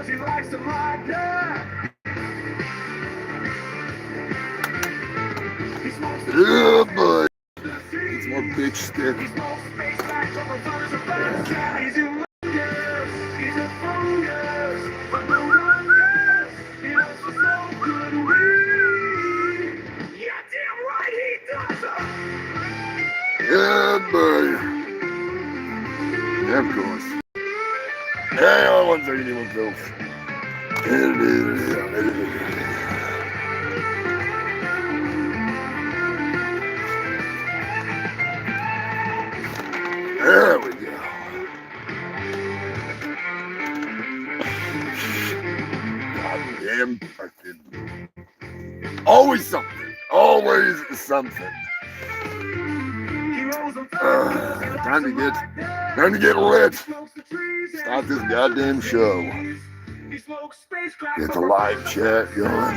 he likes them like that. He smokes the Yeah, boy. It's more bitch stick. He smokes space back from the furnace of fat cat. He's humongous. He's a fungus. But no wonders. He also smoke good weed. Yeah, damn right he does. Yeah, boy. Yeah, of course. Hey, I want to take one pills. There we go. Goddamn fucking. Always something. Always something. Time to get lit. Start this goddamn show. Get the live chat going.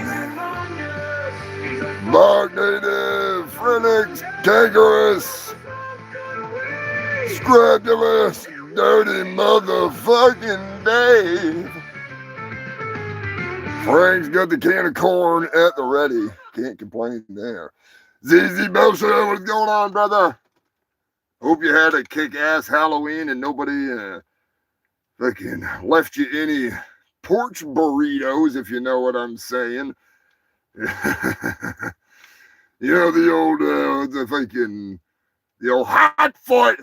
Bog Native, Phoenix, Kangaroo, Scrabulous, Dirty Motherfucking Dave. Frank's got the can of corn at the ready. Can't complain there. ZZ Belcher, what's going on, brother? Hope you had a kick-ass Halloween and nobody fucking left you any porch burritos, if you know what I'm saying. You know, the old hot foot.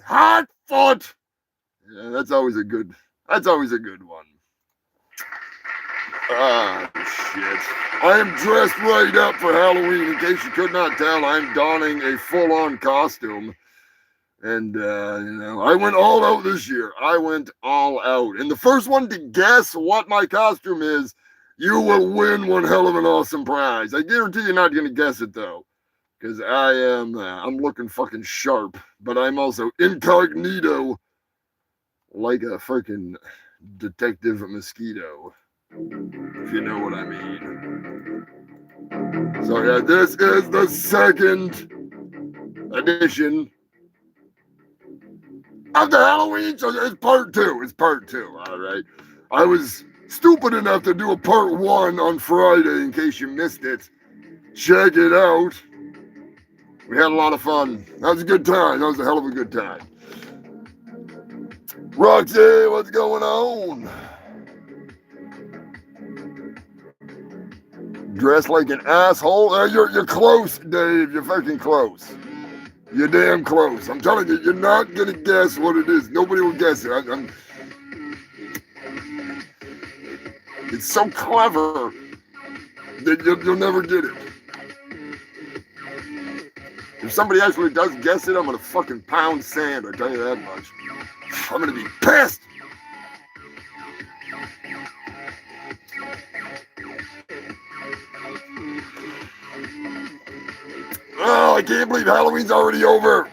Yeah, that's always a good one. Ah, shit. I am dressed right up for Halloween. In case you could not tell, I'm donning a full-on costume. And, I went all out this year. I went all out. And the first one to guess what my costume is, you will win one hell of an awesome prize. I guarantee you're not going to guess it, though. Because I'm looking fucking sharp. But I'm also incognito like a freaking detective mosquito. If you know what I mean. So, yeah, this is the second edition of the Halloween show. It's part two. All right. I was stupid enough to do a part one on Friday in case you missed it. Check it out. We had a lot of fun. That was a good time. That was a hell of a good time. Roxy, what's going on? Dressed like an asshole? You're close, Dave. You're fucking close. You're damn close. I'm telling you, you're not going to guess what it is. Nobody will guess it. It's so clever that you'll never get it. If somebody actually does guess it, I'm going to fucking pound sand. I tell you that much. I'm going to be pissed. Oh, I can't believe Halloween's already over.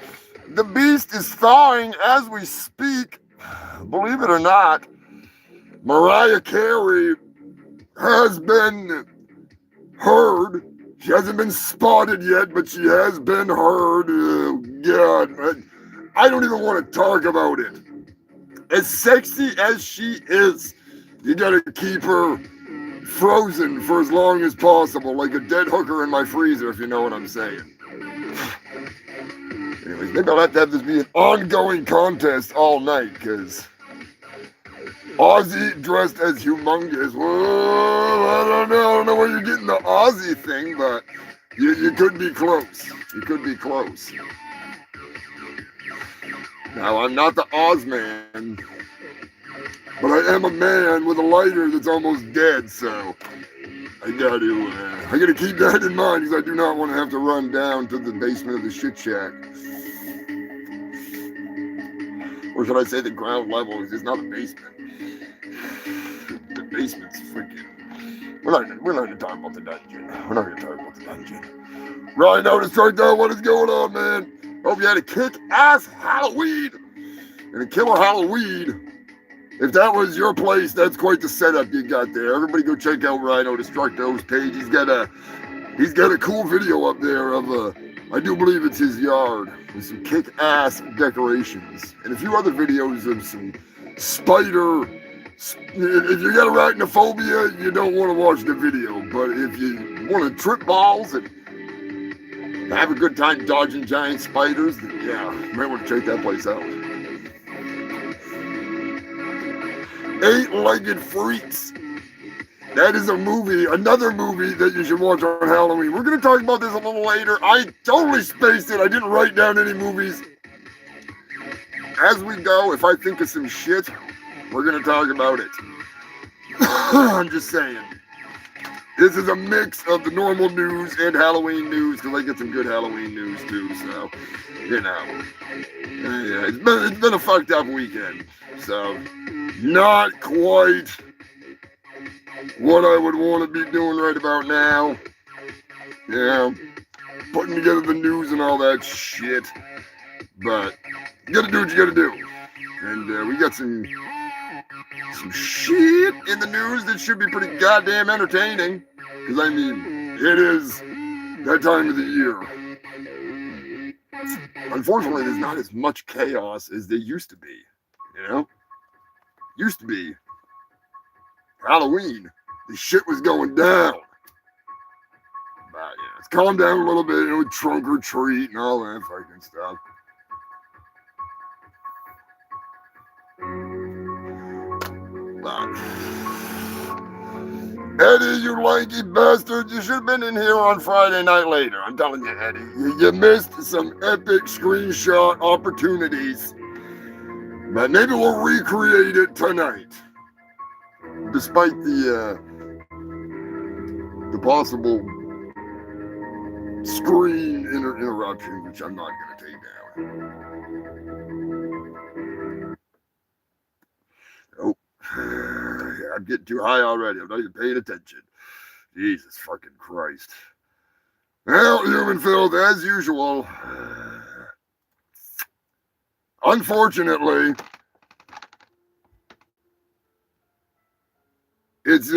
The beast is thawing as we speak. Believe it or not, Mariah Carey has been heard. She hasn't been spotted yet, but she has been heard. Oh, God, I don't even want to talk about it. As sexy as she is, you gotta keep her frozen for as long as possible, like a dead hooker in my freezer, if you know what I'm saying. Anyways, maybe I'll have to have this be an ongoing contest all night, because Ozzy dressed as Humongous. Whoa, I don't know where you're getting the Ozzy thing, but you could be close. You could be close. Now, I'm not the Oz man, but I am a man with a lighter that's almost dead, so I gotta keep that in mind, because I do not want to have to run down to the basement of the shit shack. Or should I say the ground level? It's not a basement. The basement's freaking... We're not going to talk about the dungeon. Right now to strike down what is going on, man. Hope you had a kick-ass Halloween and a killer Halloween. If that was your place, that's quite the setup you got there. Everybody go check out Rhino Destructo's page. He's got a cool video up there of I do believe it's his yard with some kick-ass decorations and a few other videos of some spider If you got arachnophobia, you don't want to watch the video. But if you want to trip balls and have a good time dodging giant spiders, then yeah, you might want to check that place out. Eight-Legged Freaks. That is a movie, another movie that you should watch on Halloween. We're going to talk about this a little later. I totally spaced it. I didn't write down any movies. As we go, if I think of some shit, we're going to talk about it. I'm just saying. This is a mix of the normal news and Halloween news, because I get some good Halloween news too. So, you know, yeah, it's been a fucked up weekend. So, not quite what I would want to be doing right about now. Yeah, putting together the news and all that shit. But you gotta do what you gotta do. And we got some shit in the news that should be pretty goddamn entertaining. Because, I mean, it is that time of the year. Unfortunately, there's not as much chaos as there used to be. You know? Used to be Halloween. The shit was going down. But, yeah, it's calmed down a little bit, you know, with trunk or treat and all that fucking stuff. Eddie, you lanky bastard, you should have been in here on Friday night later. I'm telling you, Eddie, you missed some epic screenshot opportunities. But maybe we'll recreate it tonight. Despite the possible screen interruption, which I'm not going to take down. Nope. I'm getting too high already. I'm not even paying attention. Jesus fucking Christ. Well, human filth, as usual. Unfortunately, it's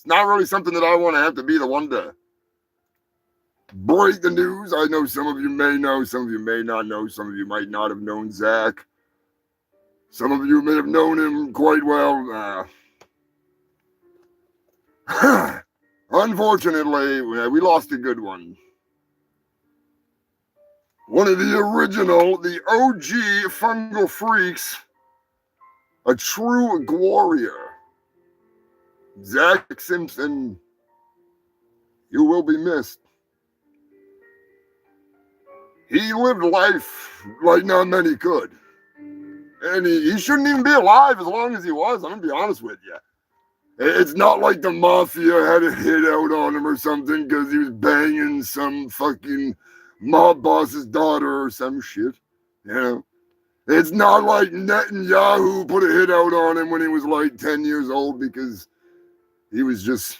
not really something that I want to have to be the one to break the news. I know some of you may know, some of you may not know, some of you might not have known Zach. Some of you may have known him quite well. Unfortunately, we lost a good one. One of the original, the OG fungal freaks, a true warrior. Zach Simpson, you will be missed. He lived life like not many could. And he shouldn't even be alive as long as he was. I'm going to be honest with you. It's not like the mafia had a hit out on him or something because he was banging some fucking mob boss's daughter or some shit. You know? It's not like Netanyahu put a hit out on him when he was like 10 years old because he was just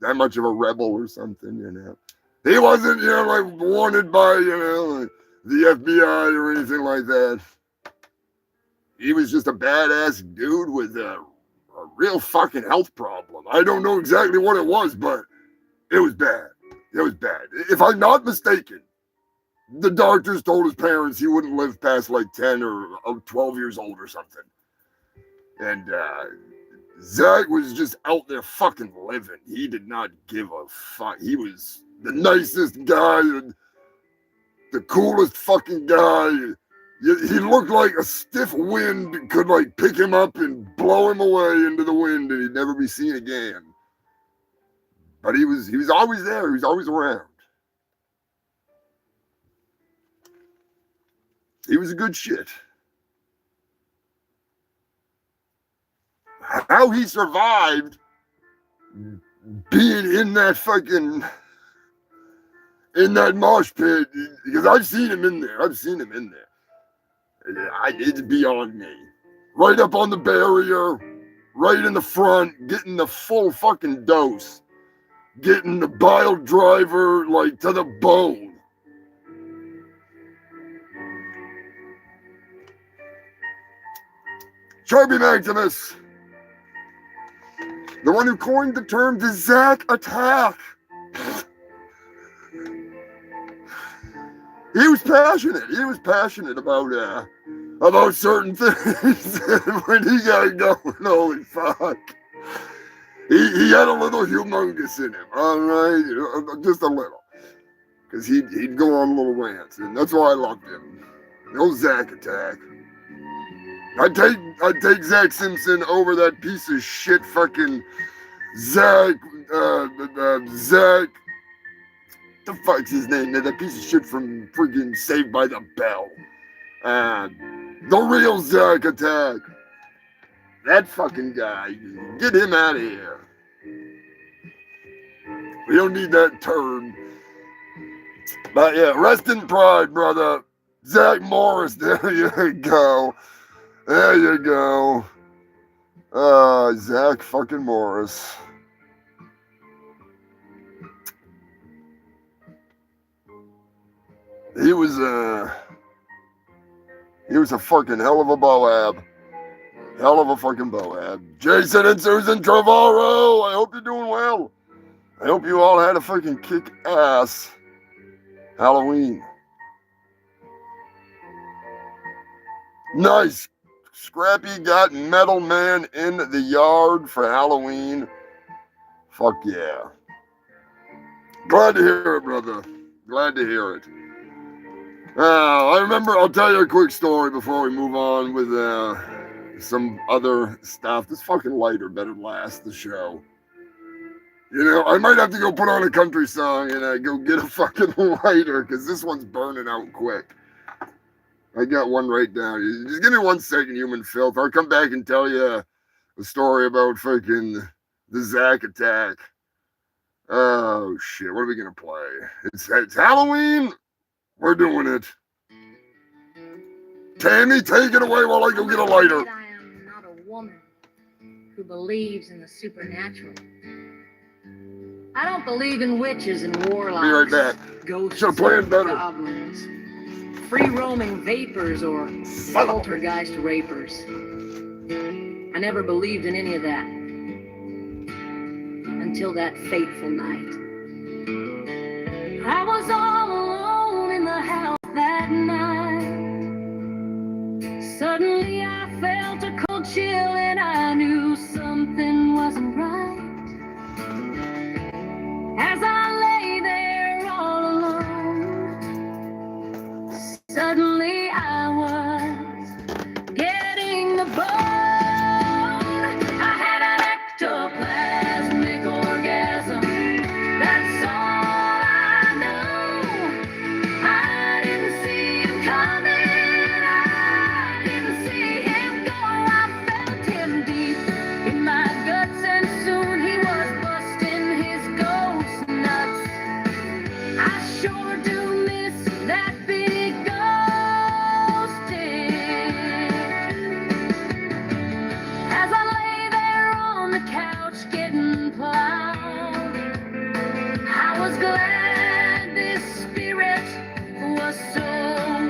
that much of a rebel or something, you know? He wasn't, you know, like wanted by, you know, like the FBI or anything like that. He was just a badass dude with a real fucking health problem. I don't know exactly what it was, but it was bad. It was bad. If I'm not mistaken, the doctors told his parents he wouldn't live past like 10 or 12 years old or something. And Zach was just out there fucking living. He did not give a fuck. He was the nicest guy, the coolest fucking guy. He looked like a stiff wind could like pick him up and blow him away into the wind and he'd never be seen again. But he was always there. He was always around. He was a good shit. How he survived being in that mosh pit, because I've seen him in there. It's beyond me. Right up on the barrier, right in the front, getting the full fucking dose. Getting the bile driver, like, to the bone. Charby Maximus, the one who coined the term the Zach attack. He was passionate. He was passionate about about certain things. When he got going, holy fuck. He had a little humongous in him, all right? Just a little. Because he'd go on little rants, and that's why I loved him. No Zach Attack. I'd take Zach Simpson over that piece of shit fucking Zach, Zach, the fuck's his name? That piece of shit from freaking Saved by the Bell. The real Zach Attack. That fucking guy. Get him out of here. We don't need that turd. But yeah, rest in pride, brother. Zach Morris, there you go. There you go. Zach fucking Morris. He was a fucking hell of a Boab. Hell of a fucking Boab. Jason and Susan Trevorrow, I hope you're doing well. I hope you all had a fucking kick-ass Halloween. Nice. Scrappy got Metal Man in the yard for Halloween. Fuck yeah. Glad to hear it, brother. Glad to hear it. I remember, I'll tell you a quick story before we move on with some other stuff. This fucking lighter better last the show. You know, I might have to go put on a country song and go get a fucking lighter because this one's burning out quick. I got one right down. Just give me 1 second, human filth. I'll come back and tell you a story about fucking the Zach Attack. Oh, shit. What are we going to play? It's Halloween. We're doing it. Tammy, take it away while I go get a lighter. I am not a woman who believes in the supernatural. I don't believe in witches and warlocks. Be right back. Ghosts, Should've planned better. goblins, free-roaming vapors, or poltergeist rapers. I never believed in any of that until that fateful night. I was all alone in the house that night. Suddenly I felt a cold chill and I knew something wasn't right. As I lay there all alone, suddenly I was getting the bone. I had an ectoplasmic orgasm. That's all I know. I didn't see him coming. I didn't see him go. I felt him deep in my guts, and soon he was busting his ghost nuts. I sure do miss that big ghost dick. As I lay there on the couch getting plowed, I was glad this spirit was so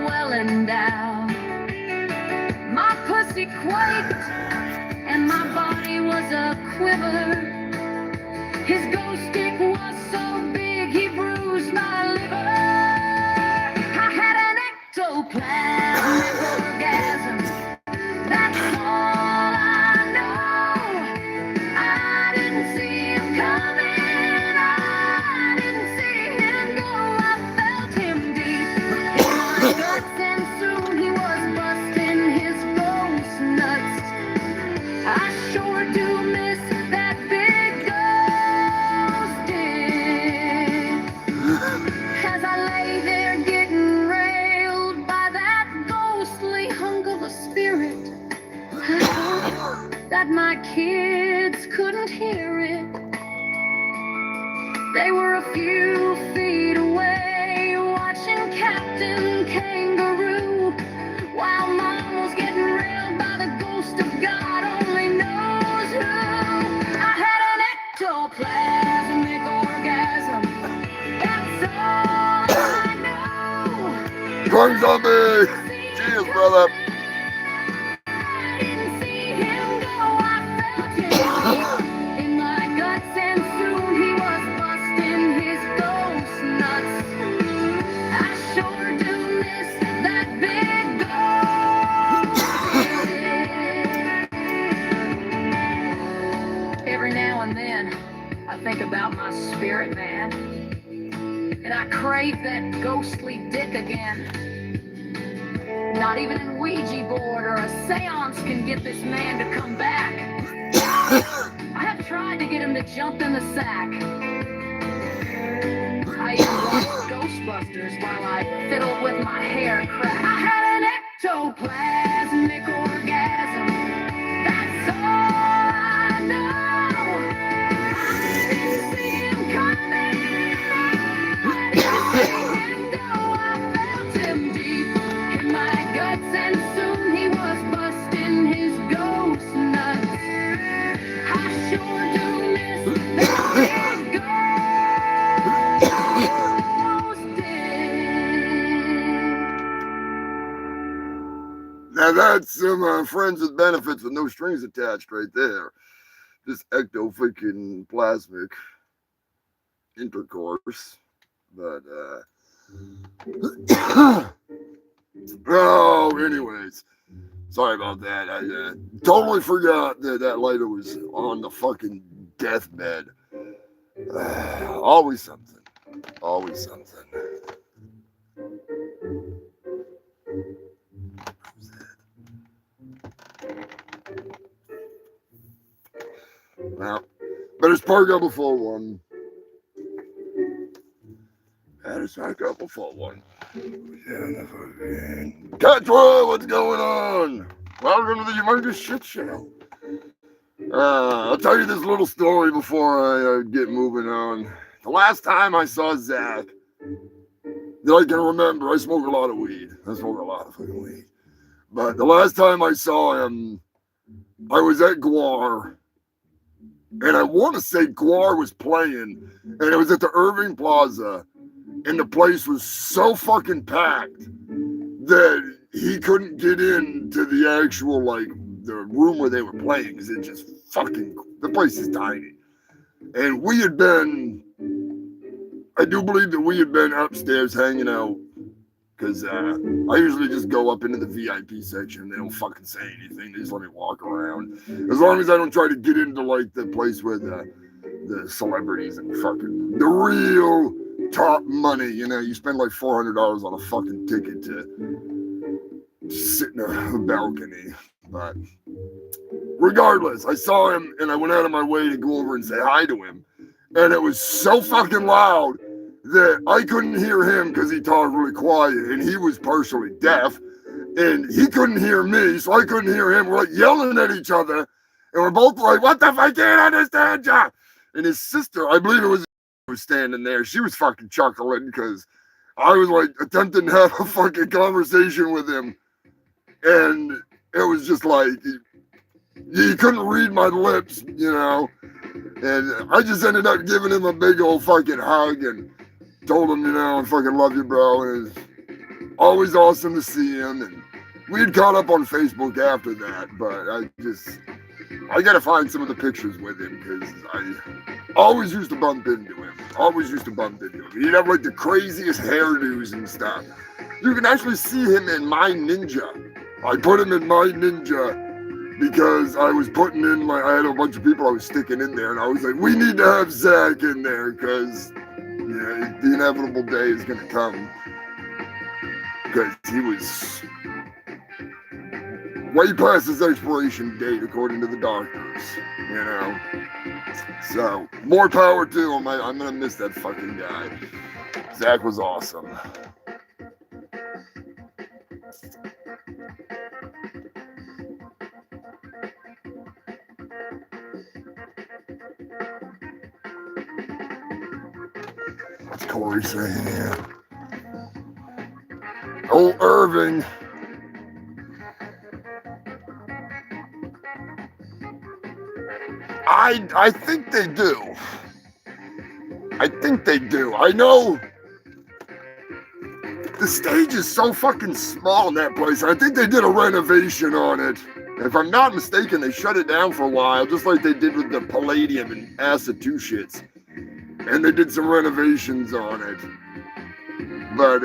well endowed. My pussy quaked and my body was a quiver. His ghost stick was so big he bruised my liver. I had an ectoplasmic orgasm. That's all I know. I didn't see him coming. I didn't see him go. I felt him deep in my guts, and soon he was busting his ghost nuts. I sure do miss that big ghost dick. As I lay there getting railed by that ghostly hunk of a spirit, I hope that my kids couldn't hear it. They were a few feet away watching Captain Kangaroo, while Mom was getting railed by the ghost of God only knows who. I had an ectoplasmic orgasm. That's all I know. Drunk zombie. Cheers, brother. I didn't see him go. I felt him in my guts, and soon he was busting his ghost nuts. I sure do miss that big ghost every now and then I think about my spirit man, and I crave that ghostly dick again. Not even a Ouija board or a seance can get this man to come back. I have tried to get him to jump in the sack. I even watched Ghostbusters while I fiddled with my hair crack. I had an ectoplasmic orgasm. That's all I know. Didn't see him coming. I didn't see him go. I felt him deep in my guts, and soon he was busting his ghost nuts. I sure do miss that big ghost dick. Now that's some friends with benefits with no strings attached right there. Just ecto-freaking plasmic intercourse. But, oh, anyways. Sorry about that. I totally forgot that lighter was on the fucking deathbed. Always something. Always something. Well, better spark up a full one. Better spark up a full one. Catra, what's going on? Welcome to the Humongous Shitt Show. I'll tell you this little story before I get moving on. The last time I saw Zach, that I can remember, I smoke a lot of weed. I smoke a lot of fucking weed. But the last time I saw him, I was at Guar. And I want to say Guar was playing. And it was at the Irving Plaza. And the place was so fucking packed that he couldn't get into the actual, like, the room where they were playing, because it just fucking, the place is tiny. And we had been, I do believe that we had been upstairs hanging out, because I usually just go up into the VIP section. They don't fucking say anything. They just let me walk around. As long as I don't try to get into, like, the place where the celebrities and fucking, the real top money, you know, you spend like $400 on a fucking ticket to sit in a balcony. But regardless, I saw him and I went out of my way to go over and say hi to him. And it was so fucking loud that I couldn't hear him because he talked really quiet and he was partially deaf and he couldn't hear me, so I couldn't hear him. We're like yelling at each other and we're both like, what the fuck, I can't understand ya. And his sister, I believe it was standing there, she was fucking chuckling because I was like attempting to have a fucking conversation with him, and it was just like he couldn't read my lips, you know. And I just ended up giving him a big old fucking hug and told him, you know, I fucking love you, bro. And it's always awesome to see him. And we had caught up on Facebook after that, but I gotta find some of the pictures with him because I always used to bump into him. He'd have like the craziest hairdos and stuff. You can actually see him in My Ninja. I put him in My Ninja because I was putting in I had a bunch of people I was sticking in there, and I was like, we need to have Zach in there because the inevitable day is gonna come. Because he was way past his expiration date, according to the doctors, you know. So, more power to him. I'm going to miss that fucking guy. Zach was awesome. What's Corey saying here? Oh, Irving. I think they do. I know the stage is so fucking small in that place. I think they did a renovation on it. If I'm not mistaken, they shut it down for a while, just like they did with the Palladium and Massachusetts. And they did some renovations on it. But,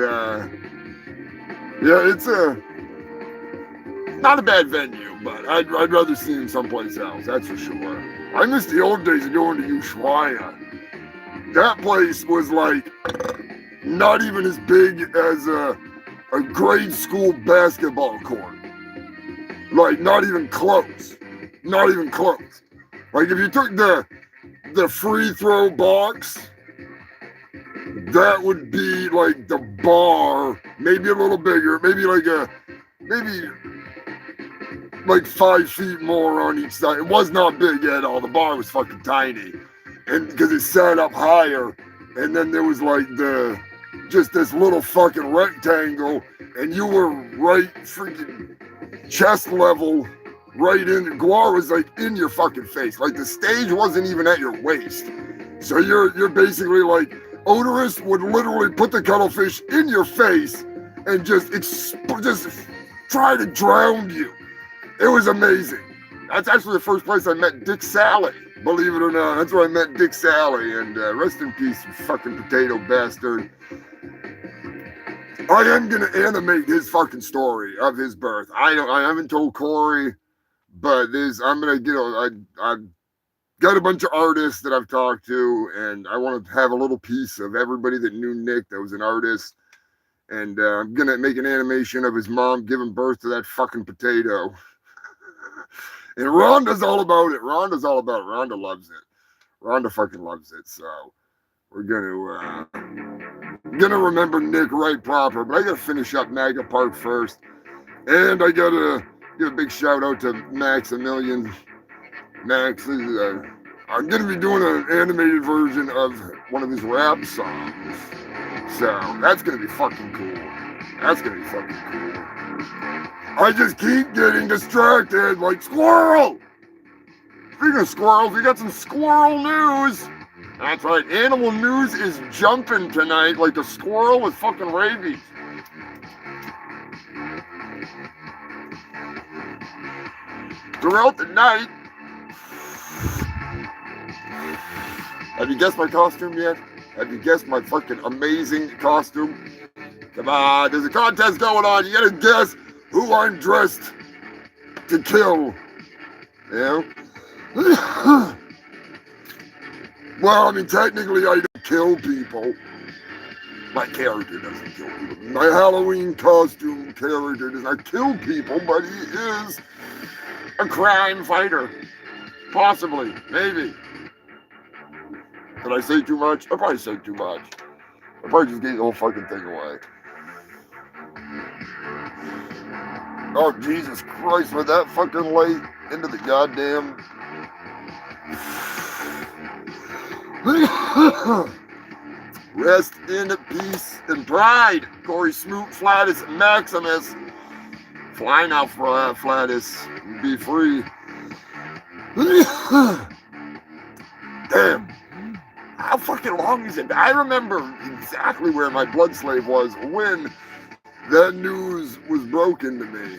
yeah, it's not a bad venue, but I'd rather see him someplace else, that's for sure. I miss the old days of going to Ushuaia. That place was like not even as big as a grade school basketball court. Like not even close. Not even close. Like if you took the free throw box, that would be like the bar, maybe a little bigger, maybe like 5 feet more on each side. It was not big at all. The bar was fucking tiny, and because it sat up higher, and then there was like just this little fucking rectangle, and you were right freaking chest level, right in. Guar was like in your fucking face. Like the stage wasn't even at your waist, so you're basically like Odorous would literally put the cuttlefish in your face and just try to drown you. It was amazing. That's actually the first place I met Dick Sally, believe it or not. That's where I met Dick Sally, and rest in peace, you fucking potato bastard. I am gonna animate his fucking story of his birth. I haven't told Corey, but I'm gonna get I've got a bunch of artists that I've talked to, and I want to have a little piece of everybody that knew Nick that was an artist. And I'm gonna make an animation of his mom giving birth to that fucking potato. And Rhonda's all about it. Rhonda loves it. Rhonda fucking loves it. So we're gonna remember Nick right proper. But I gotta finish up Naga Park first. And I gotta give a big shout out to Maximilian. Max is I'm gonna be doing an animated version of one of his rap songs. So that's gonna be fucking cool. That's gonna be fucking cool. I just keep getting distracted like squirrel. Speaking of squirrels, we got some squirrel news. That's right, animal news is jumping tonight like a squirrel with fucking rabies. Throughout the night, have you guessed my costume yet? Have you guessed my fucking amazing costume? Come on, there's a contest going on. You gotta guess who I'm dressed to kill. You know? Well, I mean, technically I don't kill people. My character doesn't kill people. My Halloween costume character does not kill people, but he is a crime fighter. Possibly, maybe. Did I say too much? I probably said too much. I probably just gave the whole fucking thing away. Oh, Jesus Christ, with that fucking light into the goddamn... Rest in peace and pride, Corey Smoot Flatus Maximus. Fly now, Flatus. Be free. Damn. How fucking long is it? I remember exactly where my blood slave was when that news was broken to me.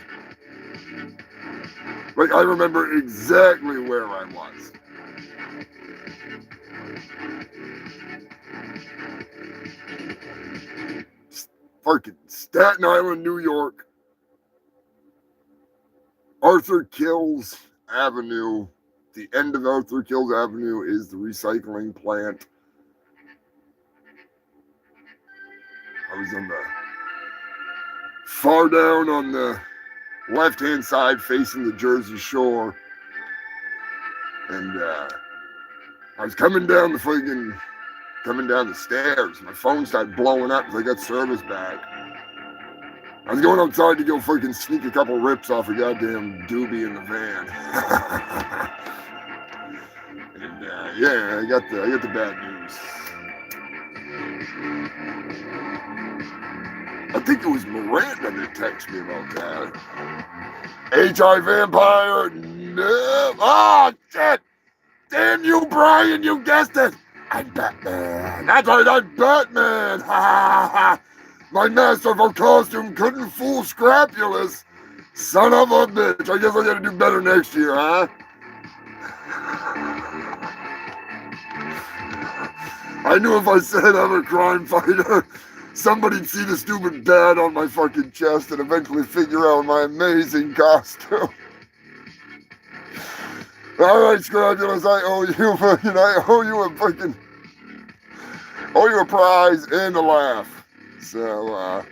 Like, I remember exactly where I was. Fucking Staten Island, New York. Arthur Kills Avenue. The end of Arthur Kills Avenue is the recycling plant. I was on the far down on the left-hand side facing the Jersey Shore. And I was coming down the stairs. My phone started blowing up because I got service back. I was going outside to go fucking sneak a couple rips off a goddamn doobie in the van. And yeah, I got the bad news. I think it was Miranda that texted me about that. H.I. Vampire, no. Oh, shit. Damn you, Brian, you guessed it. I'm Batman. That's right, I'm Batman. Ha ha ha. My masterful costume couldn't fool Scrapulous. Son of a bitch. I guess I gotta do better next year, huh? I knew if I said I'm a crime fighter, somebody'd see the stupid bat on my fucking chest and eventually figure out my amazing costume. All right, Scrabulous, I owe you fucking, I owe you a prize and a laugh. So,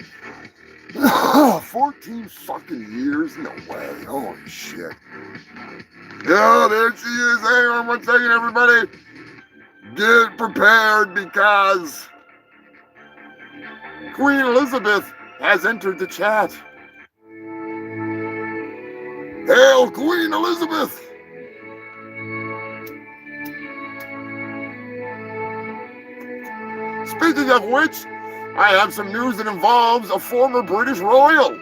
14 fucking years? No way. Holy shit. Yeah, there she is. Hang on one second, everybody. Get prepared because Queen Elizabeth has entered the chat. Hail, Queen Elizabeth! Speaking of which, I have some news that involves a former British royal.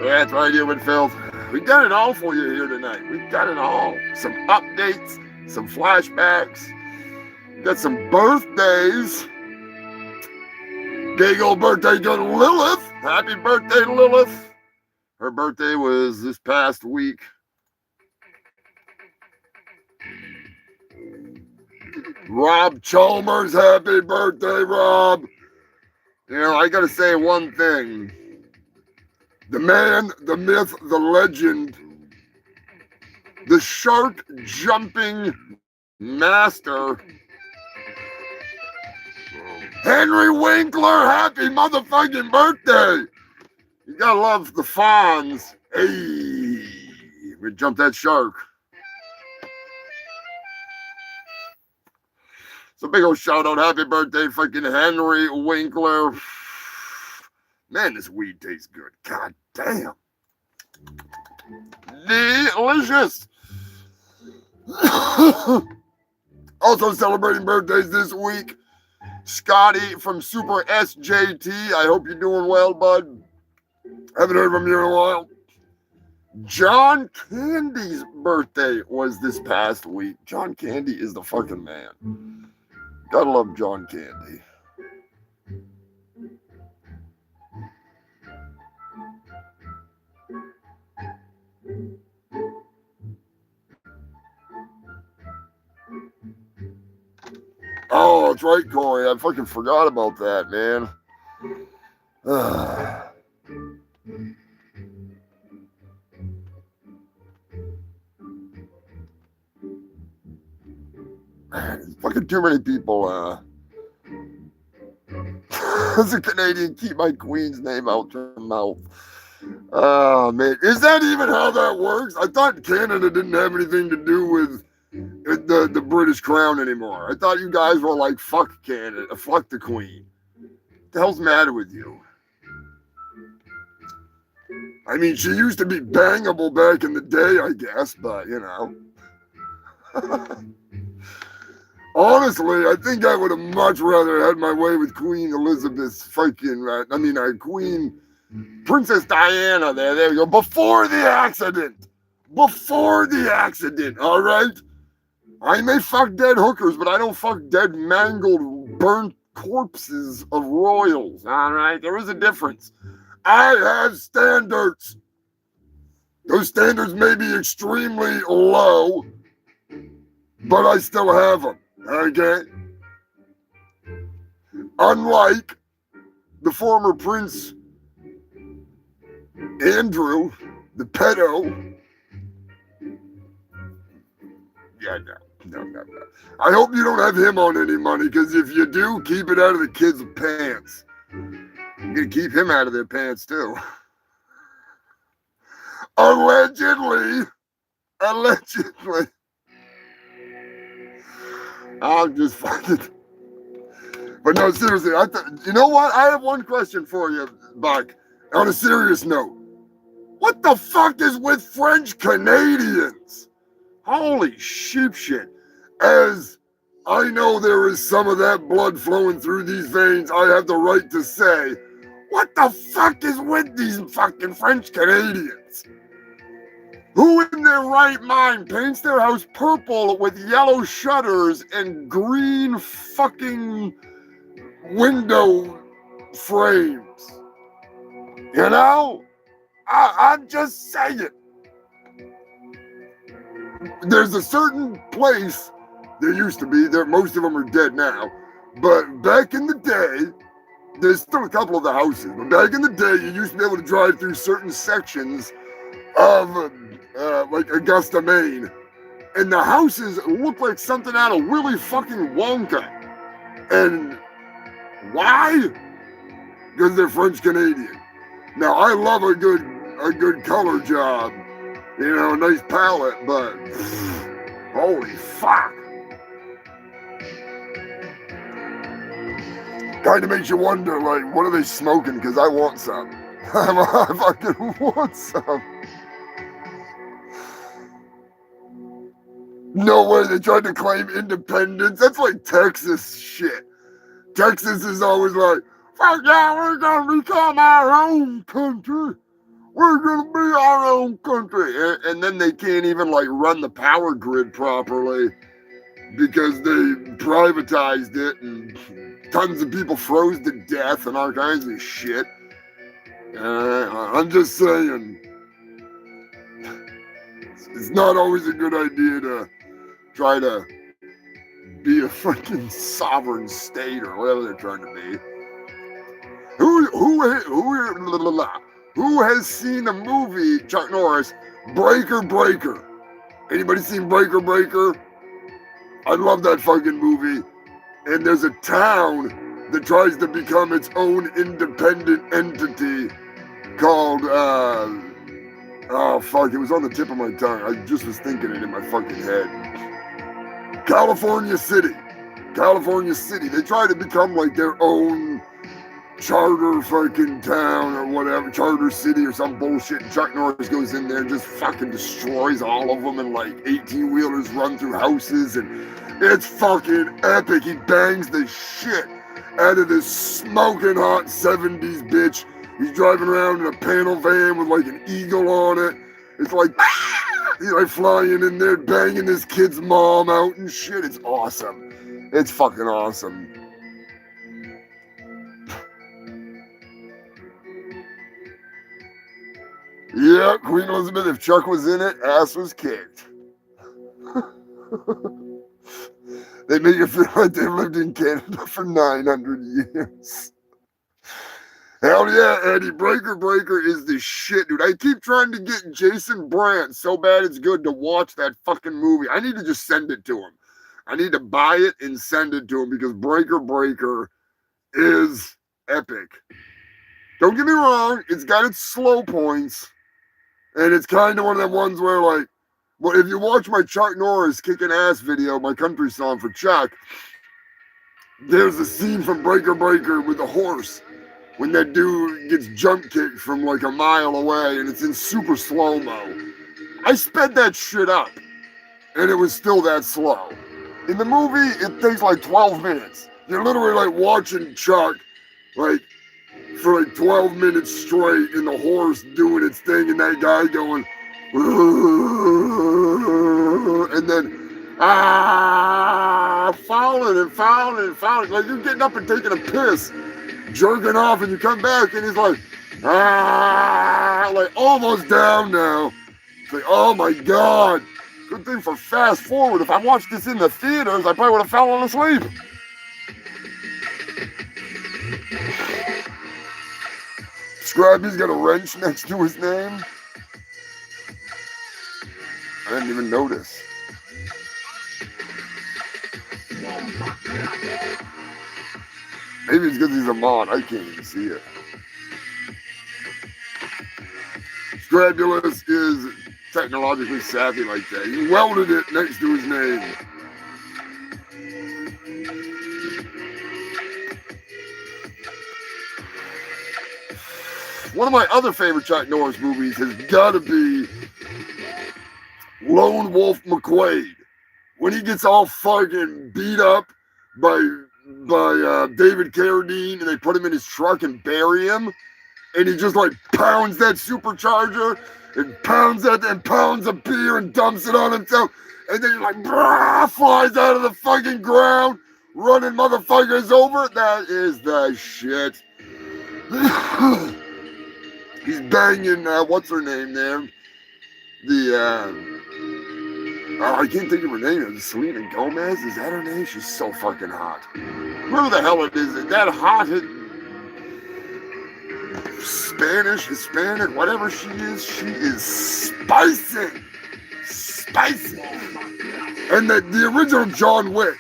That's right, Human Filth. We got it all for you here tonight. We got it all. Some updates, some flashbacks. We got some birthdays. Big old birthday to Lilith. Happy birthday, Lilith. Her birthday was this past week. Rob Chalmers, happy birthday, Rob. You know, I gotta say one thing. The man, the myth, the legend, the shark jumping master, Henry Winkler, happy motherfucking birthday. You gotta love the Fonz. Hey, we jumped that shark. So big old shout out, happy birthday, fucking Henry Winkler. Man, this weed tastes good. God damn. Delicious. Also celebrating birthdays this week, Scotty from Super SJT. I hope you're doing well, bud. Haven't heard from you in a while. John Candy's birthday was this past week. John Candy is the fucking man. Gotta love John Candy. Oh, that's right, Corey. I fucking forgot about that, man. Man, fucking too many people, as a Canadian, keep my queen's name out your mouth. Oh, man. Is that even how that works? I thought Canada didn't have anything to do with the British crown anymore. I thought you guys were like, fuck Canada, fuck the queen. What the hell's the matter with you? I mean, she used to be bangable back in the day, I guess, but, you know. Honestly, I think I would have much rather had my way with Queen Elizabeth's fucking, Queen Princess Diana there you go. Before the accident, all right? I may fuck dead hookers, but I don't fuck dead, mangled, burnt corpses of royals, all right? There is a difference. I have standards. Those standards may be extremely low, but I still have them, okay? Unlike the former Prince Andrew, the pedo. Yeah, no. I hope you don't have him on any money, because if you do, keep it out of the kids' pants. You're going to keep him out of their pants, too. Allegedly. I'm just fucking... But no, seriously, you know what? I have one question for you, Buck. On a serious note. What the fuck is with French Canadians? Holy sheep shit. As I know there is some of that blood flowing through these veins, I have the right to say, what the fuck is with these fucking French Canadians? Who in their right mind paints their house purple with yellow shutters and green fucking window frames? You know? I'm just saying. There's a certain place, there used to be, most of them are dead now, but back in the day, there's still a couple of the houses, but back in the day, you used to be able to drive through certain sections of, like Augusta, Maine, And the houses look like something out of Willy fucking Wonka. And why? Because they're French Canadian. Now I love a good color job, you know, a nice palette, but holy fuck. Kind of makes you wonder, like, what are they smoking? Because I want some. I fucking want some. No way, they tried to claim independence. That's like Texas shit. Texas is always like, fuck yeah, we're gonna become our own country. We're gonna be our own country. And then they can't even like run the power grid properly because they privatized it and tons of people froze to death and all kinds of shit. I'm just saying, it's not always a good idea to try to be a fucking sovereign state or whatever they're trying to be. Who has seen the movie, Chuck Norris, Breaker Breaker? Anybody seen Breaker Breaker? I love that fucking movie. And there's a town that tries to become its own independent entity called, oh fuck, it was on the tip of my tongue. I just was thinking it in my fucking head. California City. California City. They try to become like their own charter fucking town or whatever, charter city or some bullshit. And Chuck Norris goes in there and just fucking destroys all of them, and like 18-wheelers run through houses, and it's fucking epic. He bangs the shit out of this smoking hot 70s bitch. He's driving around in a panel van with like an eagle on it. It's like, he's like flying in there, banging this kid's mom out and shit. It's awesome. It's fucking awesome. Yeah, Queen Elizabeth, if Chuck was in it, ass was kicked. They make it feel like they've lived in Canada for 900 years. Hell yeah, Eddie. Breaker Breaker is the shit, dude. I keep trying to get Jason Brandt so bad it's good to watch that fucking movie. I need to just send it to him. I need to buy it and send it to him because Breaker Breaker is epic. Don't get me wrong, it's got its slow points. And it's kind of one of them ones where, like, well, if you watch my Chuck Norris kicking ass video, my country song for Chuck, there's a scene from Breaker Breaker with the horse when that dude gets jump kicked from like a mile away, and it's in super slow-mo. I sped that shit up, and it was still that slow. In the movie, it takes like 12 minutes. You're literally like watching Chuck, like, for like 12 minutes straight, and the horse doing its thing, and that guy going, and then, falling and falling and falling. Like you're getting up and taking a piss, jerking off, and you come back, and he's like, like almost down now. It's like, oh my God. Good thing for fast forward. If I watched this in the theaters, I probably would have fallen asleep. Scrappy's got a wrench next to his name. I didn't even notice. Maybe it's because he's a mod. I can't even see it. Scrabulous is technologically savvy like that. He welded it next to his name. One of my other favorite Chuck Norris movies has got to be Lone Wolf McQuade. When he gets all fucking beat up by David Carradine, and they put him in his truck and bury him, and he just like pounds that supercharger and pounds that and pounds of beer and dumps it on himself, and then he like flies out of the fucking ground, running motherfuckers over. That is the shit. He's banging, what's her name there? I can't think of her name. Selena Gomez, is that her name? She's so fucking hot. Whoever the hell it is, that hot Spanish, Hispanic, whatever she is spicy. Spicy. And the original John Wick,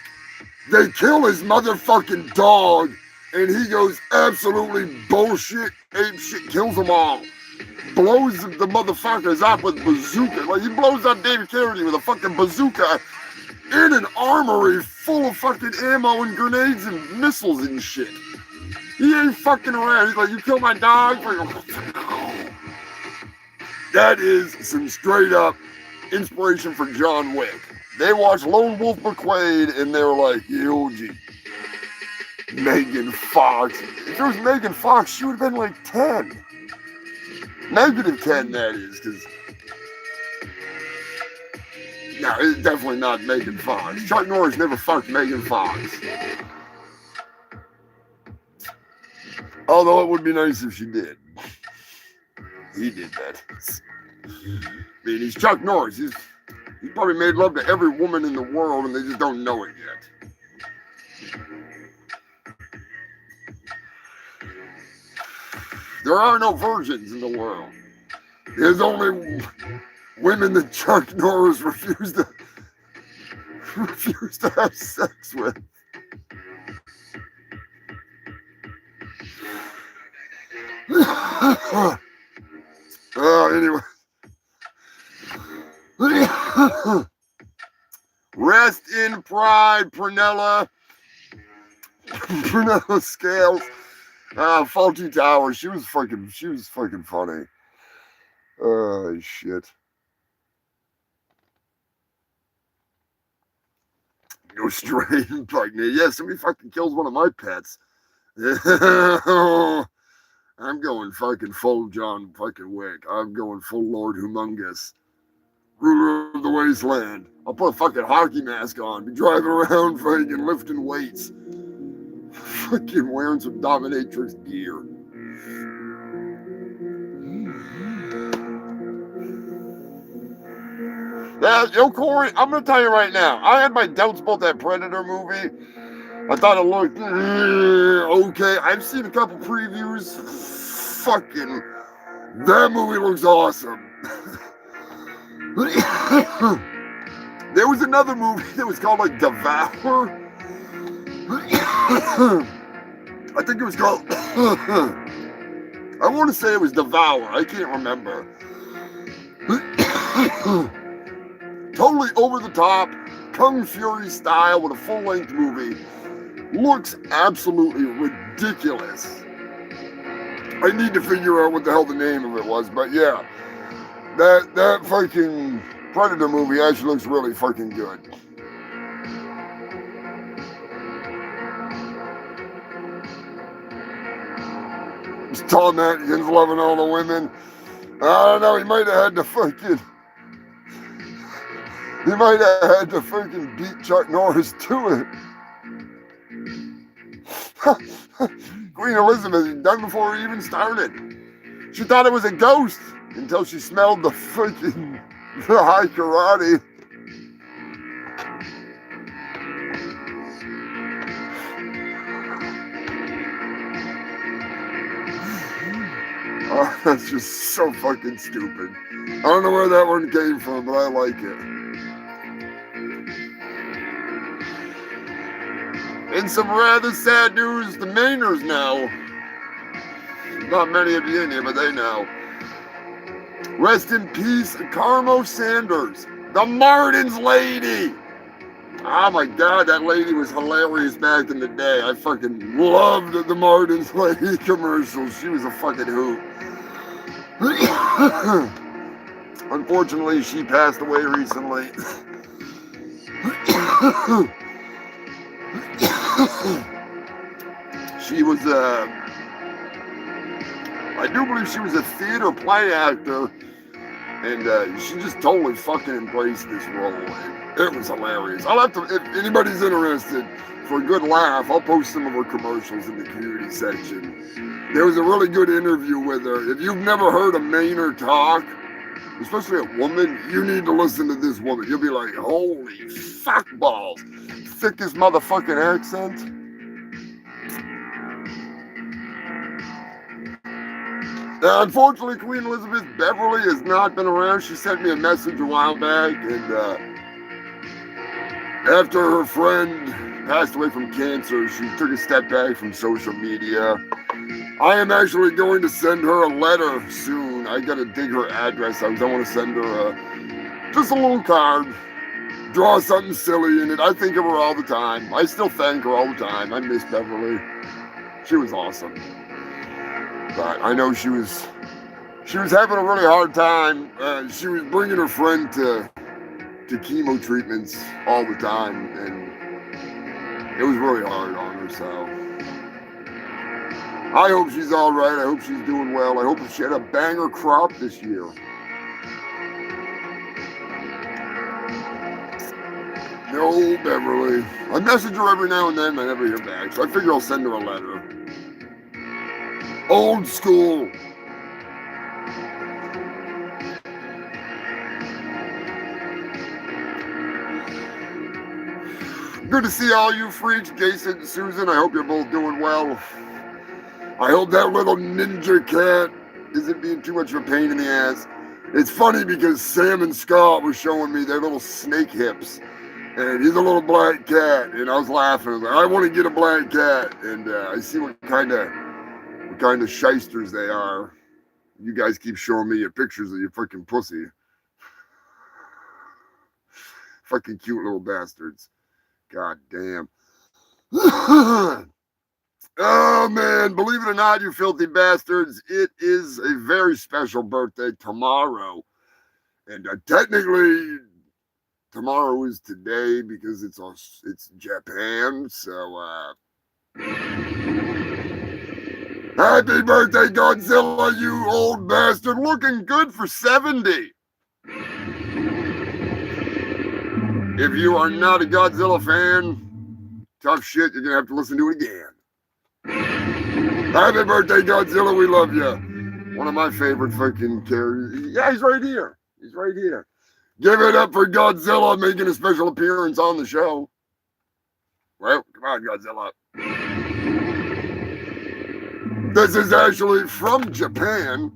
they kill his motherfucking dog, and he goes absolutely bullshit, ape shit, kills them all. Blows the motherfuckers up with bazooka. Like, he blows up David Carradine with a fucking bazooka in an armory full of fucking ammo and grenades and missiles and shit. He ain't fucking around. He's like, you kill my dog? That is some straight up inspiration for John Wick. They watched Lone Wolf McQuade and they were like, yo, gee. Megan Fox. If it was Megan Fox, she would have been like 10. -10, that is, because... No, it's definitely not Megan Fox. Chuck Norris never fucked Megan Fox. Although it would be nice if she did. He did that. I mean, he's Chuck Norris. He probably made love to every woman in the world and they just don't know it yet. There are no virgins in the world. There's only women that Chuck Norris refused to have sex with. Anyway. Rest in pride, Prunella. Prunella Scales. Faulty Towers. She was fucking funny. Oh, shit. Go straight and pregnant. Yeah, somebody fucking kills one of my pets. I'm going fucking full John fucking Wick. I'm going full Lord Humongous. Ruler of the wasteland. I'll put a fucking hockey mask on. Be driving around fucking lifting weights. Fucking wearing some dominatrix gear. Yeah, yo, Corey, I'm gonna tell you right now. I had my doubts about that Predator movie. I thought it looked okay. I've seen a couple previews. Fucking, that movie looks awesome. There was another movie that was called like Devour. I think it was called. I want to say it was Devour. I can't remember. Totally over the top, Kung Fury style with a full length movie. Looks absolutely ridiculous. I need to figure out what the hell the name of it was, but yeah. That fucking Predator movie actually looks really fucking good. Is Tom Atkins loving all the women? I don't know, he might have had to fucking beat Chuck Norris to it. Queen Elizabeth had done before he even started. She thought it was a ghost until she smelled the freaking high karate. Oh, that's just so fucking stupid. I don't know where that one came from, but I like it. In some rather sad news, the Mainers now. Not many of you in here, but they know. Rest in peace, Carmo Sanders, the Martin's lady. Oh my God, that lady was hilarious back in the day. I fucking loved the Martin's lady commercials. She was a fucking hoot. Unfortunately, she passed away recently. She was I do believe she was a theater play actor, and she just totally fucking embraced this role. It was hilarious. I'll have to, if anybody's interested, for a good laugh, I'll post some of her commercials in the community section. There was a really good interview with her. If you've never heard a Mainer talk, especially a woman, you need to listen to this woman. You'll be like, holy fuck balls. Thickest motherfucking accent. Unfortunately, Queen Elizabeth Beverly has not been around. She sent me a message a while back, and After her friend passed away from cancer, she took a step back from social media. I am actually going to send her a letter soon. I gotta dig her address out. I want to send her just a little card. Draw something silly in it. I think of her all the time. I still thank her all the time. I miss Beverly. She was awesome. But I know she was having a really hard time. She was bringing her friend to chemo treatments all the time, and it was really hard on her. So I hope she's all right. I hope she's doing well. I hope she had a banger crop this year. No, Beverly. I message her every now and then. I never hear back, so I figure I'll send her a letter. Old school. Good to see all you freaks, Jason and Susan. I hope you're both doing well. I hope that little ninja cat isn't being too much of a pain in the ass. It's funny because Sam and Scott were showing me their little snake hips. And he's a little black cat. And I was laughing. I was like, I want to get a black cat. And I see what kind of shysters they are. You guys keep showing me your pictures of your freaking pussy. Fucking cute little bastards. God damn. Oh, man. Believe it or not, you filthy bastards, it is a very special birthday tomorrow. And technically, tomorrow is today because it's Japan. So, happy birthday, Godzilla, you old bastard. Looking good for 70. If you are not a Godzilla fan, tough shit, you're going to have to listen to it again. Happy birthday, Godzilla. We love you. One of my favorite fucking characters. Yeah, he's right here. He's right here. Give it up for Godzilla making a special appearance on the show. Well, come on, Godzilla. This is actually from Japan,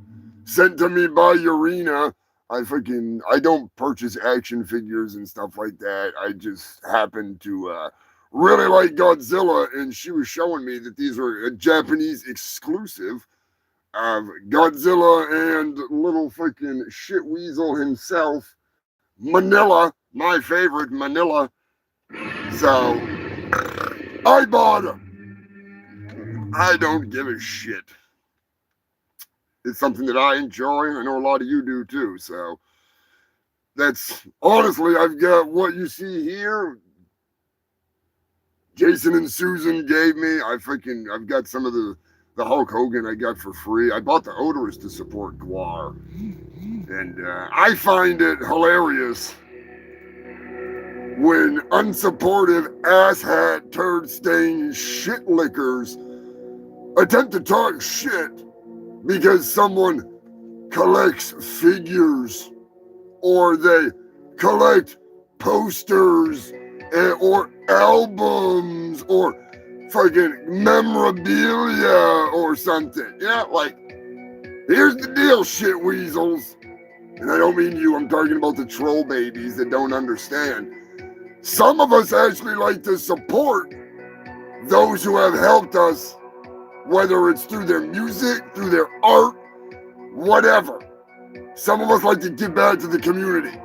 sent to me by Urena. I don't purchase action figures and stuff like that. I just happen to really like Godzilla, and she was showing me that these are a Japanese exclusive of Godzilla and little fucking shit weasel himself, Manila, my favorite, Manila. So I bought them. I don't give a shit. It's something that I enjoy. I know a lot of you do too. So that's honestly, I've got what you see here. Jason and Susan gave me. I've got some of the Hulk Hogan I got for free. I bought the odorous to support Guar. And I find it hilarious when unsupportive asshat turd stained shit lickers attempt to talk shit because someone collects figures or they collect posters or albums or fucking memorabilia or something. Yeah, like, here's the deal, shit weasels. And I don't mean you, I'm talking about the troll babies that don't understand. Some of us actually like to support those who have helped us, whether it's through their music, through their art, whatever. Some of us like to give back to the community.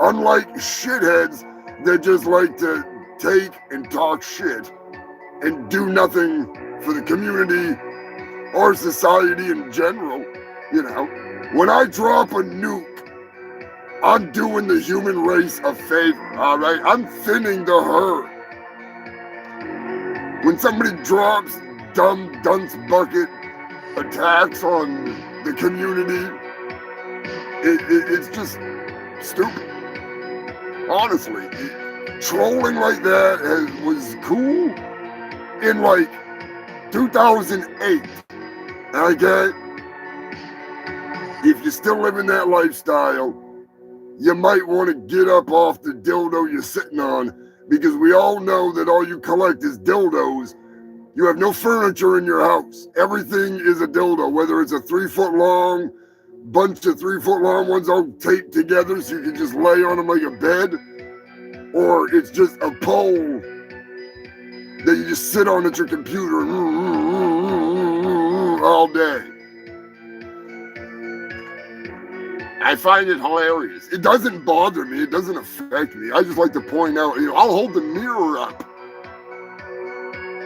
Unlike shitheads that just like to take and talk shit and do nothing for the community or society in general, you know. When I drop a nuke, I'm doing the human race a favor, all right? I'm thinning the herd. When somebody drops dumb dunce bucket attacks on the community, it's just stupid. Honestly, trolling like that was cool in like 2008. Okay? If you're still living that lifestyle, you might want to get up off the dildo you're sitting on, because we all know that all you collect is dildos. You have no furniture in your house. Everything is a dildo, whether it's a 3-foot long, bunch of 3-foot long ones all taped together so you can just lay on them like a bed. or it's just a pole that you just sit on at your computer all day. I find it hilarious. It doesn't bother me. It doesn't affect me. I just like to point out, I'll hold the mirror up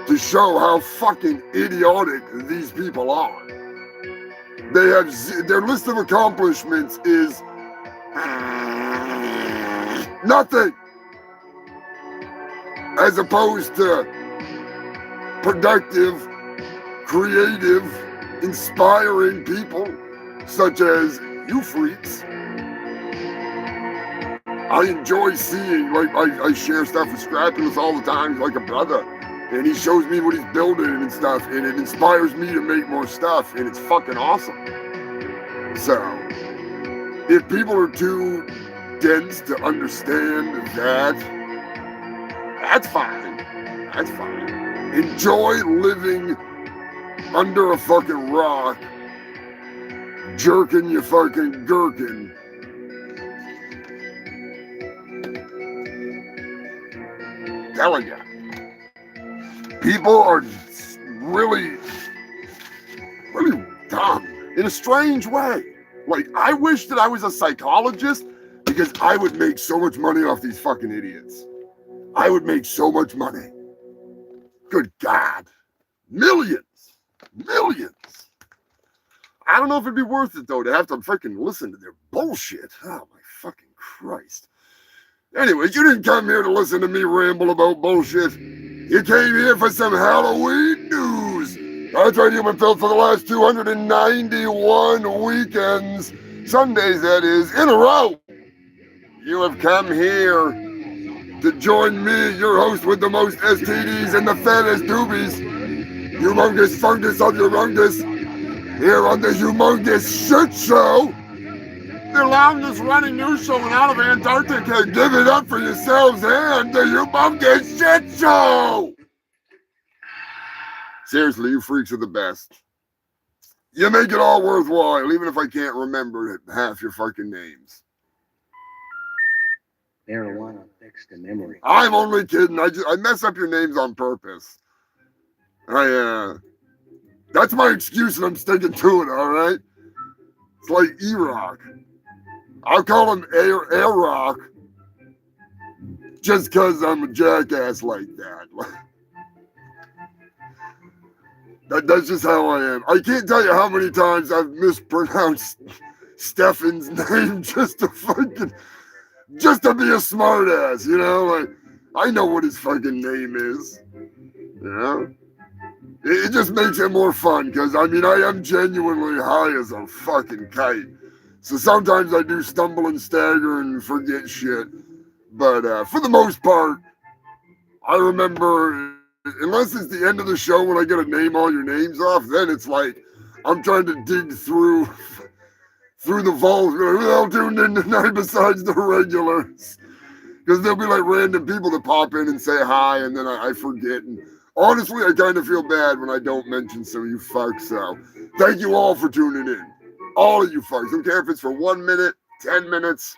to show how fucking idiotic these people are. They have, their list of accomplishments is nothing, as opposed to productive, creative, inspiring people such as you freaks. I enjoy seeing, like, I share stuff with Scrappulous all the time. He's like a brother, and he shows me what he's building and stuff, and it inspires me to make more stuff, and it's fucking awesome. So, if people are too dense to understand that, that's fine. That's fine. Enjoy living under a fucking rock, jerking your fucking gherkin. Telling you. People are really, really dumb in a strange way. Like, I wish that I was a psychologist, because I would make so much money off these fucking idiots. I would make so much money. Good God. Millions. Millions. I don't know if it'd be worth it, though, to have to freaking listen to their bullshit. Oh, my fucking Christ. Anyways, you didn't come here to listen to me ramble about bullshit. You came here for some Halloween news. That's right, human filth, for the last 291 weekends, Sundays that is, in a row. You have come here to join me, your host with the most STDs and the fattest doobies, humongous fungus of humongous, here on the Humongous Shitt Show, the longest running news show out of Antarctica. Give it up for yourselves and the Humongous Shitt Show! Seriously, you freaks are the best. You make it all worthwhile, even if I can't remember half your fucking names. Marijuana affects the memory. I'm only kidding. I mess up your names on purpose. That's my excuse, and I'm sticking to it, all right? It's like E-Rock. I'll call him Air-Rock just because I'm a jackass like that. That's just how I am. I can't tell you how many times I've mispronounced Stefan's name just to be a smart ass, you know? Like, I know what his fucking name is, you know? It just makes it more fun, because, I mean, I am genuinely high as a fucking kite. So sometimes I do stumble and stagger and forget shit. But for the most part, I remember, unless it's the end of the show when I get to name all your names off, then it's like I'm trying to dig through the vault. Who the hell tuned in tonight besides the regulars? Because there'll be like random people that pop in and say hi, and then I forget. And honestly, I kind of feel bad when I don't mention some of you fucks. So thank you all for tuning in. All of you fucks. Don't care if it's for 1 minute, 10 minutes.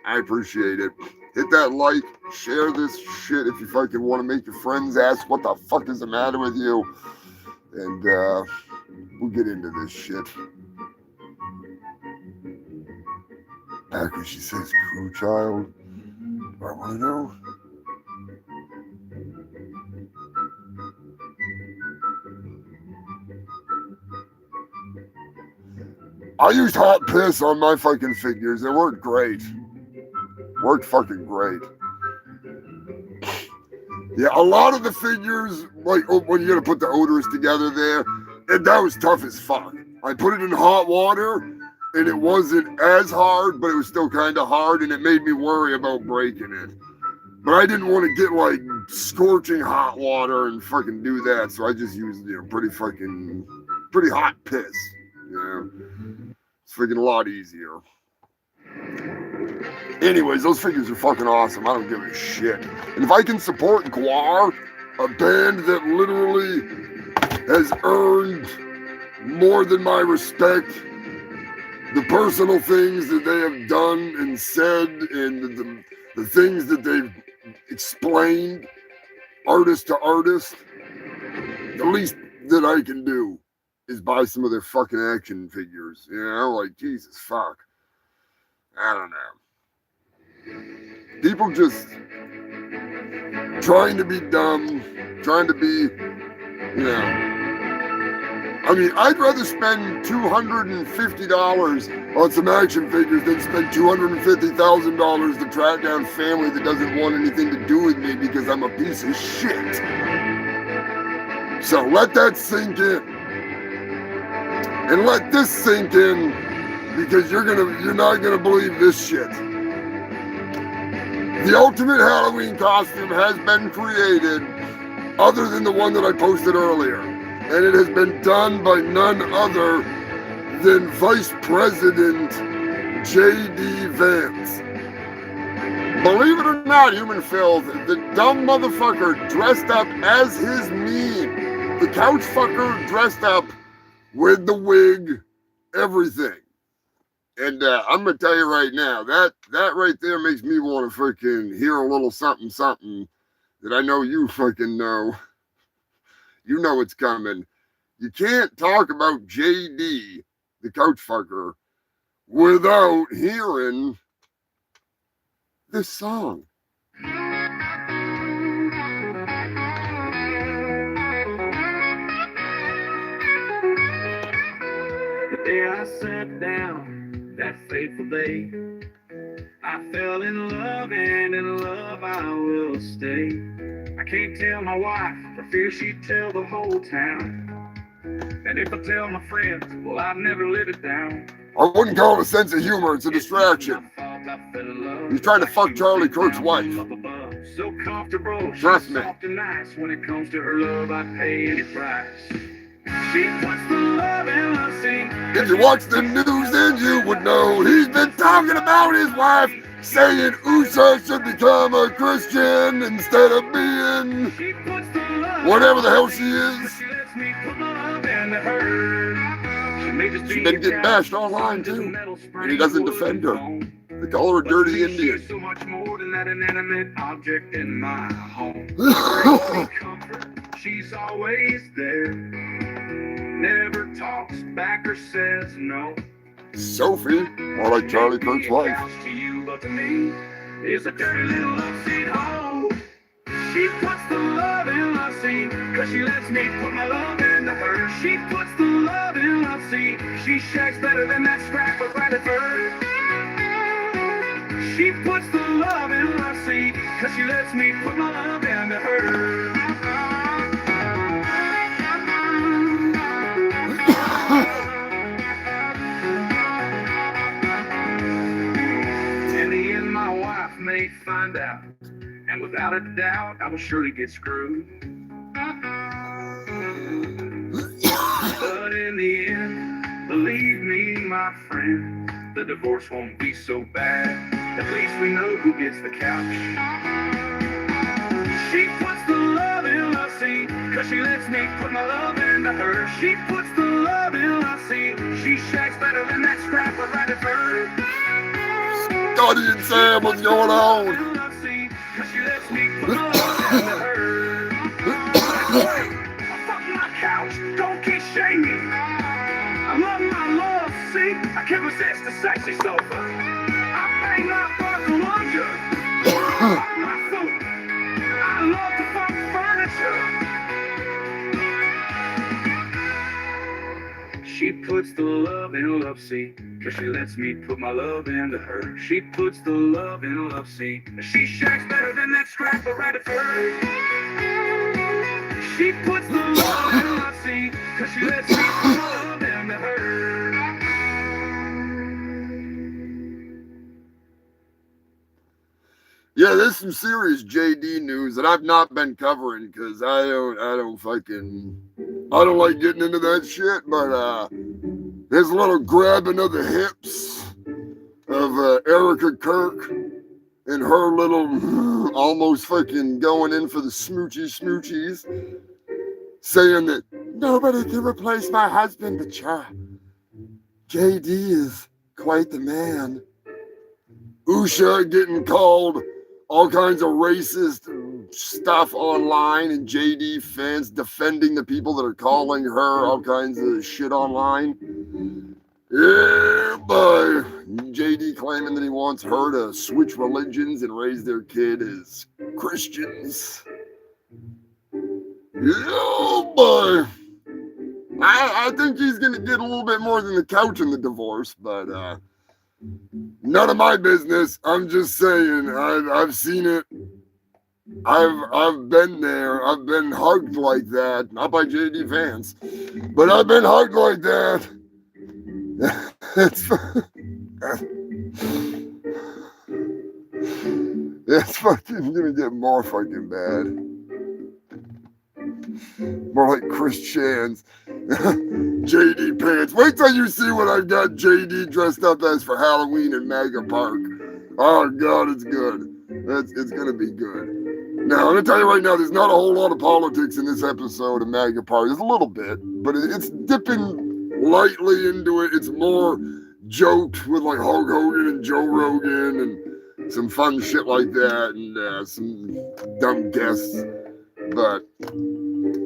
I appreciate it. Hit that like, share this shit if you fucking want to make your friends ask what the fuck is the matter with you. And we'll get into this shit. Back when she says crew child, I want to know. I used hot piss on my fucking figures. It worked great. Worked fucking great. Yeah, a lot of the figures, like when you gotta put the odors together there, and that was tough as fuck. I put it in hot water, and it wasn't as hard, but it was still kind of hard, and it made me worry about breaking it. But I didn't want to get like scorching hot water and fucking do that, so I just used, pretty hot piss. It's freaking a lot easier. Anyways, those figures are fucking awesome. I don't give a shit. And if I can support Guar, a band that literally has earned more than my respect, the personal things that they have done and said, and the things that they've explained artist to artist, the least that I can do is buy some of their fucking action figures. You know, like, Jesus fuck. I don't know. People just trying to be dumb, trying to be, you know. I mean, I'd rather spend $250 on some action figures than spend $250,000 to track down family that doesn't want anything to do with me because I'm a piece of shit. So let that sink in. And let this sink in because you're not gonna believe this shit. The ultimate Halloween costume has been created other than the one that I posted earlier. And it has been done by none other than Vice President J.D. Vance. Believe it or not, Human Filth, the dumb motherfucker dressed up as his meme. The couch fucker dressed up with the wig, everything. And I'm going to tell you right now, that right there makes me want to freaking hear a little something, something that I know you fucking know. You know it's coming. You can't talk about JD, the couch fucker, without hearing this song. The day I sat down, that fateful day, I fell in love, and in love I will stay. I can't tell my wife for fear she'd tell the whole town. And if I tell my friends, well, I'd never live it down. I wouldn't call it a sense of humor, it's a distraction. He's trying to fuck Charlie Kirk's wife. So comfortable, trust me. Soft and nice. When it comes to her love, I'd pay any price. She puts the love in the scene. If you watch the news, then you would know he's been talking about his wife, saying Usha should become a Christian instead of being whatever the hell she is. She's been getting bashed online too, and he doesn't defend her. They call her a dirty Indian. So much more than that inanimate object in my home. She's always there. Never talks back or says no. Sophie, more like Charlie Kirk's wife. To you, but to me, is a dirty little love seat hole. She puts the love in love seat, cause she lets me put my love into her. She puts the love in love seat. She shakes better than that scrap of rabbit fur. She puts the love in love seat, cause she lets me put my love into her. In the end, my wife may find out, and without a doubt, I will surely get screwed. But in the end, believe me, my friend, the divorce won't be so bad. At least we know who gets the couch. She puts the love in love seat, cause she lets me put my love into her. She puts the love in love seat. She shakes better than that scrap of rabbit fur. Scotty and Sam, what's going on? Cause she lets me put my love into her. I fuck my couch, don't keep shaming. I love my love seat. I can't resist the sexy sofa. I bang my fucking lunger. My food. I love the fuck furniture. She puts the love in love seat, cause she lets me put my love into her. She puts the love in love seat. She shakes better than that scrap of rabbit fur. She puts the love in love seat, cause she lets me put my love into her. Yeah, there's some serious JD news that I've not been covering because I don't like getting into that shit. But there's a little grabbing of the hips of Erica Kirk and her little almost fucking going in for the smoochies, saying that nobody can replace my husband, but JD is quite the man. Usha getting called all kinds of racist stuff online, and JD fans defending the people that are calling her all kinds of shit online. Yeah, boy. JD claiming that he wants her to switch religions and raise their kid as Christians. Yeah, boy. I think he's going to get a little bit more than the couch in the divorce, but none of my business. I'm just saying, I've seen it. I've been there. I've been hugged like that. Not by JD Vance, but I've been hugged like that. It's fucking gonna get more fucking bad. More like Chris Chan's JD pants. Wait till you see what I've got JD dressed up as for Halloween in Mega Park. Oh God, it's good. It's gonna be good. Now, I'm gonna tell you right now, there's not a whole lot of politics in this episode of Mega Park. There's a little bit, but it's dipping lightly into it. It's more jokes with like Hulk Hogan and Joe Rogan and some fun shit like that, and some dumb guests. But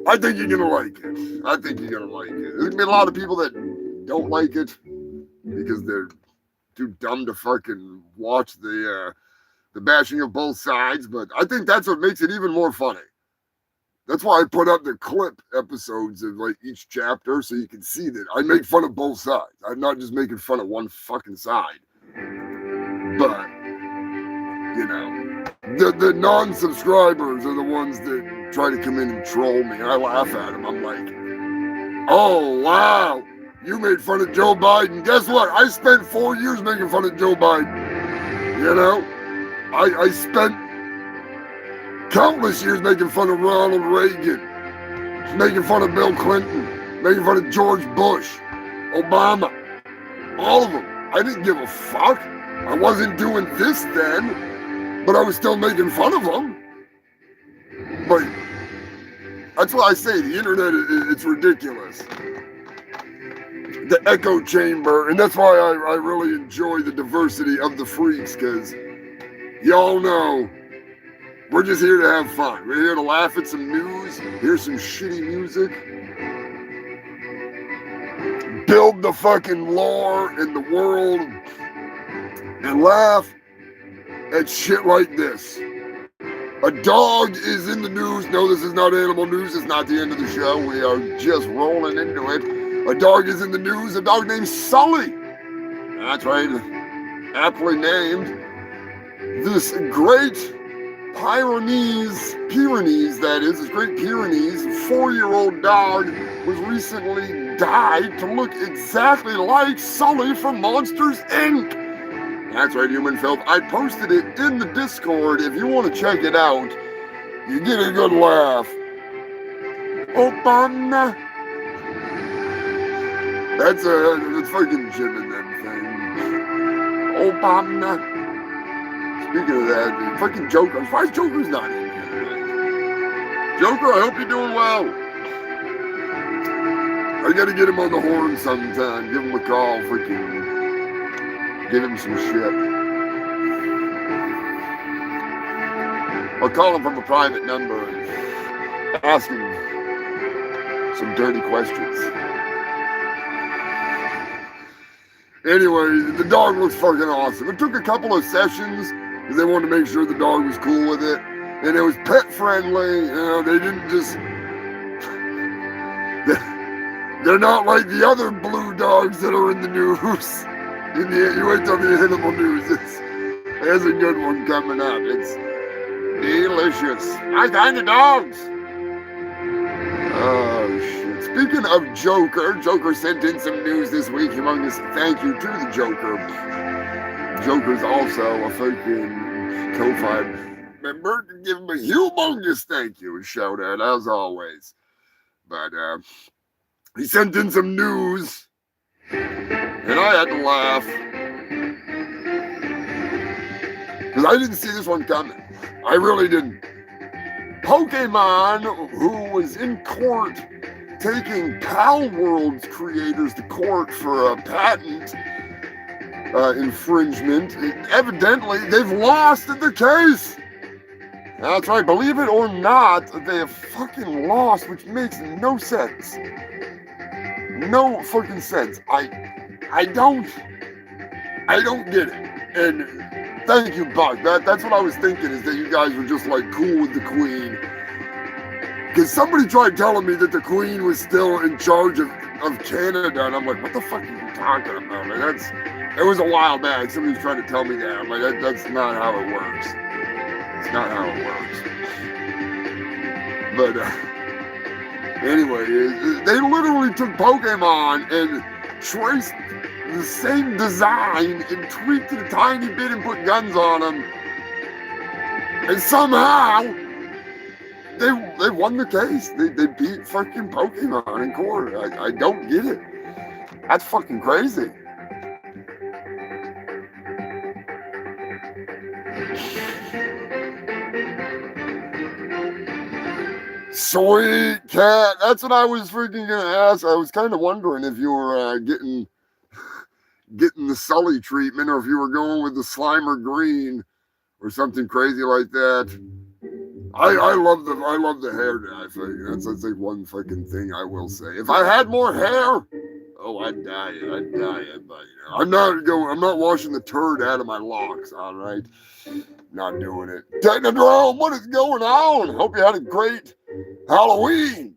I think you're gonna like it. I think you're gonna like it. There's gonna be a lot of people that don't like it because they're too dumb to fucking watch the bashing of both sides. But I think that's what makes it even more funny. That's why I put up the clip episodes of like each chapter so you can see that I make fun of both sides. I'm not just making fun of one fucking side. But, you know, the non-subscribers are the ones that try to come in and troll me. And I laugh at them. I'm like, oh, wow, you made fun of Joe Biden. Guess what? I spent 4 years making fun of Joe Biden. You know, I spent countless years making fun of Ronald Reagan, making fun of Bill Clinton, making fun of George Bush, Obama, all of them. I didn't give a fuck. I wasn't doing this then, but I was still making fun of them. But that's why I say the internet, it's ridiculous. The echo chamber, and that's why I really enjoy the diversity of the freaks, because y'all know we're just here to have fun. We're here to laugh at some news, hear some shitty music, build the fucking lore in the world, and laugh at shit like this. A dog is in the news. No, this is not animal news. It's not the end of the show. We are just rolling into it. A dog is in the news. A dog named Sully. That's right. Aptly named. This great Pyrenees, that is, this great Pyrenees 4-year-old dog was recently dyed to look exactly like Sully from Monsters, Inc. That's right, human filth. I posted it in the Discord. If you want to check it out, you get a good laugh. Obama. That's fucking Jim and them thing. Obama. Speaking of that, fucking Joker. Why is Joker's not in here tonight? Joker, I hope you're doing well. I gotta get him on the horn sometime. Give him a call, freaking. Give him some shit. I'll call him from a private number and ask him some dirty questions. Anyway, the dog looks fucking awesome. It took a couple of sessions because they wanted to make sure the dog was cool with it. And it was pet friendly. You know, they didn't just... They're not like the other blue dogs that are in the news. You wait till the animal news. There's a good one coming up. It's delicious. I kind of dogs. Oh, shit. Speaking of Joker sent in some news this week. Humongous thank you to the Joker. Joker's also a freaking Ko-Fi member. Give him a humongous thank you and shout out, as always. But he sent in some news. And I had to laugh. Because I didn't see this one coming. I really didn't. Pokemon, who was in court taking Pal World's creators to court for a patent infringement, evidently they've lost the case. That's right. Believe it or not, they have fucking lost, which makes no sense. No fucking sense. I don't get it. And thank you, Buck. That's what I was thinking, is that you guys were just like cool with the Queen. Because somebody tried telling me that the Queen was still in charge of Canada, and I'm like, what the fuck are you talking about? Like, it was a while back. Somebody was trying to tell me that. I'm like, that's not how it works. It's not how it works. But anyway, they literally took Pokemon and traced the same design and tweaked it a tiny bit and put guns on them. And somehow, they won the case. They beat fucking Pokemon in court. I don't get it. That's fucking crazy. Sweet cat. That's what I was freaking gonna ask. I was kind of wondering if you were getting the Sully treatment, or if you were going with the Slimer Green or something crazy like that. I love the hair dye thing. That's like one fucking thing I will say. If I had more hair, oh, I'd dye it. But I'm not washing the turd out of my locks. All right, not doing it. Technodrome, what is going on? Hope you had a great Halloween.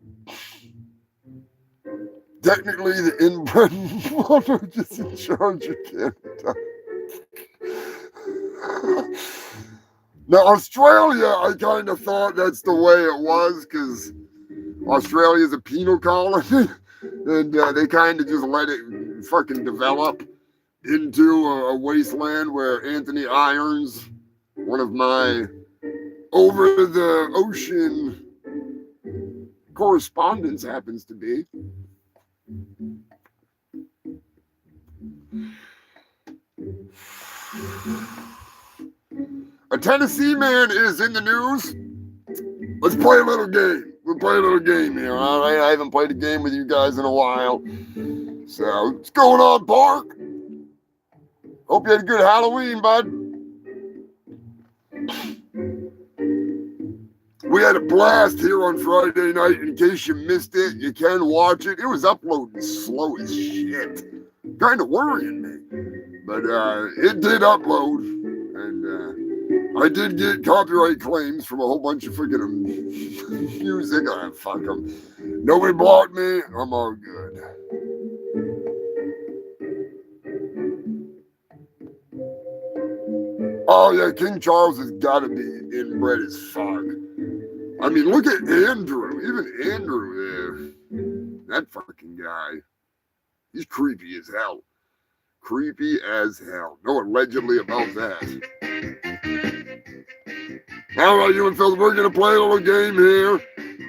Technically, the inbred monarch is in charge of Canada. Now, Australia, I kind of thought that's the way it was, because Australia is a penal colony, and they kind of just let it fucking develop into a wasteland where Anthony Irons, one of my over-the-ocean correspondents, happens to be. A Tennessee man is in the news. Let's play a little game. We'll play a little game here, all right? I haven't played a game with you guys in a while. So, what's going on, Park? Hope you had a good Halloween, bud. We had a blast here on Friday night. In case you missed it, you can watch it. It was uploading slow as shit. Kind of worrying me. But it did upload. And I did get copyright claims from a whole bunch of freaking music. Fuck them. Nobody blocked me. I'm all good. Oh, yeah, King Charles has got to be inbred as fuck. I mean, look at Andrew. Even Andrew, that fucking guy. He's creepy as hell. Creepy as hell. No, allegedly about that. All right, you and Phil, we're going to play a little game here.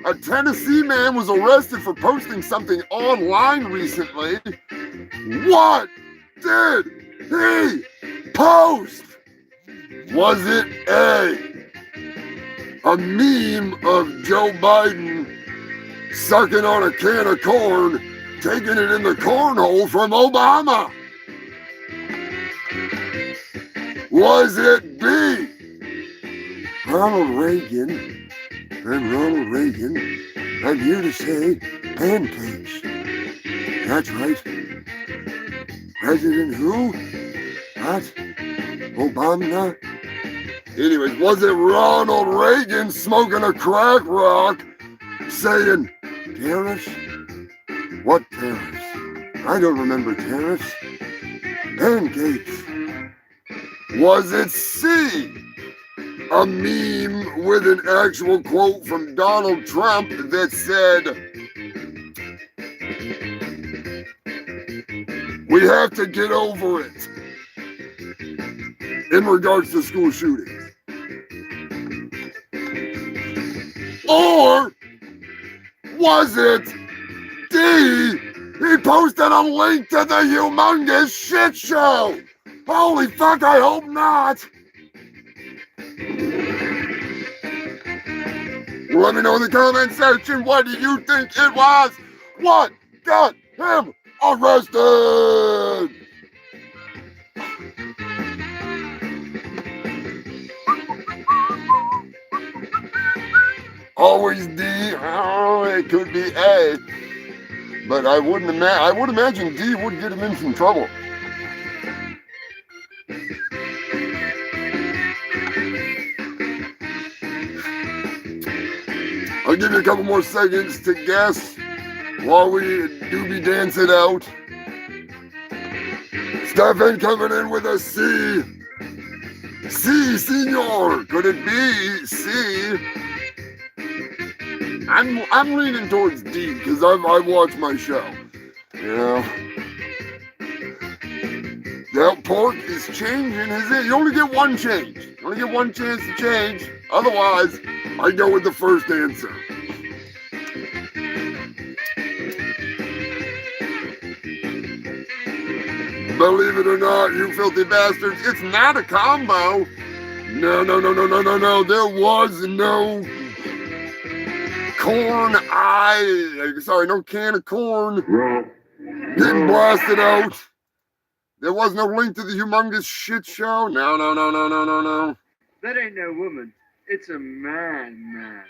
A Tennessee man was arrested for posting something online recently. What did he post? Was it a meme of Joe Biden sucking on a can of corn, taking it in the cornhole from Obama? Was it B, Ronald Reagan? I'm Ronald Reagan. I'm here to say pancakes. That's right. President who? What? Obama? Anyways, was it Ronald Reagan smoking a crack rock saying, tariffs? What tariffs? I don't remember tariffs. Pancakes. Was it C, a meme with an actual quote from Donald Trump that said, we have to get over it, in regards to school shootings? Or was it D, he posted a link to the Humongous Shitt Show? Holy fuck, I hope not. Let me know in the comment section, what do you think it was? What got him arrested? always D? Oh, it could be A. But I would imagine D would get him in some trouble. I'll give you a couple more seconds to guess while we doobie dance it out. Stefan coming in with a C. C, senor. Could it be C? I'm leaning towards D because I watch my show. You know. That pork is changing, is it? You only get one change. You only get one chance to change. Otherwise, I go with the first answer. Believe it or not, you filthy bastards, it's not a combo. No. There was no no can of corn getting blasted out. There was no link to the Humongous Shit Show. No. That ain't no woman. It's a man.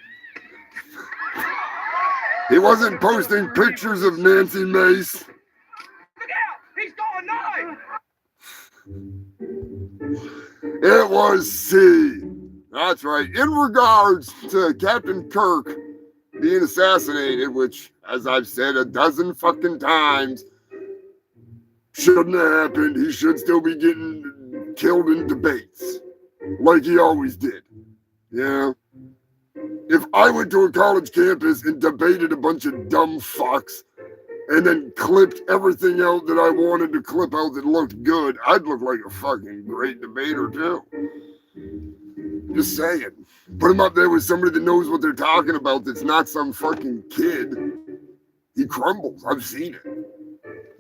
He wasn't posting pictures of Nancy Mace. Look out! He's got a knife! It was C. That's right. In regards to Captain Kirk being assassinated, which, as I've said a dozen fucking times, shouldn't have happened. He should still be getting killed in debates, like he always did. Yeah. If I went to a college campus and debated a bunch of dumb fucks and then clipped everything out that I wanted to clip out that looked good, I'd look like a fucking great debater too. Just saying. Put him up there with somebody that knows what they're talking about that's not some fucking kid. He crumbles. I've seen it.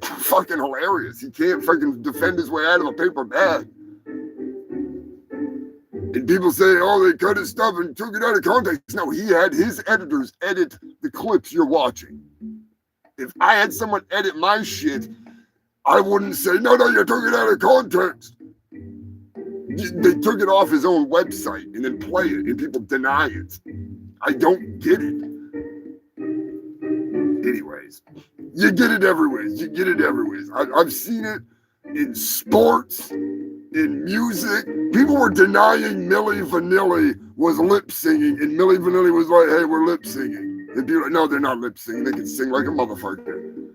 Fucking hilarious. He can't fucking defend his way out of a paper bag. And people say, oh, they cut his stuff and took it out of context. No, he had his editors edit the clips you're watching. If I had someone edit my shit, I wouldn't say, no, you took it out of context. They took it off his own website and then play it, and people deny it. I don't get it. Anyways, you get it everywhere. I've seen it in sports, in music. People were denying Milli Vanilli was lip singing, and Milli Vanilli was like, hey, we're lip singing. And people are like, no, they're not lip singing. They can sing like a motherfucker.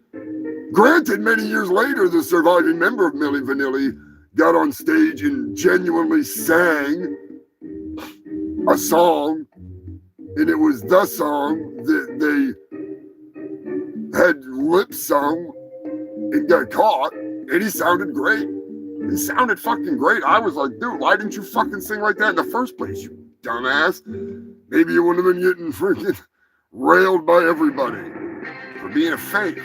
Granted, many years later, the surviving member of Milli Vanilli got on stage and genuinely sang a song, and it was the song that they had lip sung and got caught, and he sounded great. He sounded fucking great. I was like, dude, why didn't you fucking sing like that in the first place, you dumbass? Maybe you wouldn't have been getting freaking railed by everybody for being a fake.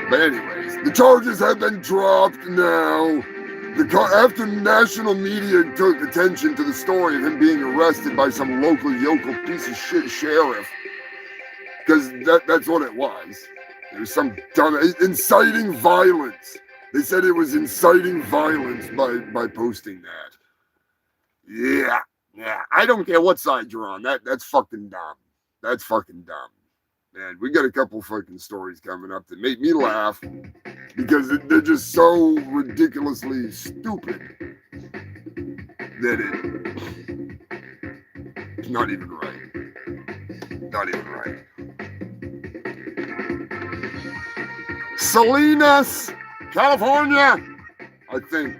But anyways, the charges have been dropped now. After national media took attention to the story of him being arrested by some local yokel piece of shit sheriff, because that's what it was. It was some dumb inciting violence. They said it was inciting violence by posting that. Yeah. I don't care what side you're on. That's fucking dumb. That's fucking dumb. Man, we got a couple fucking stories coming up that make me laugh because they're just so ridiculously stupid that it's not even right. Not even right. Salinas, California, I think.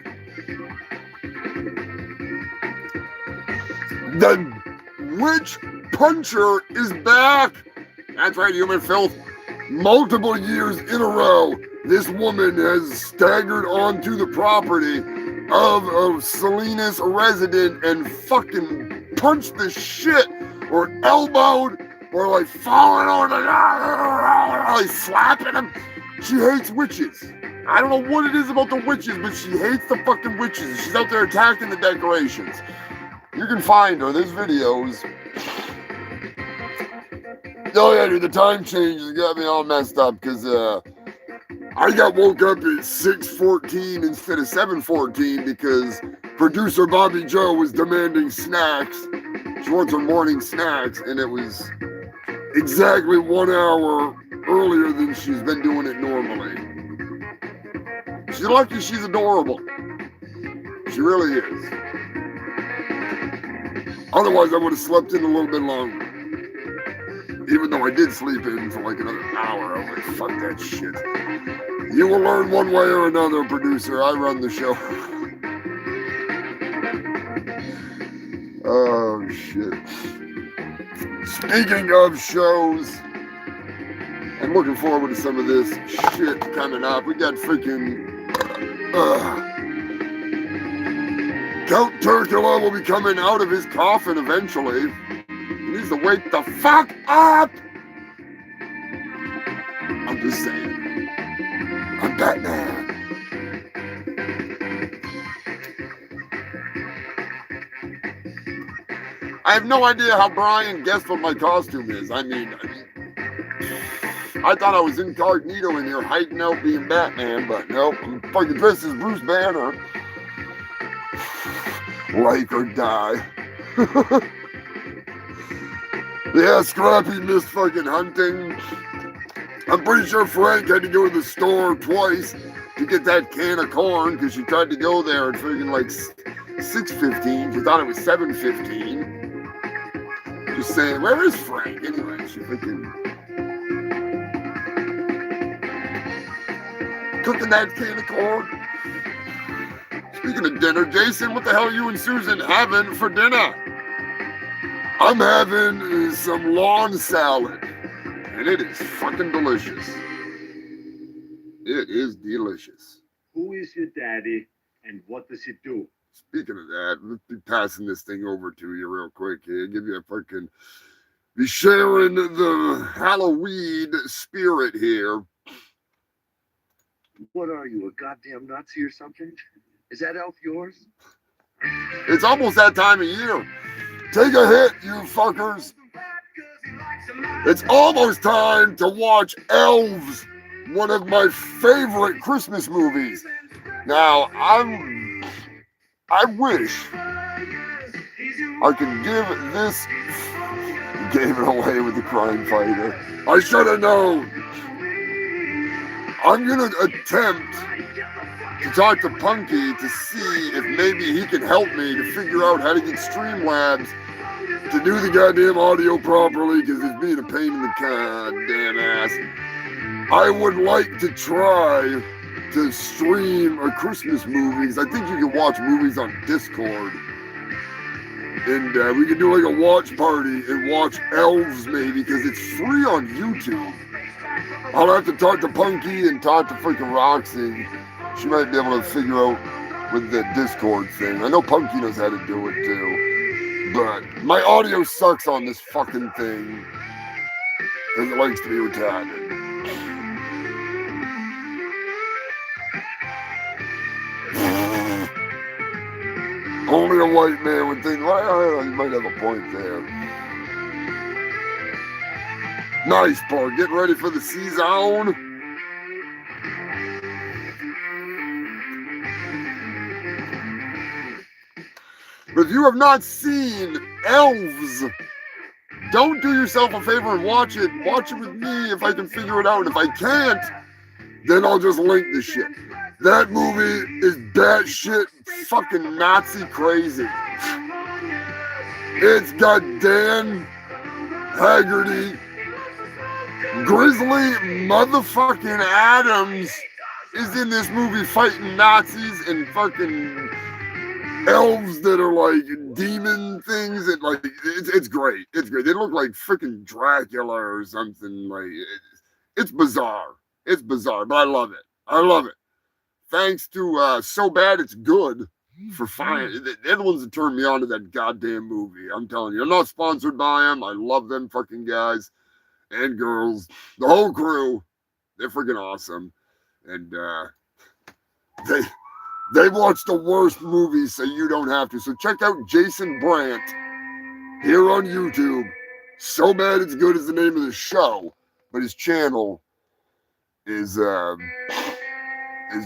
The witch puncher is back. That's right, human filth. Multiple years in a row, this woman has staggered onto the property of a Salinas resident and fucking punched the shit or elbowed or like falling on the like slapping him. She hates witches. I don't know what it is about the witches, but she hates the fucking witches. She's out there attacking the decorations. You can find her. There's videos. Oh yeah, dude, the time changes got me all messed up because I got woke up at 6:14 instead of 7:14 because producer Bobby Joe was demanding snacks. She wants her morning snacks, and it was exactly 1 hour earlier than she's been doing it normally. She's lucky she's adorable. She really is. Otherwise, I would have slept in a little bit longer. Even though I did sleep in for like another hour. I was like, fuck that shit. You will learn one way or another, producer. I run the show. Oh, shit. Speaking of shows, I'm looking forward to some of this shit coming up. We got freaking... Count Turkula will be coming out of his coffin eventually. He needs to wake the fuck up! I'm just saying. I'm Batman. I have no idea how Brian guessed what my costume is. I mean, I thought I was incognito in here hiding out being Batman, but nope, I'm fucking dressed as Bruce Banner. Like or die. Yeah, Scrappy missed fucking hunting. I'm pretty sure Frank had to go to the store twice to get that can of corn because she tried to go there at freaking like 6:15. She thought it was 7:15. Just saying, where is Frank? Anyway, she freaking cooking that can of corn. Speaking of dinner, Jason, what the hell are you and Susan having for dinner? I'm having some lawn salad, and it is fucking delicious. It is delicious. Who is your daddy and what does he do? Speaking of that, let's be passing this thing over to you real quick here. Give you a fucking, be sharing the Halloween spirit here. What are you, a goddamn Nazi or something? Is that elf yours? It's almost that time of year. Take a hit, you fuckers. It's almost time to watch Elves, one of my favorite Christmas movies. Now, I wish I could give this... Gave it away with the crime fighter. I should have known. I'm going to attempt to talk to Punky to see if maybe he can help me to figure out how to get Streamlabs to do the goddamn audio properly, because it's being a pain in the goddamn ass. I would like to try to stream a Christmas movies. I think you can watch movies on Discord. And we can do like a watch party and watch Elves maybe, because it's free on YouTube. I'll have to talk to Punky and talk to freaking Roxy. She might be able to figure out with the Discord thing. I know Punky knows how to do it too. But my audio sucks on this fucking thing, because it likes to be retarded. Only a white man would think, well, you might have a point there. Nice, Paul. Getting ready for the season. But if you have not seen Elves, don't do yourself a favor and watch it. Watch it with me if I can figure it out. If I can't, then I'll just link the shit. That movie is batshit fucking Nazi crazy. It's got Dan Haggerty, Grizzly motherfucking Adams is in this movie fighting Nazis and fucking elves that are like demon things, and like it's great. It's great. They look like freaking Dracula or something. Like it's bizarre. It's bizarre, but I love it. I love it. Thanks to So Bad It's Good for fine. They're the ones that turned me on to that goddamn movie. I'm telling you, I'm not sponsored by them. I love them fucking guys and girls, the whole crew. They're freaking awesome, and they watch the worst movies so you don't have to. So check out Jason Brandt here on YouTube. So Bad It's Good is the name of the show, but his channel is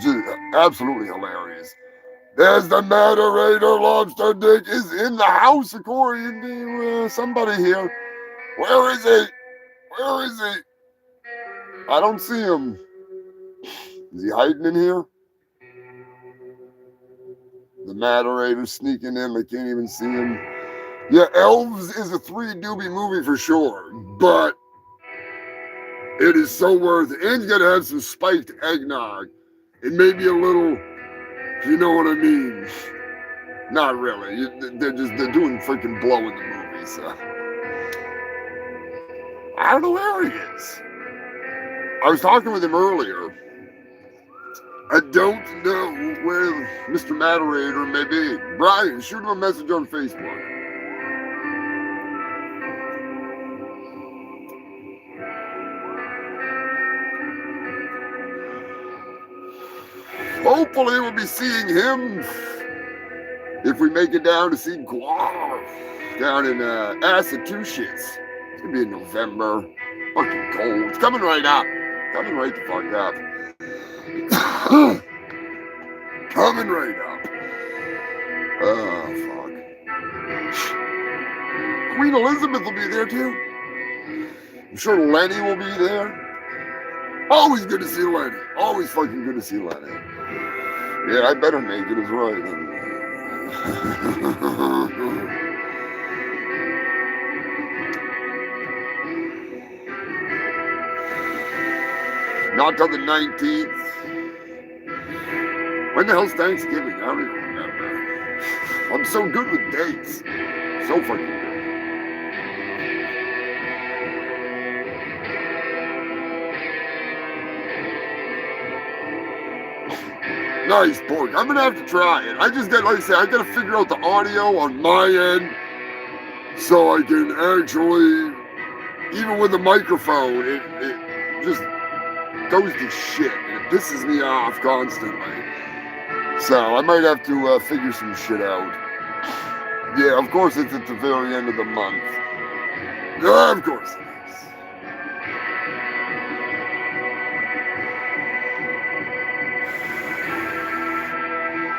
just absolutely hilarious. There's the moderator. Lobster Dick is in the house, according to somebody here. Where is he? Where is he? I don't see him. Is he hiding in here? The moderator's sneaking in. I can't even see him. Yeah, Elves is a 3 doobie movie for sure, but it is so worth it. And you gotta have some spiked eggnog. It may be a little, you know what I mean. Not really. They're doing freaking blow in the movie, so. I don't know where he is. I was talking with him earlier. I don't know where Mr. Moderator may be. Brian, shoot him a message on Facebook. Hopefully we'll be seeing him if we make it down to see Guar down in Massachusetts. It's gonna be in November. Fucking cold. It's coming right up. Coming right the fuck up. Coming right up. Oh, fuck. Queen Elizabeth will be there too. I'm sure Lenny will be there. Always good to see Lenny. Always fucking good to see Lenny. Yeah, I better make it as right. Not till the 19th. When the hell's Thanksgiving? I don't even remember. I'm so good with dates. So fucking good. Nice pork. I'm gonna have to try it. I just got, like I said, I gotta figure out the audio on my end so I can actually, even with the microphone, it just goes to shit. It pisses me off constantly. So I might have to figure some shit out. Yeah, of course it's at the very end of the month. Yeah, of course it is.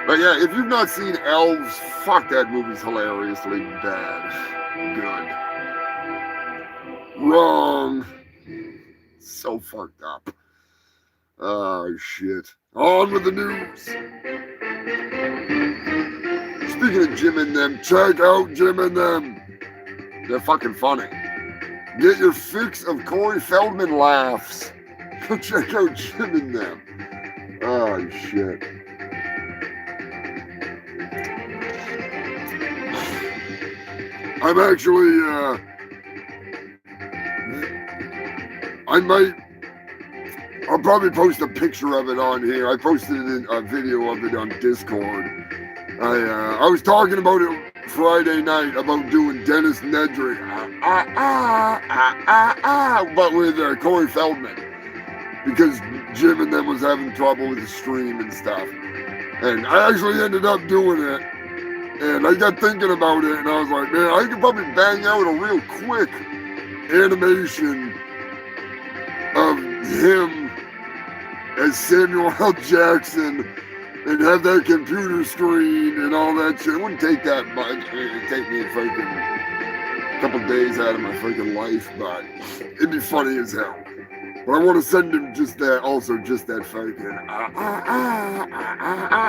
But yeah, if you've not seen Elves, fuck, that movie's hilariously bad. Good. Wrong. So fucked up. Oh, shit. On with the news. Speaking of Jim and them, check out Jim and them. They're fucking funny. Get your fix of Corey Feldman laughs. Go check out Jim and them. Oh, shit. I'm actually, I'll probably post a picture of it on here. I posted a video of it on Discord. I was talking about it Friday night about doing Dennis Nedry, but with Corey Feldman, because Jim and them was having trouble with the stream and stuff. And I actually ended up doing it. And I got thinking about it, and I was like, man, I could probably bang out a real quick animation of him as Samuel L. Jackson and have that computer screen and all that shit. It wouldn't take that much. It'd take me a couple days out of my freaking life, but it'd be funny as hell. But I want to send him just that fucking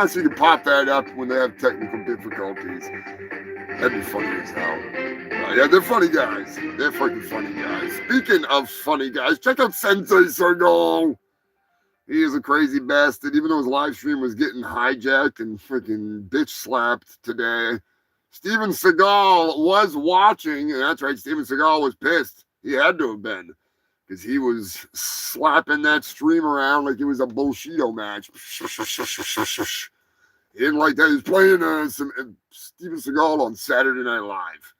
so you can pop that up when they have technical difficulties. That'd be funny as hell. Yeah, they're funny guys. They're fucking funny guys. Speaking of funny guys, check out Sensei Sergo. He is a crazy bastard, even though his live stream was getting hijacked and freaking bitch slapped today. Steven Seagal was watching, and that's right, Steven Seagal was pissed. He had to have been. Because he was slapping that stream around like it was a bullshito match. He didn't like that. He was playing some Steven Seagal on Saturday Night Live.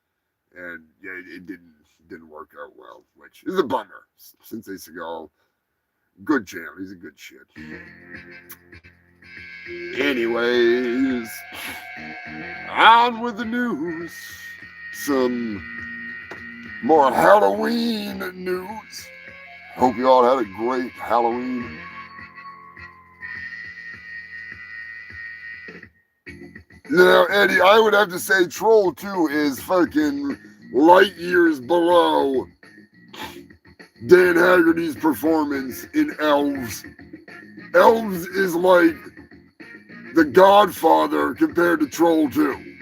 And yeah, it didn't work out well, which is a bummer. Sensei Seagal, good channel. He's a good shit. Anyways, on with the news. Some more Halloween news. Hope you all had a great Halloween. Now, Eddie, I would have to say Troll 2 is fucking light years below Dan Haggerty's performance in Elves. Elves is like The Godfather compared to Troll 2.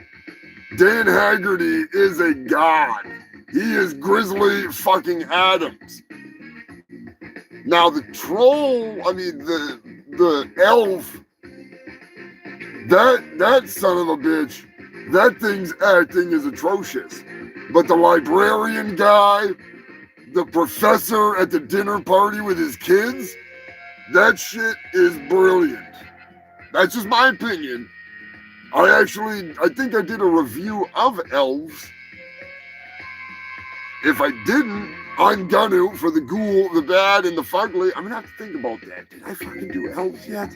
Dan Haggerty is a god. He is Grizzly fucking Adams. Now the troll, I mean the elf, that son of a bitch, that thing's acting is atrocious. But the librarian guy, the professor at the dinner party with his kids, that shit is brilliant. That's just my opinion. I think I did a review of Elves. If I didn't, I'm gonna, for the ghoul, the bad, and the fugly. I'm gonna have to think about that. Did I fucking do Elves yet?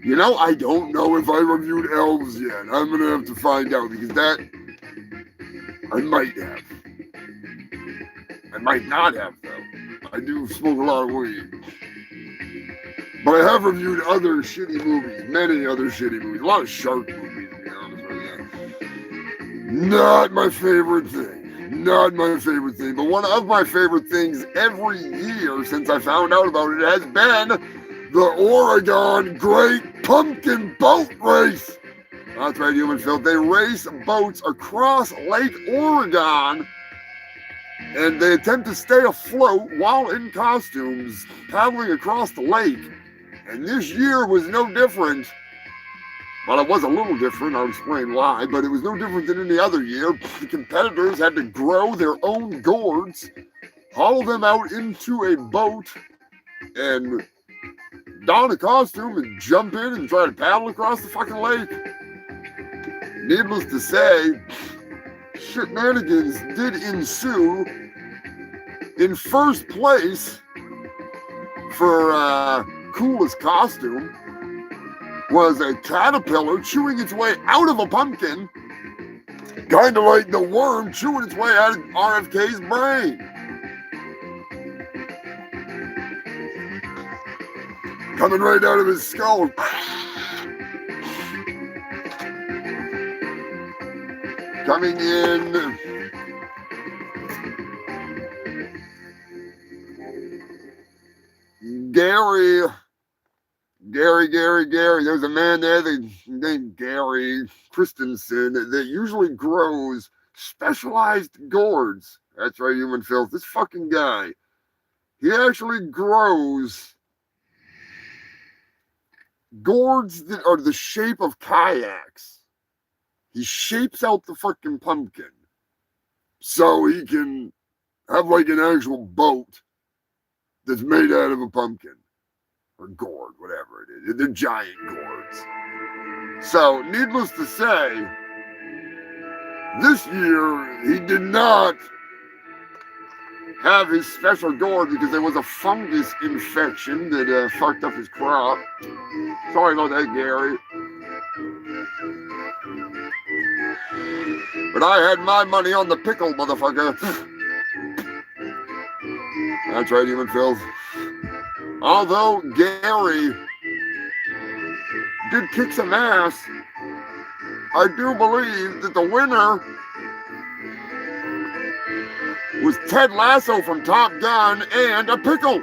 You know, I don't know if I reviewed Elves yet. I'm gonna have to find out, because that, I might have. I might not have, though. I do smoke a lot of weed. But I have reviewed other shitty movies, many other shitty movies, a lot of shark movies, to be honest with you. Not my favorite thing. Not my favorite thing. But one of my favorite things every year since I found out about it has been the Oregon Great Pumpkin Boat Race. That's right, Human Filth. They race boats across Lake Oregon, and they attempt to stay afloat while in costumes, paddling across the lake. And this year was no different. Well, it was a little different. I'll explain why. But it was no different than any other year. The competitors had to grow their own gourds, haul them out into a boat, and don a costume and jump in and try to paddle across the fucking lake. Needless to say, shenanigans did ensue. In first place for coolest costume was a caterpillar chewing its way out of a pumpkin, kind of like the worm chewing its way out of RFK's brain. Coming right out of his skull. Coming in. Gary. There's a man there named Gary Christensen that usually grows specialized gourds. That's right, Human Filth. This fucking guy, he actually grows gourds that are the shape of kayaks. He shapes out the fucking pumpkin so he can have like an actual boat that's made out of a pumpkin. Or gourd, whatever it is. They're giant gourds. So, needless to say, this year he did not have his special gourd because there was a fungus infection that fucked up his crop. Sorry about that, Gary. But I had my money on the pickle, motherfucker. That's right, Human Filth. Although Gary did kick some ass, I do believe that the winner was Ted Lasso from Top Gun and a pickle.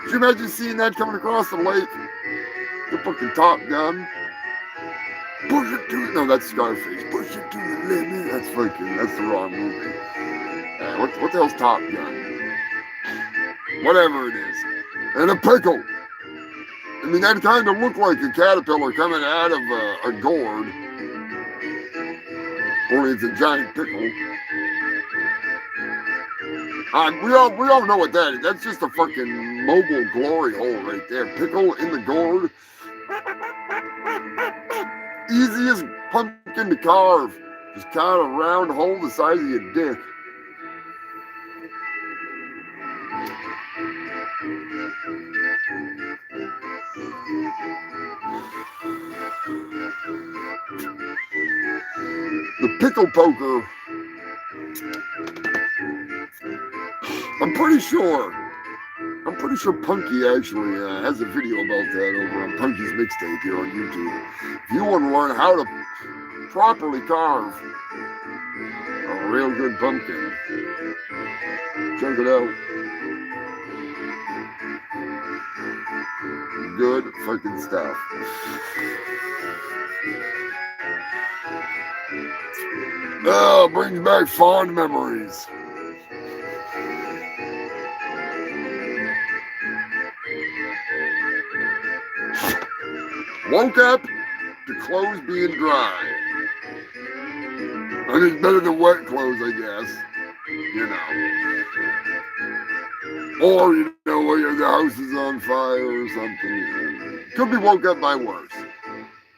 Could you imagine seeing that coming across the lake? The fucking Top Gun. Push it to no, that's Scarface. Push it to the limit. That's the wrong movie. What the hell's Top Gun? Whatever it is. And a pickle. I mean, that kind of looked like a caterpillar coming out of a gourd. Only it's a giant pickle. We all know what that is. That's just a fucking mobile glory hole right there. Pickle in the gourd. Easiest pumpkin to carve. Just carve a round hole the size of your dick. The pickle poker, I'm pretty sure pretty sure Punky actually has a video about that over on Punky's Mixtape here on YouTube. If you want to learn how to properly carve a real good pumpkin, check it out. Good freaking stuff. Oh, brings back fond memories. Woke up to clothes being dry. I mean, better than wet clothes, I guess. You know. Or, you know, the house is on fire or something. Could be woke up by worse.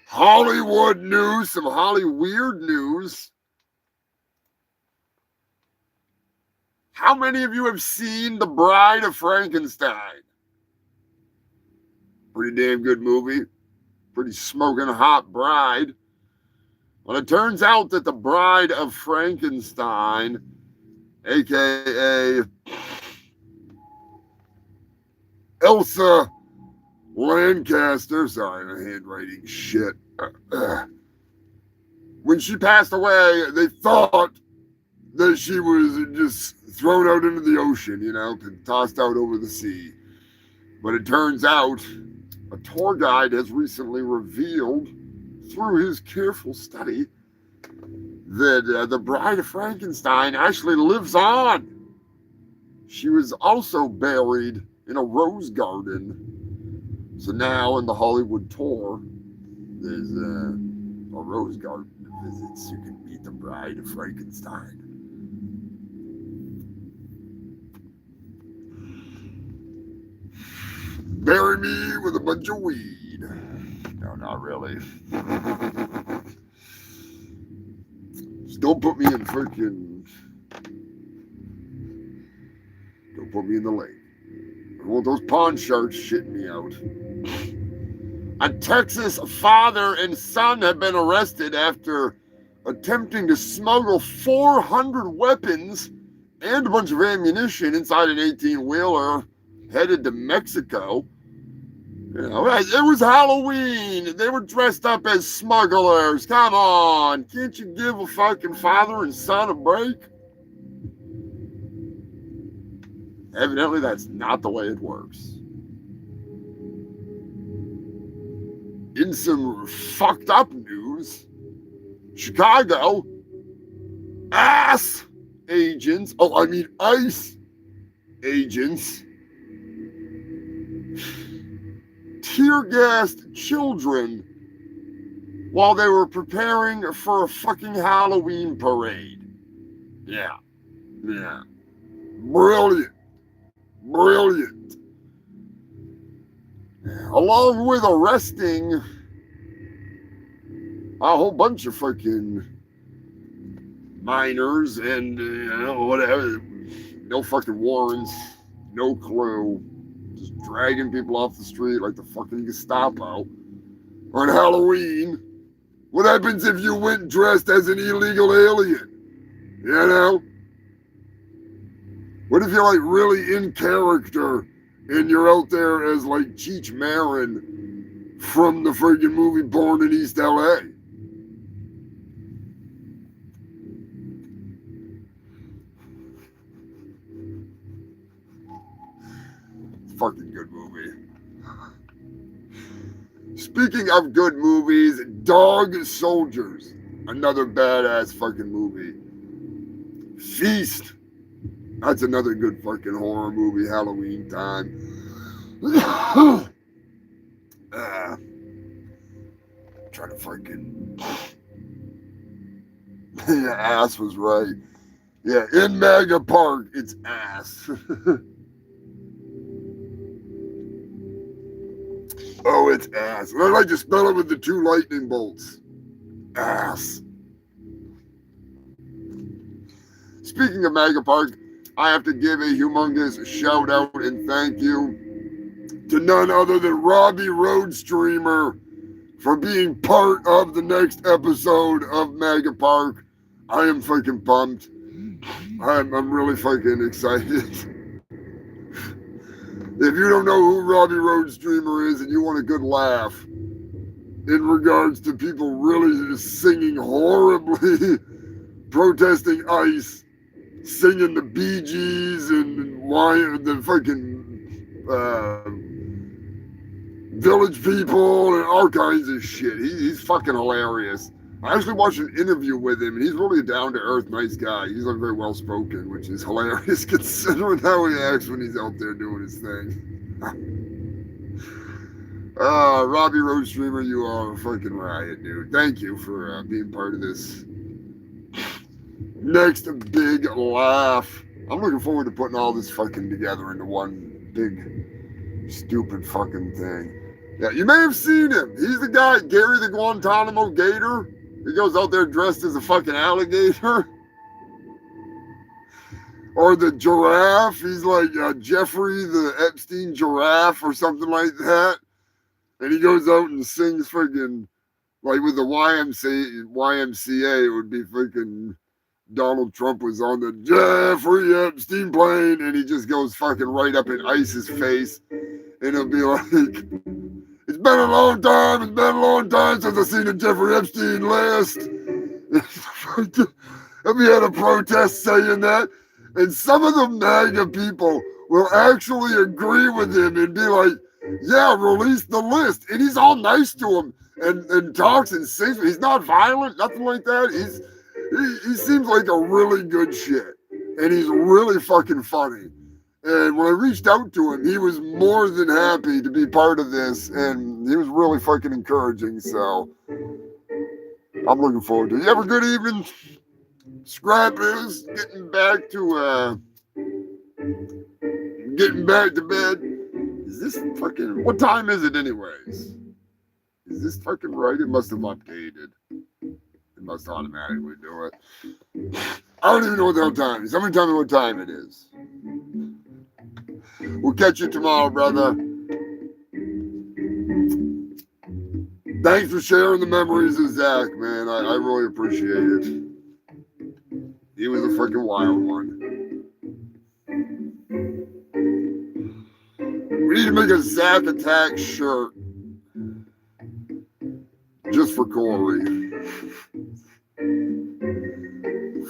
Hollywood news, some Hollyweird news. How many of you have seen The Bride of Frankenstein? Pretty damn good movie. Pretty smoking hot bride. Well, it turns out that The Bride of Frankenstein, aka Elsa Lancaster, sorry, my handwriting shit. When she passed away, they thought that she was just thrown out into the ocean, you know, tossed out over the sea. But it turns out a tour guide has recently revealed, through his careful study, that the Bride of Frankenstein actually lives on. She was also buried in a rose garden. So now in the Hollywood tour, there's a rose garden to visit so you can meet the Bride of Frankenstein. Bury me with a bunch of weed. No, not really. Just don't put me in freaking... Don't put me in the lake. I want those pond sharks shitting me out. A Texas father and son have been arrested after attempting to smuggle 400 weapons and a bunch of ammunition inside an 18-wheeler headed to Mexico. You know, it was Halloween. They were dressed up as smugglers. Come on. Can't you give a fucking father and son a break? Evidently, that's not the way it works. In some fucked up news, Chicago ICE agents tear-gassed children while they were preparing for a fucking Halloween parade. Yeah. Brilliant. Along with arresting a whole bunch of freaking minors and, whatever. No fucking warrants. No clue. Just dragging people off the street like the fucking Gestapo on Halloween. What happens if you went dressed as an illegal alien? You know? What if you're like really in character and you're out there as like Cheech Marin from the freaking movie Born in East LA? Fucking good movie. Speaking of good movies, Dog Soldiers, another badass fucking movie. Feast, that's another good fucking horror movie, Halloween time. Trying to freaking... Yeah, ass was right. Yeah, in Mega Park, it's ass. Oh, it's ass. I like to spell it with the 2 lightning bolts. Ass. Speaking of Mega Park, I have to give a humongous shout out and thank you to none other than Robbie Roadstreamer for being part of the next episode of Mega Park. I am fucking pumped. I'm really fucking excited. If you don't know who Robbie Road Streamer is and you want a good laugh in regards to people really just singing horribly, protesting ICE, singing the Bee Gees and the fucking Village People and all kinds of shit. He's fucking hilarious. I actually watched an interview with him, and he's really a down-to-earth, nice guy. He's like very well-spoken, which is hilarious considering how he acts when he's out there doing his thing. Robbie Road Streamer, you are a fucking riot, dude. Thank you for being part of this next big laugh. I'm looking forward to putting all this fucking together into one big, stupid fucking thing. Yeah, you may have seen him. He's the guy, Gary the Guantanamo Gator. He goes out there dressed as a fucking alligator. Or the giraffe. He's like Jeffrey the Epstein giraffe or something like that. And he goes out and sings freaking, like with the YMCA, it would be freaking Donald Trump was on the Jeffrey Epstein plane. And he just goes fucking right up in ICE's face. And it'll be like, it's been a long time since I've seen a Jeffrey Epstein list. And we had a protest saying that. And some of the MAGA people will actually agree with him and be like, yeah, release the list. And he's all nice to him and talks and sings. He's not violent, nothing like that. He seems like a really good shit. And he's really fucking funny. And when I reached out to him, he was more than happy to be part of this, and he was really fucking encouraging, so I'm looking forward to it. You have a good evening, Scrappers. Getting back to bed. Is this fucking, what time is it anyways? Is this fucking right? It must have updated. It must automatically do it. I don't even know what the hell time it is. Somebody tell me what time it is. We'll catch you tomorrow, brother. Thanks for sharing the memories of Zach, man. I really appreciate it. He was a freaking wild one. We need to make a Zach Attack shirt. Just for Corey.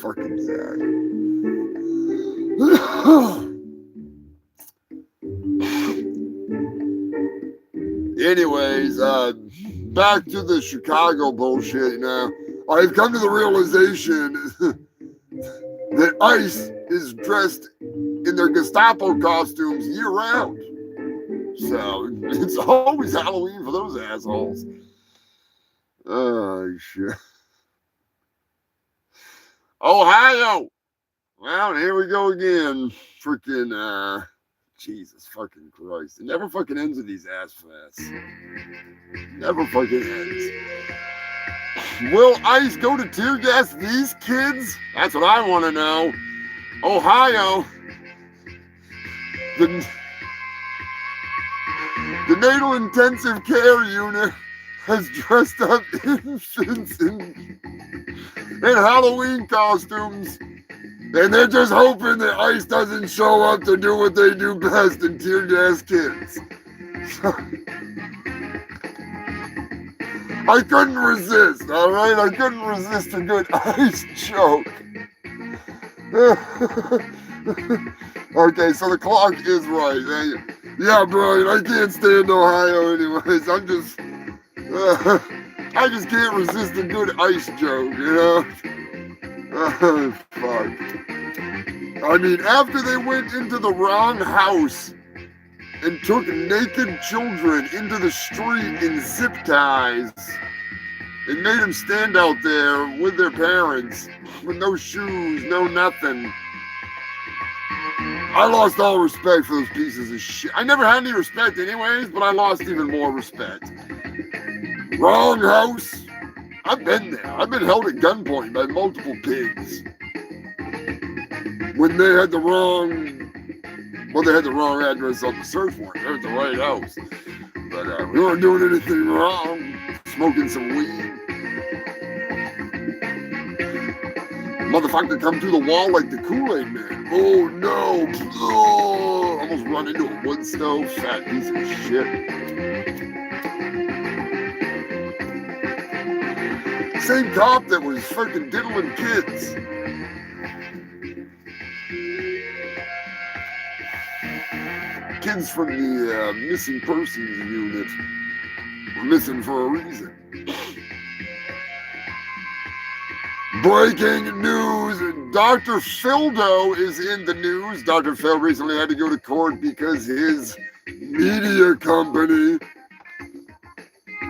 Fucking Zach. Anyways, back to the Chicago bullshit now. I've come to the realization that ICE is dressed in their Gestapo costumes year round. So it's always Halloween for those assholes. Oh, shit. Ohio. Well, here we go again. Freaking, Jesus fucking Christ. It never fucking ends with these ass fests. Never fucking ends. Will ICE go to tear gas these kids? That's what I want to know. Ohio. The natal intensive care unit has dressed up infants in Halloween costumes. And they're just hoping that ICE doesn't show up to do what they do best and tear gas kids. So, I couldn't resist, all right? I couldn't resist a good ICE joke. Okay, so the clock is right. Yeah, Brian, I can't stand Ohio anyways. I just can't resist a good ICE joke, you know? Oh, fuck. I mean, after they went into the wrong house and took naked children into the street in zip ties and made them stand out there with their parents with no shoes, no nothing. I lost all respect for those pieces of shit. I never had any respect anyways, but I lost even more respect. Wrong house. I've been there. I've been held at gunpoint by multiple pigs. When they had the wrong address on the search warrant. They were at the right house. But we weren't doing anything wrong. Smoking some weed. Motherfucker come through the wall like the Kool-Aid Man. Oh no. Oh, almost run into a wood stove. Fat piece of shit. Same cop that was fucking diddling kids. Kids from the missing persons unit were missing for a reason. Breaking news, Dr. Phildo is in the news. Dr. Phil recently had to go to court because his media company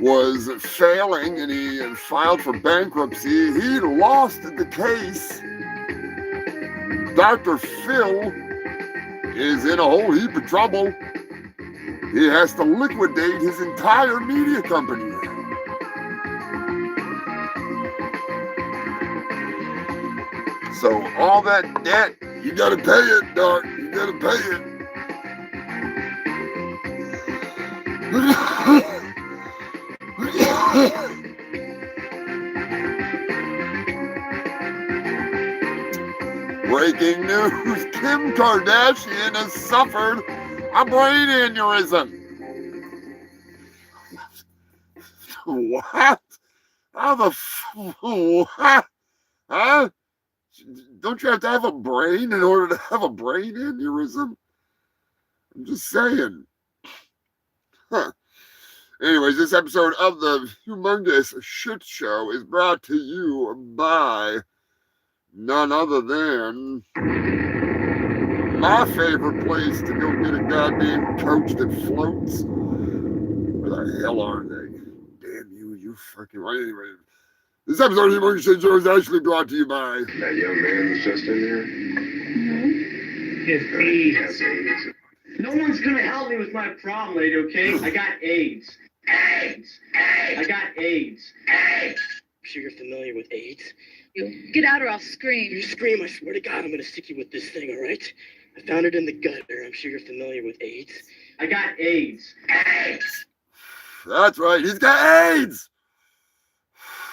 was failing and he filed for bankruptcy. He lost the case. Dr. Phil is in a whole heap of trouble. He has to liquidate his entire media company. So all that debt, you gotta pay it, Doc. You gotta pay it. Breaking news, Kim Kardashian has suffered a brain aneurysm. What? How the what? Huh? Don't you have to have a brain in order to have a brain aneurysm? I'm just saying. Huh. Anyways, this episode of the Humongous Shit Show is brought to you by none other than my favorite place to go get a goddamn couch that floats. Where the hell are they? Damn you, you fucking right. Anyway, this episode of the Humongous Shit Show is actually brought to you by That young man was just in there. It's AIDS. No one's gonna help me with my problem, lady, okay? I got AIDS. AIDS! AIDS! I got AIDS. AIDS! I'm sure you're familiar with AIDS. You get out or I'll scream. You scream, I swear to God, I'm gonna stick you with this thing, all right? I found it in the gutter. I'm sure you're familiar with AIDS. I got AIDS. AIDS! That's right, he's got AIDS!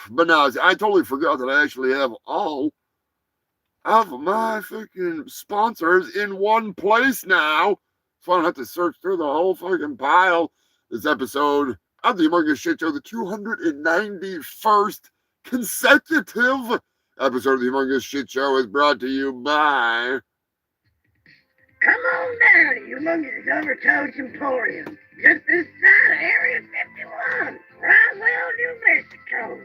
But no, I totally forgot that I actually have all of my freaking sponsors in one place now. So I don't have to search through the whole fucking pile. This episode of the Humongous Shit Show, the 291st consecutive episode of the Humongous Shit Show, is brought to you by... Come on down to Humongous Overcoach Emporium, just this side of Area 51, Roswell, New Mexico.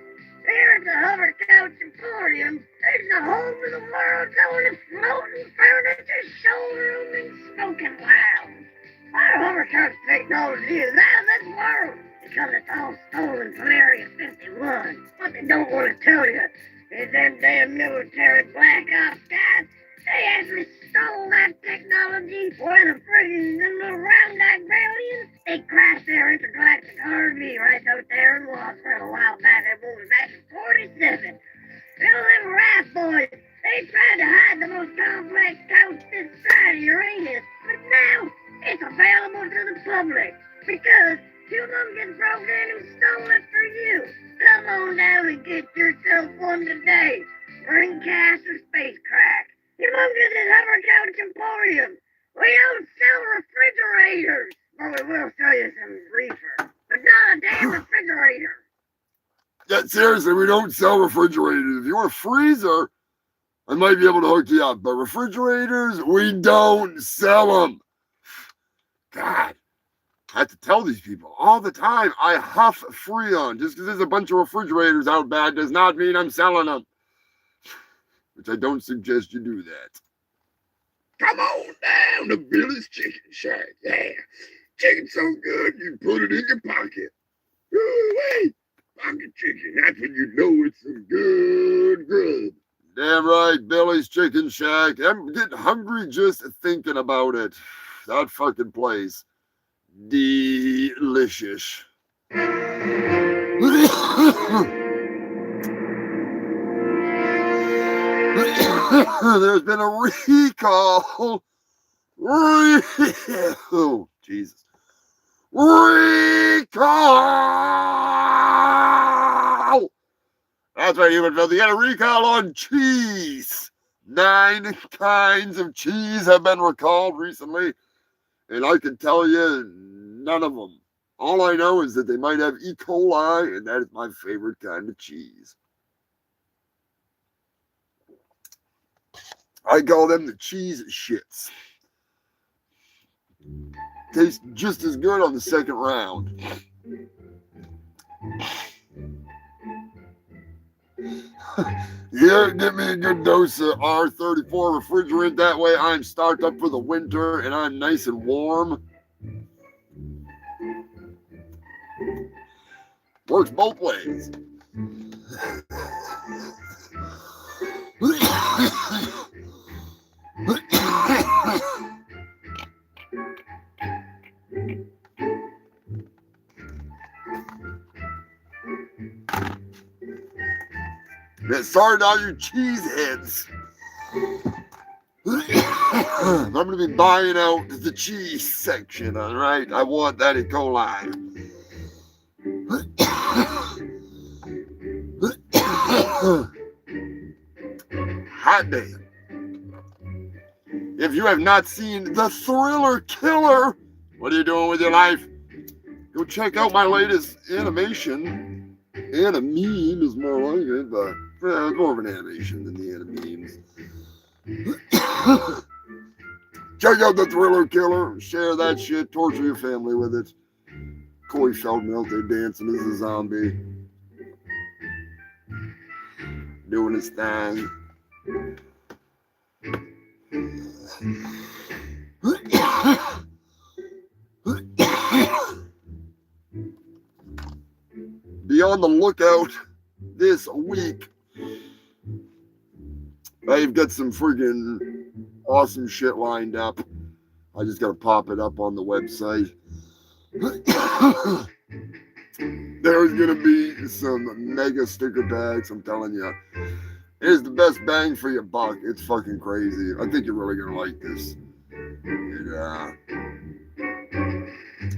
Here at the Hover Couch Emporium, there's the home of the world's oldest floating furniture showroom and smoking lounge. Our Hover Couch technology is out of this world because it's all stolen from Area 51. What they don't want to tell you is them damn military black ops guys, they actually stole that technology when the friggin' them little round-eyed aliens, they crashed their intergalactic RV right out there in Walsall a while back. It was back in 47. Them rat boys, they tried to hide the most complex couch this side of Uranus, but now it's available to the public because Humongous broke in and stole it for you. Come on down and get yourself one today. Bring cash or space crack. Humongous is Hover Couch Emporium. We don't sell refrigerators, but we will sell you some reefer. But not a damn refrigerator. Yeah, seriously, we don't sell refrigerators. If you're a freezer, I might be able to hook you up. But refrigerators, we don't sell them. God, I have to tell these people all the time. I huff Freon. Just because there's a bunch of refrigerators out back does not mean I'm selling them. Which I don't suggest you do that. Come on down to Billy's Chicken Shack. Yeah, chicken's so good you put it in your pocket. Ooh, wait, pocket chicken. That's when you know it's some good grub. Damn right, Billy's Chicken Shack. I'm getting hungry just thinking about it. That fucking place. Delicious. There's been a recall. Oh, Jesus. Recall That's right, human filth. You got a recall on cheese. 9 kinds of cheese have been recalled recently, and I can tell you none of them. All I know is that they might have E. coli, and that is my favorite kind of cheese. I call them the cheese shits. Tastes just as good on the second round. Yeah, give me a good dose of R34 refrigerant. That way I'm stocked up for the winter and I'm nice and warm. Works both ways. Sorry to all you cheeseheads. I'm going to be buying out the cheese section, all right? I want that E. coli. Hot damn. If you have not seen The Thriller Killer, what are you doing with your life? Go check out my latest animation. Anime is more like it, but it's more of an animation than the animemes. Check out The Thriller Killer. Share that shit. Torture your family with it. Corey Feldman out there dancing as a zombie. Doing his thing. Be on the lookout this week. I've got some friggin' awesome shit lined up. I just gotta pop it up on the website. There's gonna be some mega sticker packs, I'm telling you. It's the best bang for your buck. It's fucking crazy. I think you're really gonna like this.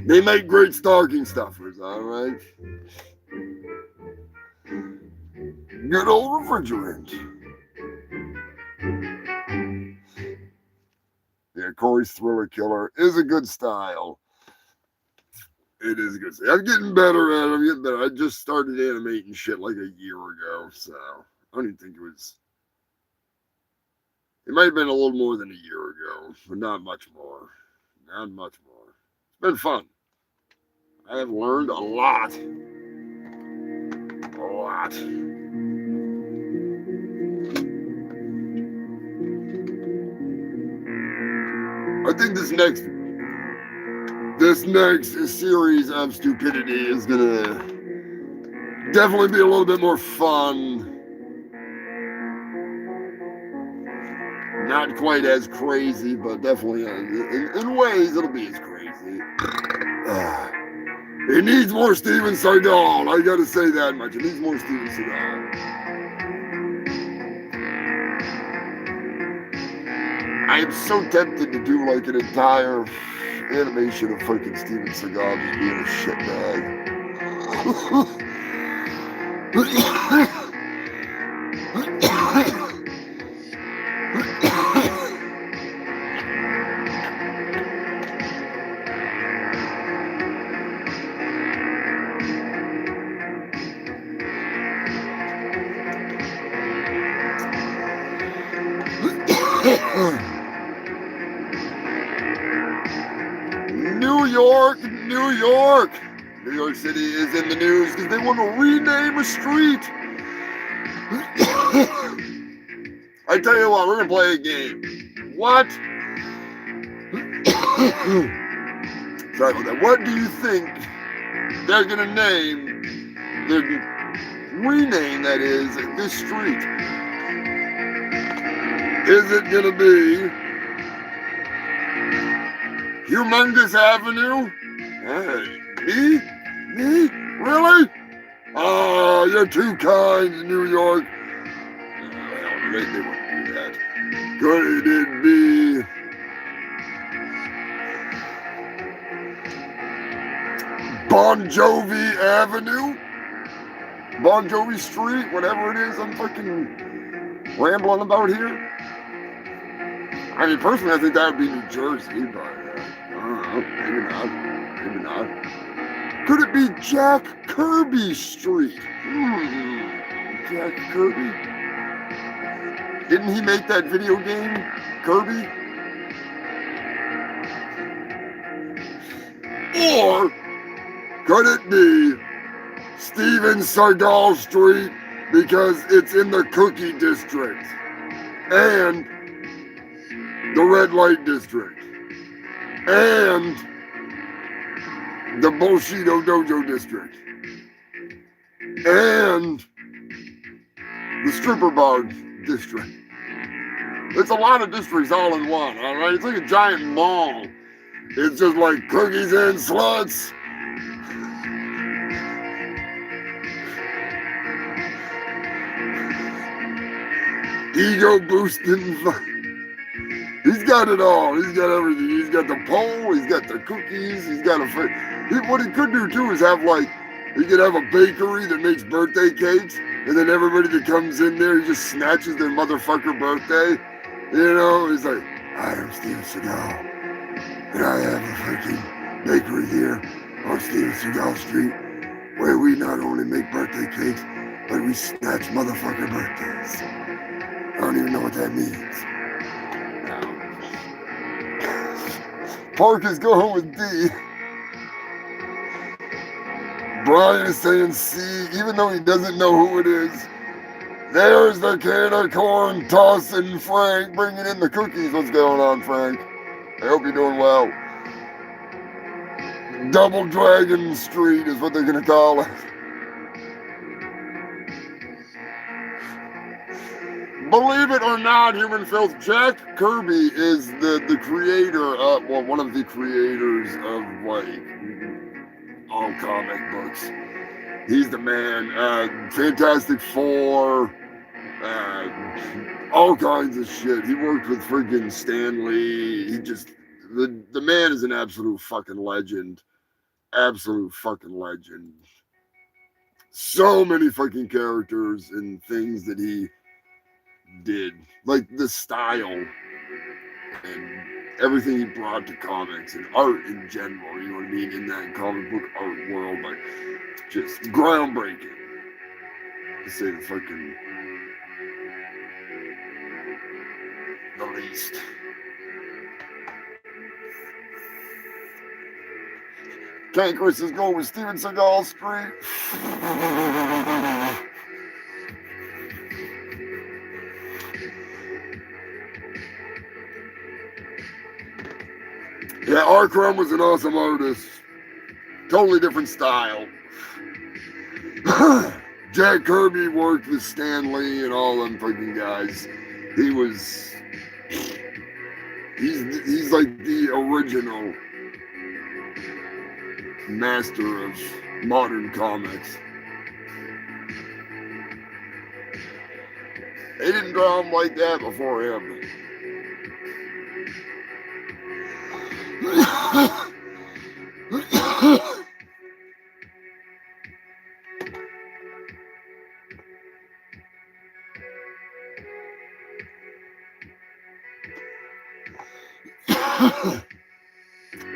They make great stocking stuffers, alright? Good old refrigerant. Yeah, Corey's Thriller Killer is a good style. It is a good style. I'm getting better at it. I'm getting better. I just started animating shit like a year ago, so I don't even think it was. It might have been a little more than a year ago, but not much more. Not much more. It's been fun. I have learned a lot. A lot. I think this next series of stupidity is gonna definitely be a little bit more fun. Not quite as crazy, but definitely in ways it'll be as crazy. It needs more Steven Seagal. I gotta say that much. It needs more Steven Seagal. I am so tempted to do like an entire animation of fucking Steven Seagal just being a shitbag. New York City is in the news because they want to rename a street. I tell you what, we're going to play a game. What? Sorry about that. What do you think they're going to rename, that is, this street? Is it going to be Humongous Avenue? Hey, me? Really? Oh, you're too kind, New York. Well, they wouldn't do that. Could it be Bon Jovi Avenue? Bon Jovi Street, whatever it is I'm fucking rambling about here. I mean, personally, I think that would be New Jersey, but I don't know, maybe not. Could it be Jack Kirby Street? Jack Kirby? Didn't he make that video game, Kirby? Or could it be Steven Seagal Street because it's in the Cookie District and the Red Light District and the Bushido Dojo District and the Stripper Bar District? It's a lot of districts all in one, all right? It's like a giant mall. It's just like cookies and sluts. Ego boosting. He's got it all. He's got everything. He's got the pole. He's got the cookies. He's got what he could do too is have he could have a bakery that makes birthday cakes, and then everybody that comes in there, he just snatches their motherfucker birthday. You know, he's like, I am Steven Seagal. And I have a freaking bakery here on Steven Seagal Street where we not only make birthday cakes, but we snatch motherfucker birthdays. I don't even know what that means. Park is going with D. Brian is saying C, even though he doesn't know who it is. There's the can of corn tossing Frank, bringing in the cookies. What's going on, Frank? I hope you're doing well. Double Dragon Street is what they're going to call it. Believe it or not, Human Filth, Jack Kirby is the creator of, one of the creators of, all comic books. He's the man. Fantastic Four, all kinds of shit. He worked with friggin' Stan Lee. The man is an absolute fucking legend. Absolute fucking legend. So many fucking characters and things that he did. Like the style and everything he brought to comics and art in general, you know what I mean, in that comic book art world, just groundbreaking, to say the fucking the least. Cankris is going with Steven Seagal Street. Yeah, Arkrum was an awesome artist. Totally different style. Jack Kirby worked with Stan Lee and all them freaking guys. He's like the original master of modern comics. They didn't draw him like that before him.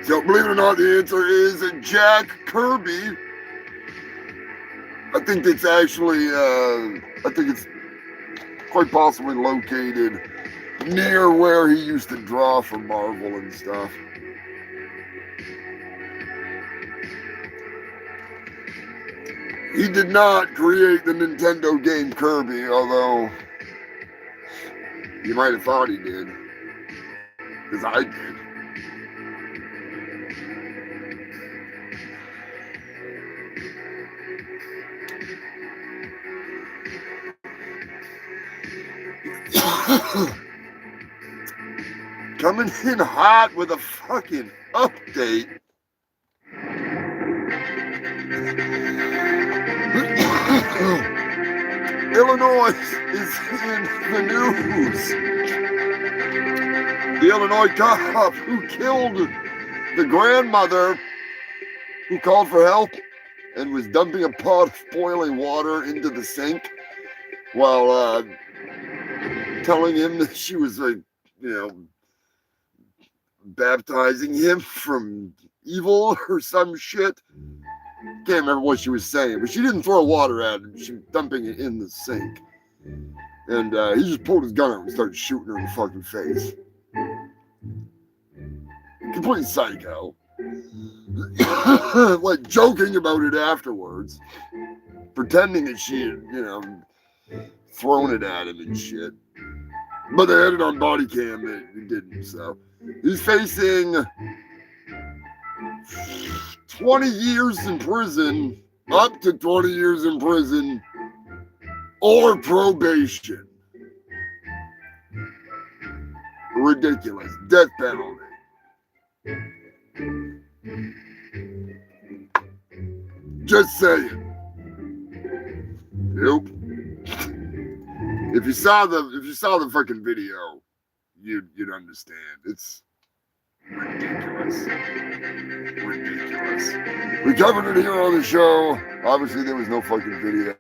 So believe it or not, the answer is Jack Kirby. I think it's actually, it's quite possibly located near where he used to draw for Marvel and stuff. He did not create the Nintendo game Kirby, although you might have thought he did, because I did. Coming in hot with a fucking update. Illinois is in the news. The Illinois cop who killed the grandmother who called for help and was dumping a pot of boiling water into the sink while telling him that she was like, you know, baptizing him from evil or some shit. Can't remember what she was saying, but she didn't throw water at him. She was dumping it in the sink. And he just pulled his gun out and started shooting her in the fucking face. Complete psycho. Like joking about it afterwards. Pretending that she had, you know, thrown it at him and shit. But they had it on body cam that it didn't, so. He's facing 20 years in prison, up to 20 years in prison, or probation. Ridiculous. Death penalty. Just saying. Nope. If you saw the fucking video, you'd understand. It's ridiculous. Ridiculous. We covered it here on the show. Obviously, there was no fucking video.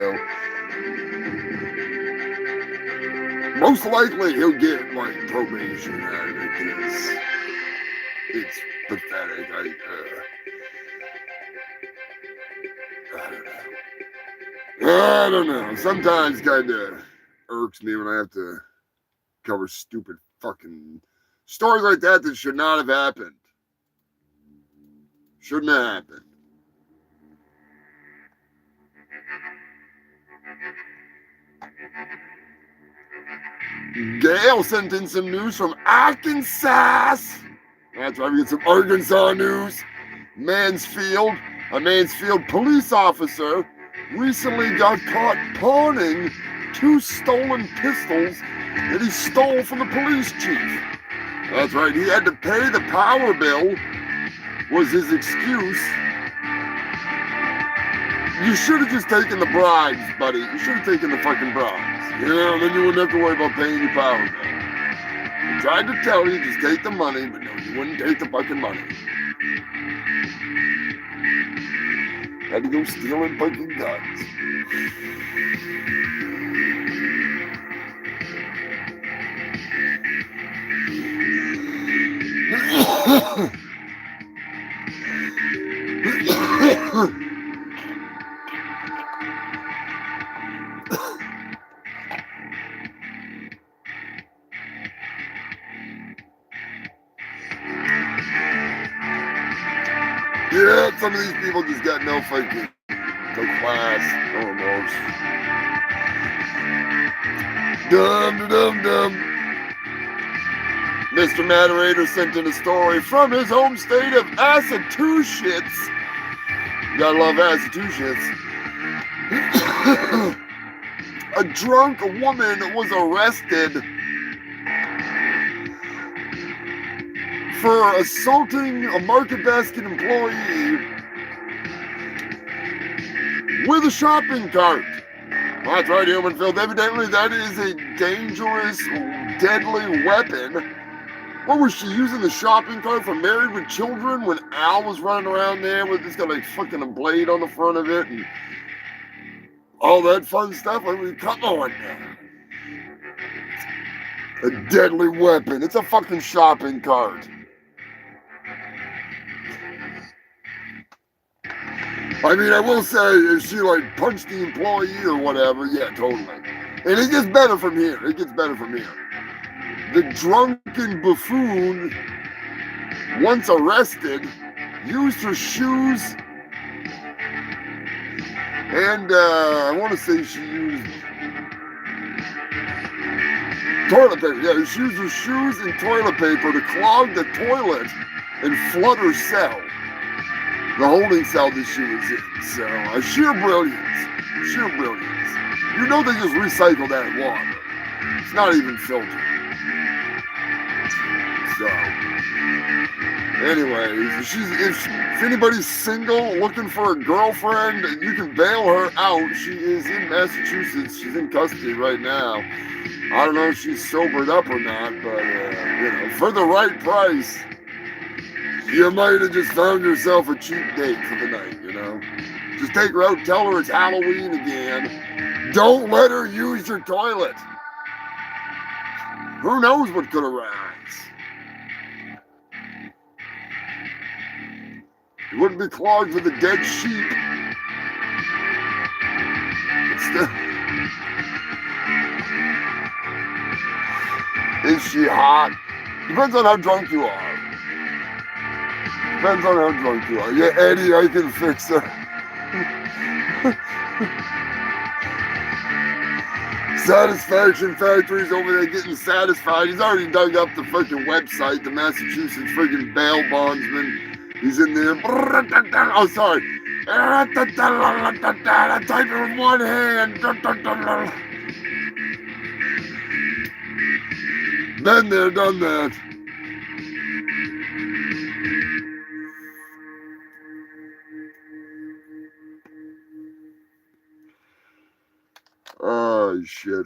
Most likely, he'll get like probation out of it because it's pathetic. I don't know. Sometimes kind of irks me when I have to cover stupid fucking stories like that should not have happened. Shouldn't have happened. Gail sent in some news from Arkansas. That's right, we get some Arkansas news. A Mansfield police officer recently got caught pawning 2 stolen pistols that he stole from the police chief. That's right, he had to pay the power bill, was his excuse. You should have just taken the bribes, buddy. You should have taken the fucking bribes. You know, then you wouldn't have to worry about paying your power bill. I tried to tell you, just take the money, but no, you wouldn't take the fucking money. Had to go stealing fucking guns. Yeah, some of these people just got no fucking, no class, no remorse. Dumb. Mr. Moderator sent in a story from his home state of Massachusetts. Gotta love Massachusetts. A drunk woman was arrested for assaulting a market basket employee with a shopping cart. That's right, Humanfield. Evidently, that is a dangerous, deadly weapon. What was she using the shopping cart for Married with Children when Al was running around there with this got like fucking a blade on the front of it and all that fun stuff? I mean, come on now. A deadly weapon. It's a fucking shopping cart. I mean, I will say, if she like punched the employee or whatever, yeah, totally. And it gets better from here. The drunken buffoon, once arrested, used her shoes, and I want to say she used toilet paper. Yeah, she used her shoes and toilet paper to clog the toilet and flood her cell. The holding cell that she was in. So, sheer brilliance. You know they just recycle that water. It's not even filtered. So, anyways, if anybody's single, looking for a girlfriend, you can bail her out. She is in Massachusetts. She's in custody right now. I don't know if she's sobered up or not, but, you know, for the right price, you might have just found yourself a cheap date for the night, you know? Just take her out, tell her it's Halloween again. Don't let her use your toilet. Who knows what could arise? It wouldn't be clogged with a dead sheep. Is she hot? Depends on how drunk you are. Depends on how drunk you are. Yeah, Eddie, I can fix her. Satisfaction Factory's over there getting satisfied. He's already dug up the freaking website, the Massachusetts freaking bail bondsman. He's in there. Oh, sorry. Type it with one hand. Been there, done that. Oh, shit.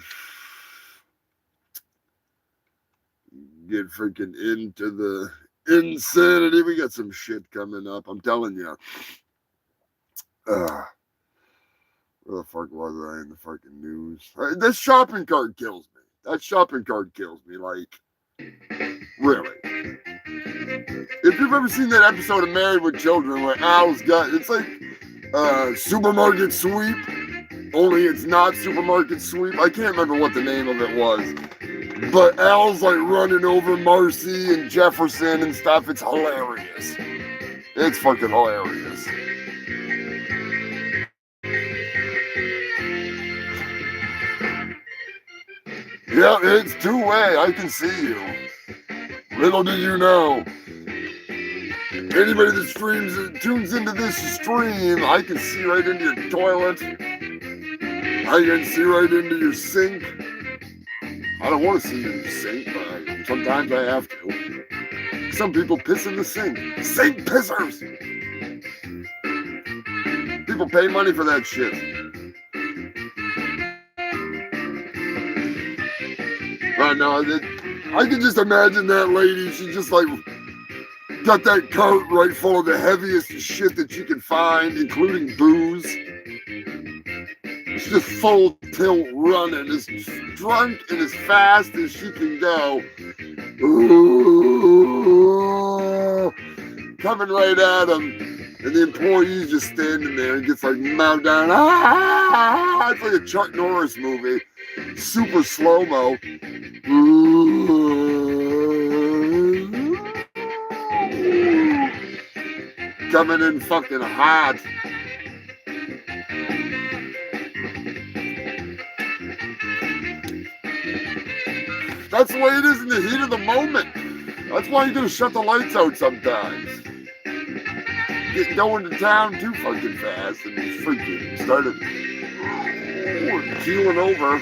Get freaking into the insanity. We got some shit coming up. I'm telling you. Where the fuck was I in the fucking news? This shopping cart kills me. That shopping cart kills me. Like, really. If you've ever seen that episode of Married with Children where Al's got, it's like supermarket sweep, only it's not supermarket sweep. I can't remember what the name of it was. But Al's like running over Marcy and Jefferson and stuff. It's hilarious. It's fucking hilarious. Yeah, it's two-way. I can see you. Little do you know. Anybody that tunes into this stream, I can see right into your toilet. I can see right into your sink. I don't want to see you in the sink, but sometimes I have to. Some people piss in the sink. Sink pissers! People pay money for that shit. Right now, I can just imagine that lady. She just like got that cart right full of the heaviest shit that you can find, including booze. She's just full tilt running, as drunk and as fast as she can go. Ooh, coming right at him. And the employee's just standing there and gets like mowed down. Ah! It's like a Chuck Norris movie. Super slow-mo. Coming in fucking hot. That's the way it is in the heat of the moment. That's why you gotta shut the lights out sometimes. Getting going to town too fucking fast and freaking started keeling over.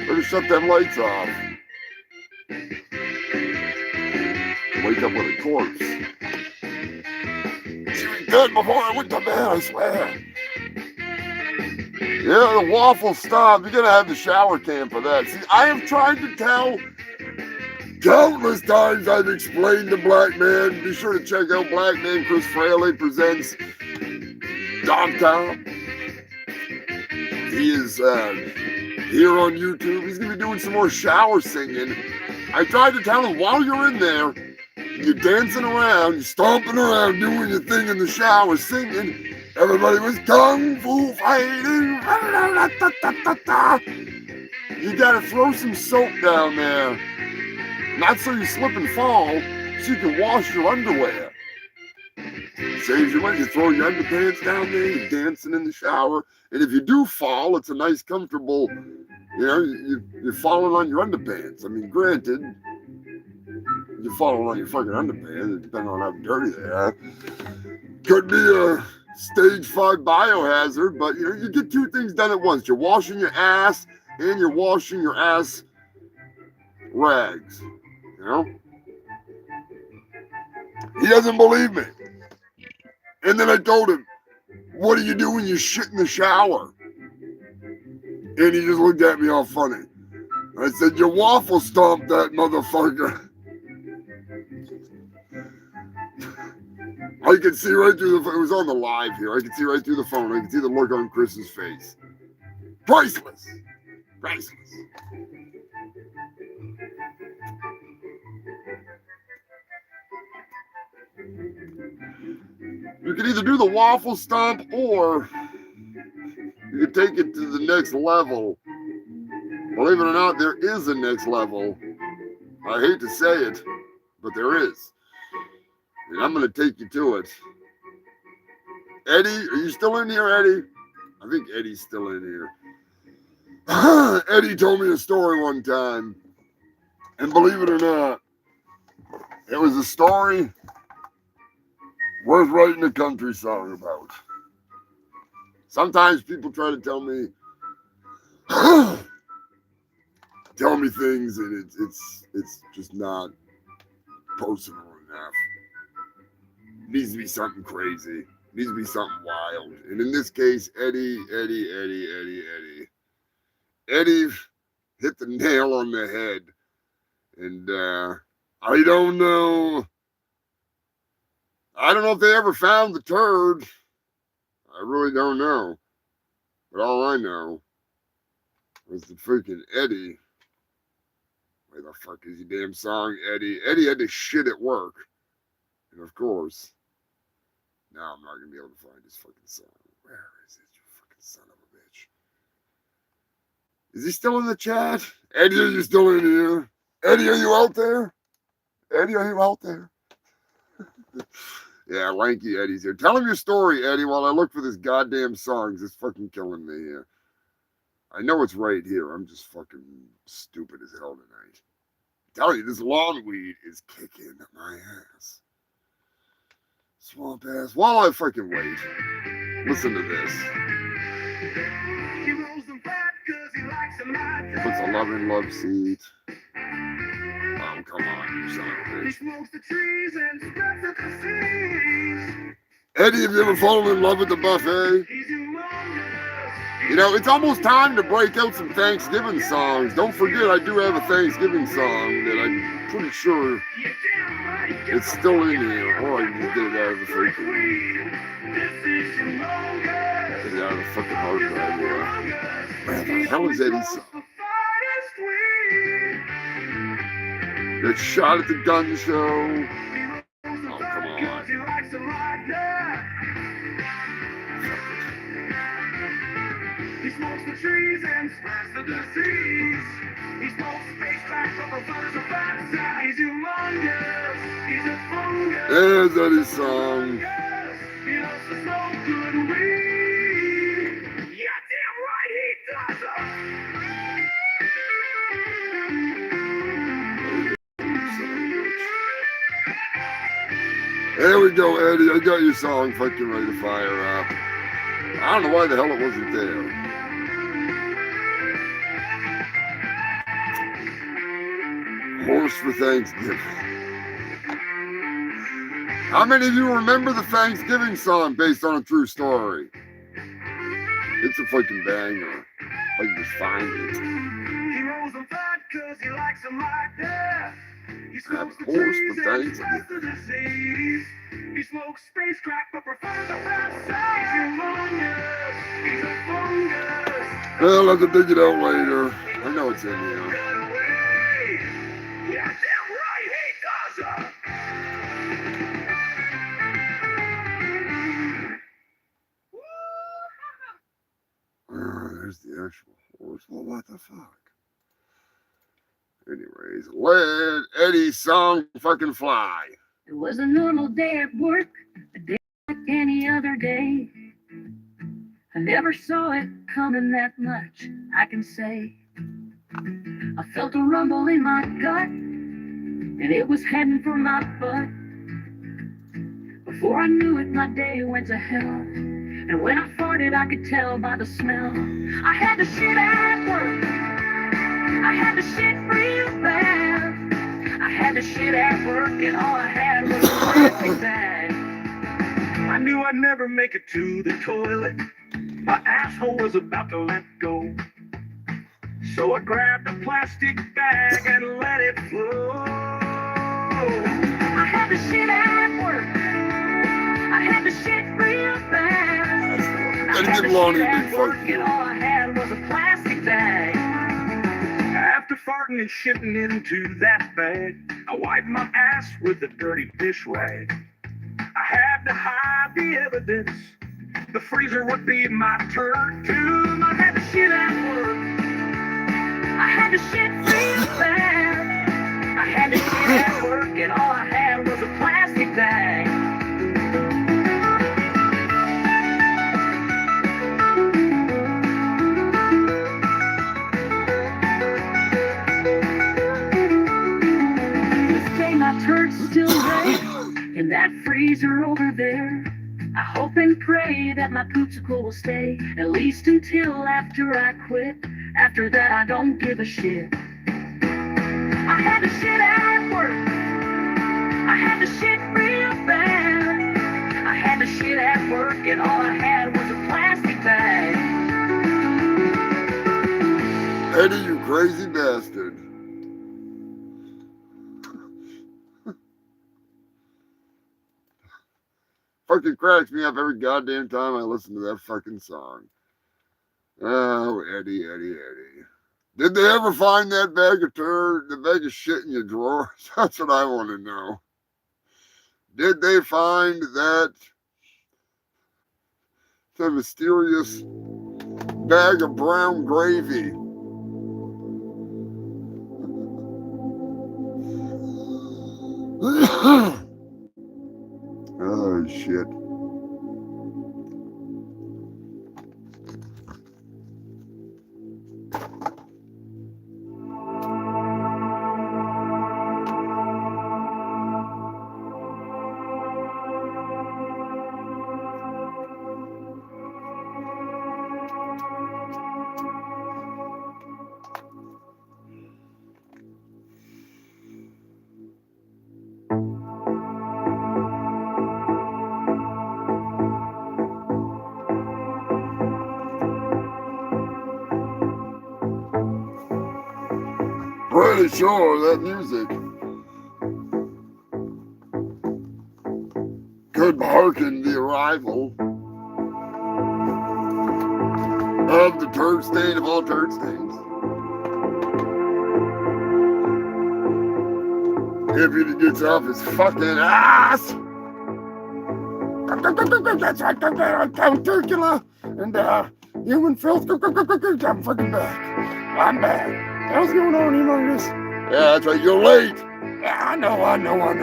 Better shut them lights off. Wake up with a corpse. She was dead before I went to bed, I swear. Yeah, the waffle stop. You're gonna have the shower cam for that. See, I have tried to tell countless times. I've explained to Black Man. Be sure to check out Black Man Chris Fraley Presents .com. He is here on YouTube. He's gonna be doing some more shower singing. I tried to tell him while you're in there, you're dancing around, you're stomping around, doing your thing in the shower, singing. Everybody was kung fu fighting. You gotta throw some soap down there. Not so you slip and fall, so you can wash your underwear. Saves you money. You throw your underpants down there, you're dancing in the shower. And if you do fall, it's a nice, comfortable, you know, you're falling on your underpants. I mean, granted, you're falling on your fucking underpants, depending on how dirty they are. Could be a stage 5 biohazard, but you know, you get two things done at once. You're washing your ass and you're washing your ass rags. You know? He doesn't believe me. And then I told him, what do you do when you shit in the shower? And he just looked at me all funny. I said, you waffle stomp that motherfucker. I could see right through the. It was on the live here. I could see right through the phone. I could see the look on Chris's face. Priceless. Priceless. You can either do the waffle stomp or you can take it to the next level. Believe it or not, there is a next level. I hate to say it, but there is. And I'm going to take you to it. Eddie, are you still in here, Eddie? I think Eddie's still in here. Eddie told me a story one time. And believe it or not, it was a story worth writing a country song about. Sometimes people try to tell me things, and it's just not personal enough. It needs to be something crazy. It needs to be something wild. And in this case, Eddie hit the nail on the head. And I don't know if they ever found the turd. I really don't know. But all I know was the freaking Eddie. Where the fuck is your damn song, Eddie? Eddie had to shit at work. And of course, now I'm not going to be able to find his fucking song. Where is it, you fucking son of a bitch? Is he still in the chat? Eddie, are you still in here? Eddie, are you out there? Eddie, are you out there? Yeah, lanky Eddie's here. Tell him your story, Eddie, while I look for this goddamn song. It's fucking killing me here. I know it's right here. I'm just fucking stupid as hell tonight. I tell you, this lawn weed is kicking my ass. Swamp ass. While I freaking wait, listen to this. He rolls them fat 'cause he likes them like that. Puts a love seat. Oh, come on, you son of a He bitch. smokes the trees and spreads the disease. Eddie, have you ever fallen in love with the buffet? He's humongous. You know, it's almost time to break out some Thanksgiving songs. Don't forget, I do have a Thanksgiving song that I'm pretty sure You're damn right. it's still in here. Or I can just get it out of the freaking, This is humongous. get it out of the fucking hard drive here. Where the hell is Eddie's song? The finest weed. Get shot at the gun show. He rolls them Oh, fat come on. 'cause he likes them like that. He smokes the trees and spreads the disease. He smokes space crack from the butters of fat side. He's humongous. He's a fungus. There's Eddie's song. He loves to smoke good weed. Yeah, damn right he does. There we go, Eddie. I got your song fucking ready to fire up. I don't know why the hell it wasn't there. Horse for Thanksgiving. How many of you remember the Thanksgiving song based on a true story? It's a fucking banger. I can just find it. He rolls them fat 'cause he likes them like that. He smokes the horse trees for and Thanksgiving. spreads the disease. He smokes space crack but prefers the fat side. He's humongous. He's a fungus. I'll have to dig it out later. I know it's in here. Good weed. Yeah, damn right he does. There's the actual horse. Well, what the fuck? Anyways, let Eddie's song fucking fly. It was a normal day at work, a day like any other day. I never saw it coming that much, I can say. I felt a rumble in my gut, and it was heading for my butt. Before I knew it, my day went to hell. And when I farted, I could tell by the smell. I had to shit at work. I had to shit real bad. I had to shit at work, and all I had was a plastic bag. I knew I'd never make it to the toilet. My asshole was about to let go. So I grabbed a plastic bag and let it flow. I had to shit at work. Gotta had get the Lonnie shit a at big work, fucking and all I had was a plastic bag. After farting and shitting into that bag, I wiped my ass with a dirty dish rag. I had to hide the evidence. The freezer would be my turd tomb. I had to shit at work. I had to shit real bad. I had to shit at work, and all I had was a plastic bag. This day my turd's still there in that freezer over there. I hope and pray that my pootsicle will stay at least until after I quit. After that, I don't give a shit. I had to shit at work. I had to shit real bad. I had to shit at work, and all I had was a plastic bag. Eddie, you crazy bastard. Fucking cracks me up every goddamn time I listen to that fucking song. Oh, Eddie, Eddie, Eddie. Did they ever find that bag of the bag of shit in your drawers? That's what I want to know. Did they find that the mysterious bag of brown gravy? Oh, shit. Pretty sure that music could hearken the arrival of the turd stain of all turd stains. If he gets off his fucking ass. That's right, I'm Count Turcula and human filth. I'm fucking back. I'm back. What's going on, Humongous? Yeah, that's right, you're late. Yeah, I know.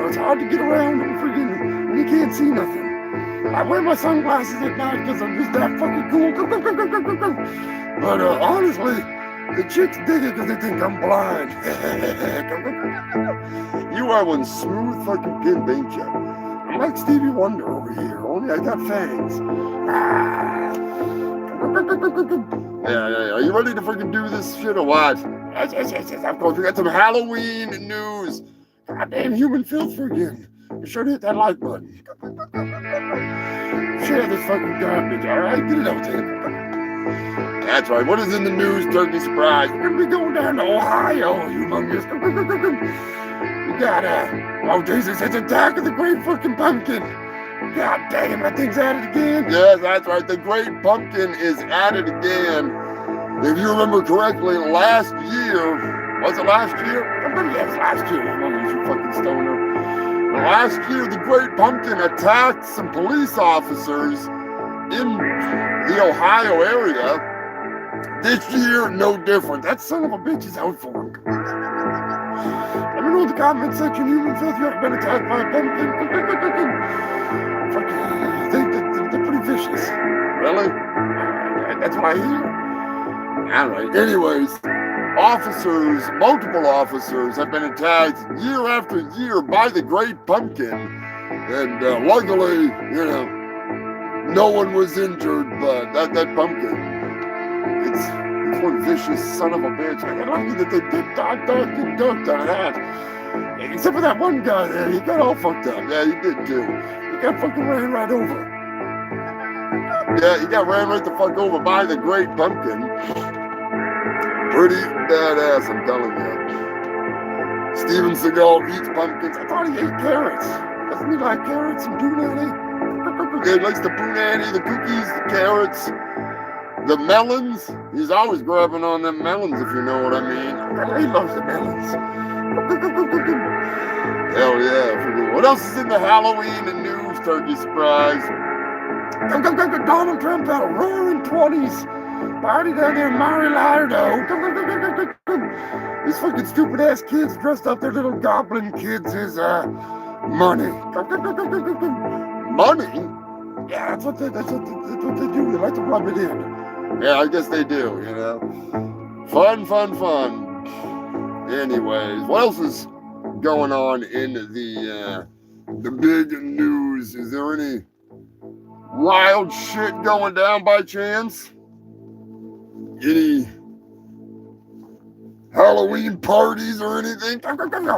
It's hard to get around when you can't see nothing. I wear my sunglasses at night because I'm just that fucking cool. But honestly, the chicks dig it because they think I'm blind. You are one smooth fucking pimp, ain't you? I'm like Stevie Wonder over here, only I got fangs. Yeah. Are you ready to freaking do this shit or what? Yes. Of course, we got some Halloween news. Goddamn human filth again. Be sure to hit that like button. Share this fucking garbage, alright? Get it out there. That's right. What is in the news, turkey surprise? We're gonna be going down to Ohio, Humongous. We got, oh Jesus, it's Attack of the Great fucking Pumpkin. God damn, that thing's at it again. Yes, that's right. The Great Pumpkin is at it again. If you remember correctly, last year, was it last year? Yes, last year, Humongous, you fucking stoner. Last year, the Great Pumpkin attacked some police officers in the Ohio area. This year, no different. That son of a bitch is out for him. Let me know in the comment section, human filth, you ever been attacked by a pumpkin? They're pretty vicious. Really? That's what I hear. Alright, anyways, multiple officers have been attacked year after year by the Great Pumpkin. And luckily, no one was injured, but that pumpkin, it's one vicious son of a bitch. I'm lucky that they did ducked out of that. Except for that one guy there, he got all fucked up. Yeah, he did too. He got fucking ran right over. Yeah, he got ran right the fuck over by the Great Pumpkin. Pretty badass, I'm telling you. Steven Seagal eats pumpkins. I thought he ate carrots. Doesn't he like carrots and tuna? He likes the punani, the cookies, the carrots, the melons. He's always grabbing on them melons, if you know what I mean. He loves the melons. Hell yeah. What else is in the Halloween and news turkey surprise? Donald Trump had a roaring 20s party down there in Mar-a-Lago. These fucking stupid ass kids dressed up their little goblin kids as money. Money? Yeah, that's what they do. They like to rub it in. Yeah, I guess they do, you know. Fun. Anyways, what else is going on in the big news? Is there any wild shit going down by chance? Any Halloween parties or anything? Oh,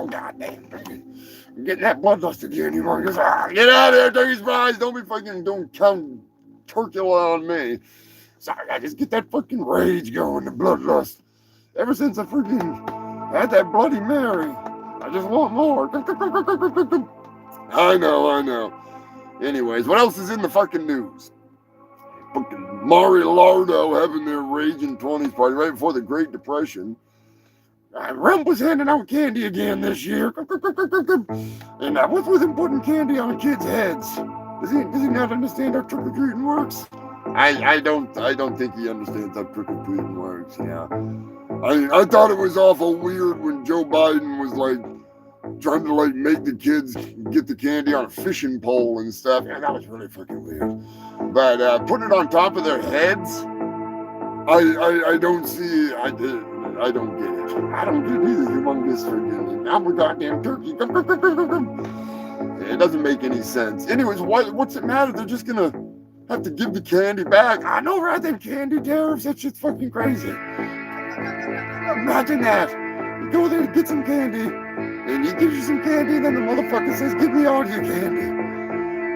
goddamn. I'm getting that bloodlust again, you know. Get out of there, turkey surprise. Don't count Turkula on me. Sorry, I just get that fucking rage going, the bloodlust. Ever since I freaking had that Bloody Mary, I just want more. I know. Anyways, what else is in the fucking news? Fucking Mar-a-Lago having their raging 20s party right before the Great Depression. Rump was handing out candy again this year. And what's with him putting candy on kids' heads? Does he not understand how trick-or-treating works? I don't think he understands how trick-or-treating works, yeah. I thought it was awful weird when Joe Biden was like trying to like make the kids get the candy on a fishing pole and stuff. Yeah, that was really fucking weird. But putting it on top of their heads, I don't see. I don't get it. I don't get either. Humongous freaking. I'm a goddamn turkey. It doesn't make any sense. Anyways, what's it matter? They're just gonna have to give the candy back. I know, right? Them candy tariffs. That shit's fucking crazy. Imagine that. You go there to get some candy, and he gives you some candy, and then the motherfucker says, "Give me all your candy."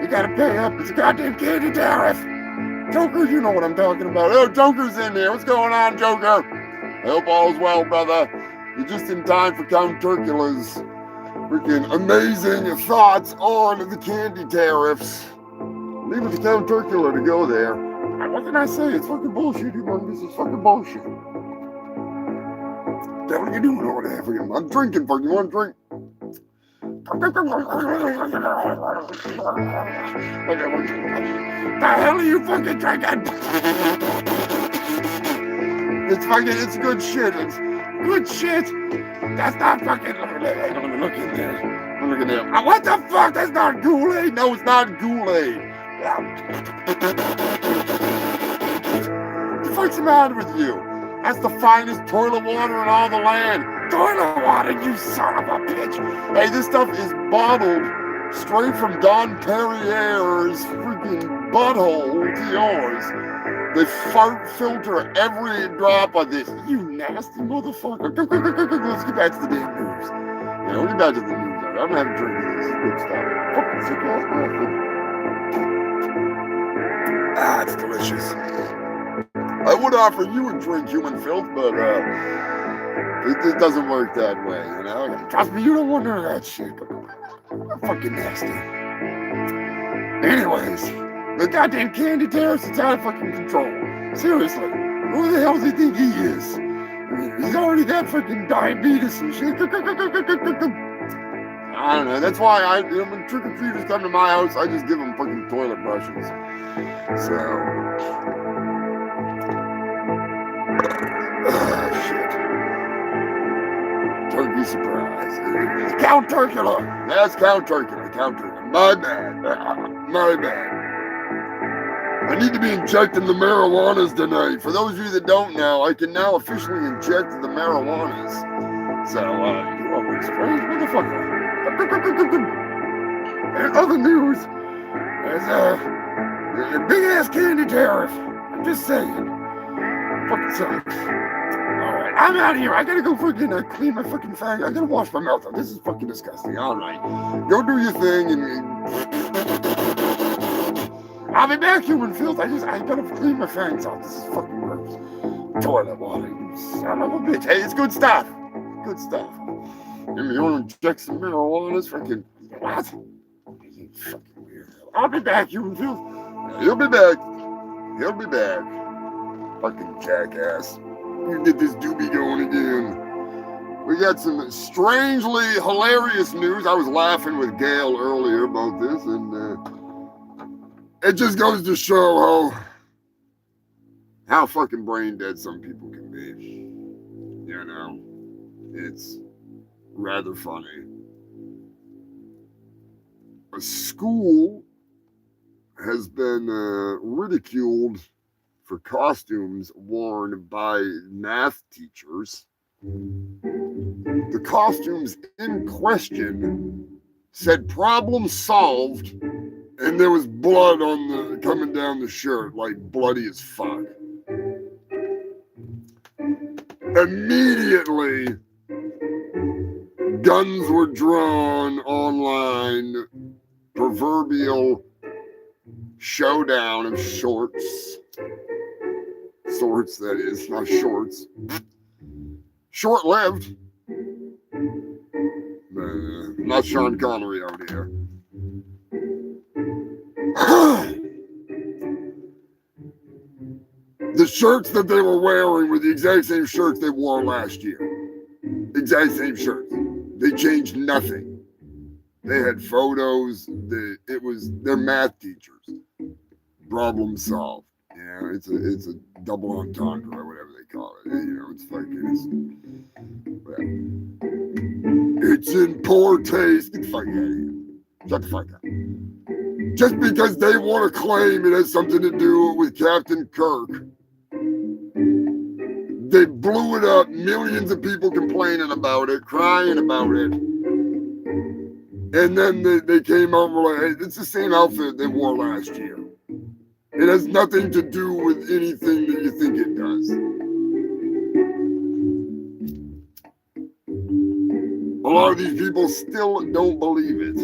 You gotta pay up. It's a goddamn candy tariff. Joker, you know what I'm talking about. Oh, Joker's in there. What's going on, Joker? I hope all's well, brother. You're just in time for Count Turkula's freaking amazing thoughts on the candy tariffs. Leave it to Count Turkula to go there. What can I say? It's fucking bullshit, Humongous. It's fucking bullshit. What are you doing over there? I'm drinking for you. You want a drink? The hell are you fucking drinking? It's good shit. It's good shit. That's not fucking. Look in there. Look in there. What the fuck? That's not Kool-Aid. No, it's not Kool-Aid. What the fuck's the matter with you? That's the finest toilet water in all the land. Toilet water, you son of a bitch. Hey, this stuff is bottled straight from Don Perrier's freaking butthole to yours. They fart filter every drop of this. You nasty motherfucker. Let's get back to the damn news. Yeah, we'll get back to the news. I'm gonna have a drink of this good stuff. Fucking sick ass bastard. Ah, it's delicious. I would offer you a drink, human filth, but it doesn't work that way, you know? Trust me, you don't want none of that shit. Fucking nasty. Anyways, the goddamn candy tariffs, it's out of fucking control. Seriously, who the hell does he think he is? I mean, he's already got fucking diabetes and shit. I don't know, that's why when trick-or-treaters come to my house, I just give them fucking toilet brushes. So... shit. Turkey surprise. Count Turkula. That's Count Turkula. Count Turkula. My bad. My bad. I need to be injecting the marijuanas tonight. For those of you that don't know, I can now officially inject the marijuanas. So, you always strange motherfucker. In other news, there's a big ass candy tariff. I'm just saying. Fucking sucks. Alright, I'm out of here. I gotta go freaking clean my fucking fang. I gotta wash my mouth out. This is fucking disgusting. Alright. Go do your thing and I'll be back, human filth. I gotta clean my fangs out. This is fucking gross. Toilet water, you son of a bitch. Hey, it's good stuff. Good stuff. You want to inject some marijuana? Freaking what? You fucking weirdo. I'll be back, human filth. He'll be back. He'll be back. Fucking jackass. You get this doobie going again. We got some strangely hilarious news. I was laughing with Gail earlier about this, and it just goes to show how fucking brain dead some people can be. You know, it's rather funny. A school has been ridiculed for costumes worn by math teachers. The costumes in question said problem solved, and there was blood coming down the shirt, like bloody as fuck. Immediately, guns were drawn online. Proverbial showdown of shorts. Sorts, that is, not shorts. Short-lived. Not Sean Connery out here. The shirts that they were wearing were the exact same shirts they wore last year. Exact same shirts. They changed nothing. They had photos. They're math teachers. Problem solved. You know, it's a double entendre or whatever they call it. You know, it's in poor taste. Get the fuck out of here. Shut the fuck up. Just because they want to claim it has something to do with Captain Kirk. They blew it up. Millions of people complaining about it, crying about it. And then they came out and were like, hey, it's the same outfit they wore last year. It has nothing to do with anything that you think it does. A lot of these people still don't believe it.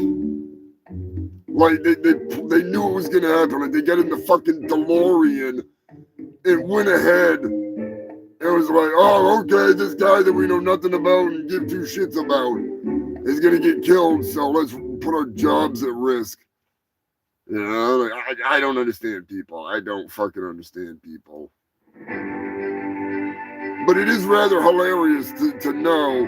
Like, they knew it was going to happen. Like, they got in the fucking DeLorean and went ahead. It was like, oh, okay, this guy that we know nothing about and give two shits about is going to get killed, so let's put our jobs at risk. You know, like, I don't understand people. I don't fucking understand people. But it is rather hilarious to know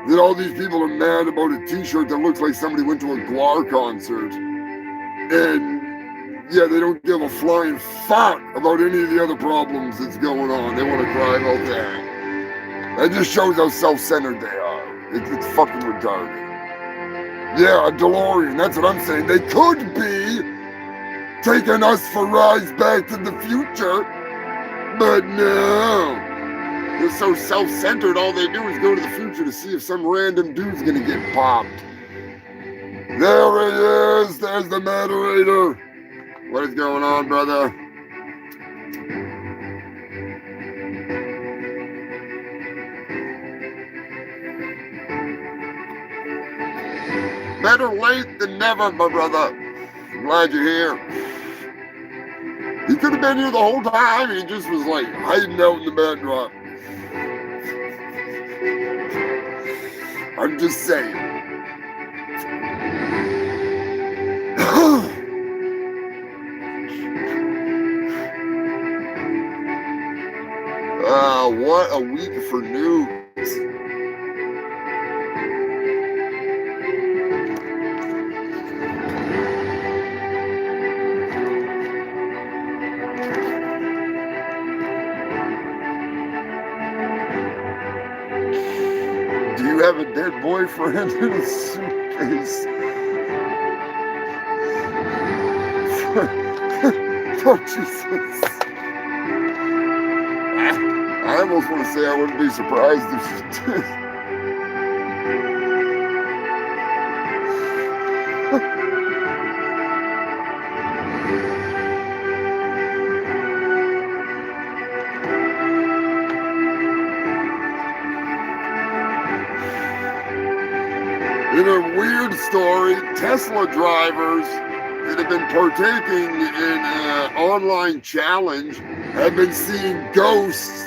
that all these people are mad about a t-shirt that looks like somebody went to a Guar concert. And, yeah, they don't give a flying fuck about any of the other problems that's going on. They want to cry about that. That just shows how self-centered they are. It's fucking retarded. Yeah, a DeLorean, that's what I'm saying. They could be taking us for rides back to the future, but no. They're so self-centered, all they do is go to the future to see if some random dude's gonna get popped. There he is, there's the moderator. What is going on, brother? Better late than never, my brother. I'm glad you're here. He could have been here the whole time and he just was like hiding out in the backdrop. I'm just saying. What a week for news. Do you have a dead boyfriend in a suitcase? Oh, Jesus. I almost want to say I wouldn't be surprised if you did. In a weird story, Tesla drivers that have been partaking in an online challenge have been seeing ghosts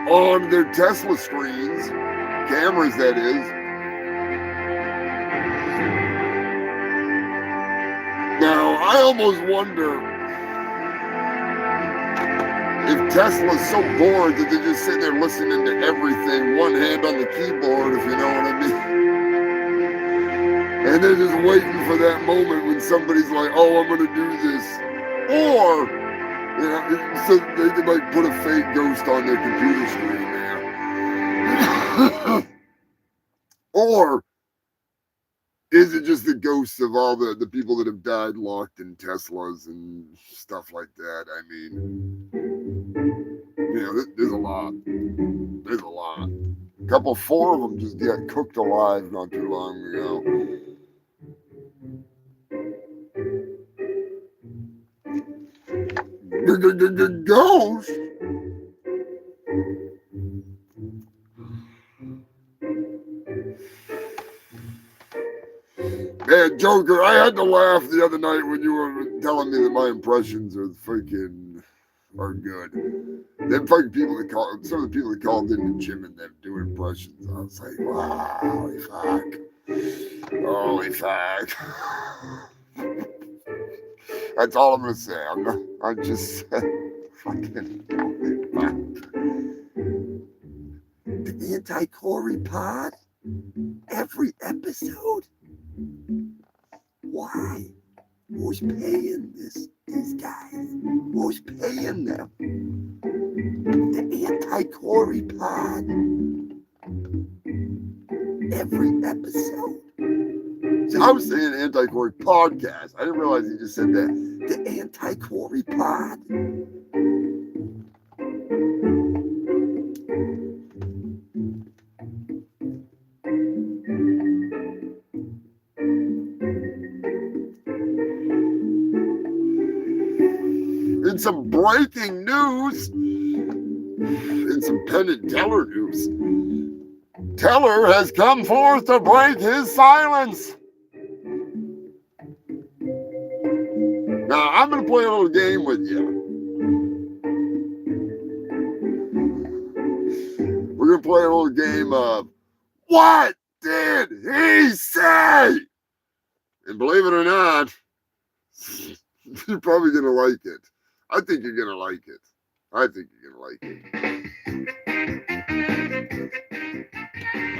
on their Tesla screens, cameras that is. Now, I almost wonder if Tesla's so bored that they just sit there listening to everything, one hand on the keyboard, if you know what I mean. And they're just waiting for that moment when somebody's like, oh, I'm going to do this. Or, you know, so they might put a fake ghost on their computer screen there. Or is it just the ghosts of all the people that have died locked in Teslas and stuff like that? I mean, you know, there's a lot. There's a lot. Four of them just got cooked alive not too long ago. Ghost? Man, Joker, I had to laugh the other night when you were telling me that my impressions are good. Them fucking people that called, some of the people that called in the gym and them doing impressions, I was like, wow, holy fuck. Holy fuck. That's all I'm gonna say. I'm just fucking holy fuck. The anti-Corey pod? Every episode? Why? Who's paying these guys? Who's paying them? The anti-Corey pod. Every episode. See, I was saying anti-Corey podcast. I didn't realize he just said that. The anti-Corey pod. In some breaking news, in some Penn and Teller news, Teller has come forth to break his silence. Now, I'm going to play a little game with you. We're going to play a little game of, what did he say? And believe it or not, you're probably going to like it. I think you're going to like it. I think you're going to like it.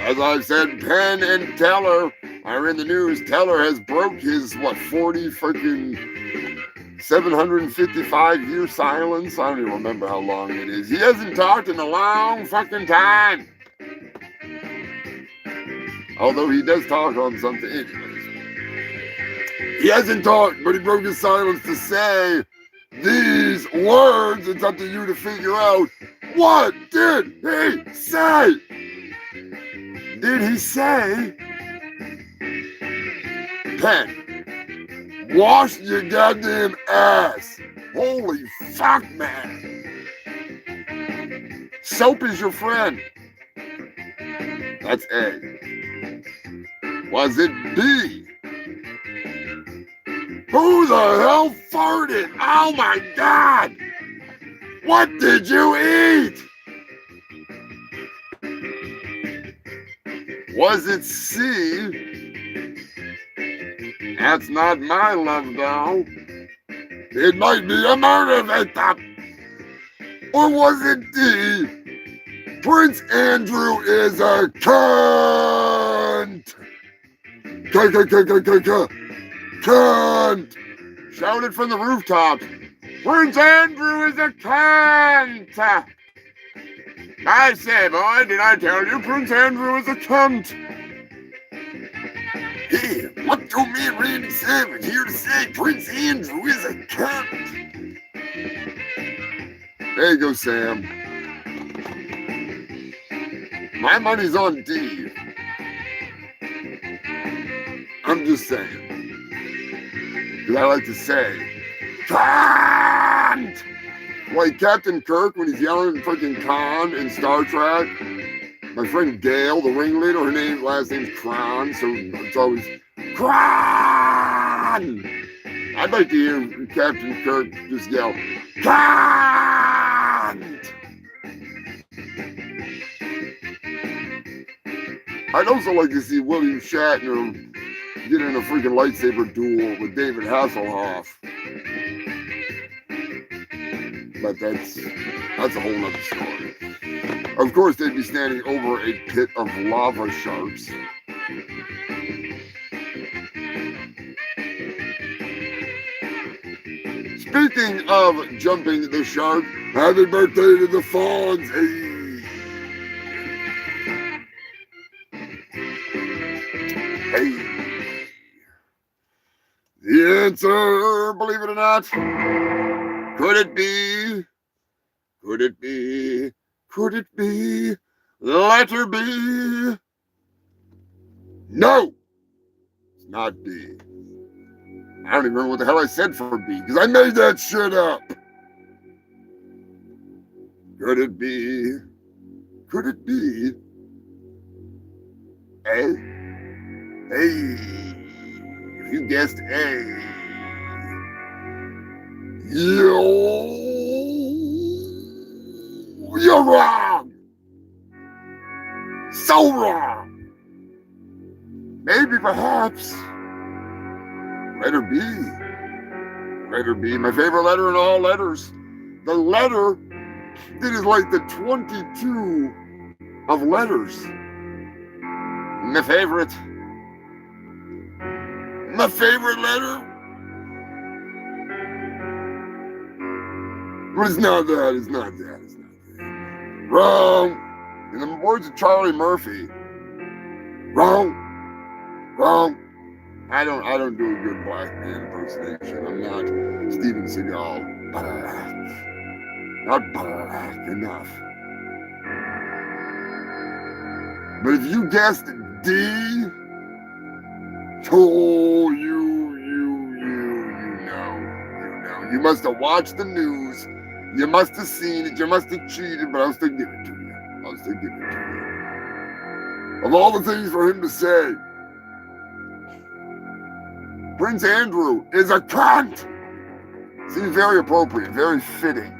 As I've said, Penn and Teller are in the news. Teller has broke his, 755-year silence? I don't even remember how long it is. He hasn't talked in a long fucking time. Although he does talk on something. Anyways. He hasn't talked, but he broke his silence to say these words. It's up to you to figure out, what did he say? Did he say, Penn, wash your goddamn ass? Holy fuck, man. Soap is your friend. That's A. Was it B? Who the hell farted? Oh my God! What did you eat? Was it C? That's not my love doll. It might be a murder victim. Or was it D? Prince Andrew is a cunt. Cunt! Shouted from the rooftops. Prince Andrew is a cunt! I say, boy, did I tell you Prince Andrew is a cunt? Hey, what to me, Randy Savage, here to say Prince Andrew is a cunt. There you go, Sam. My money's on D. I'm just saying. Because I like to say, cunt! Like Captain Kirk when he's yelling at freaking Khan in Star Trek. My friend Gail, the ringleader, last name's Kron, so it's always Kron! I'd like to hear Captain Kirk just yell, cunt! I'd also like to see William Shatner get in a freaking lightsaber duel with David Hasselhoff. But that's a whole nother story. Of course, they'd be standing over a pit of lava sharks. Speaking of jumping the shark, happy birthday to the Fawns. Hey. The answer, believe it or not, could it be? Could it be? Could it be? Letter B? No, it's not B. I don't even remember what the hell I said for B, because I made that shit up. Could it be? Could it be? A? A. You guessed A. You're wrong. So wrong. Maybe, perhaps. Letter B. Letter B, my favorite letter in all letters. The letter that is like the 22 of letters. My favorite. My favorite letter. But it's not that. It's not that. It's not that. Wrong. In the words of Charlie Murphy. Wrong. Wrong. I don't do a good black man impersonation. I'm not Steven Seagal. Black. Not black enough. But if you guessed D, oh, you know. You must have watched the news. You must have seen it. You must have cheated, but I'll still give it to you. I'll still give it to you. Of all the things for him to say, Prince Andrew is a cunt. Seems very appropriate, very fitting.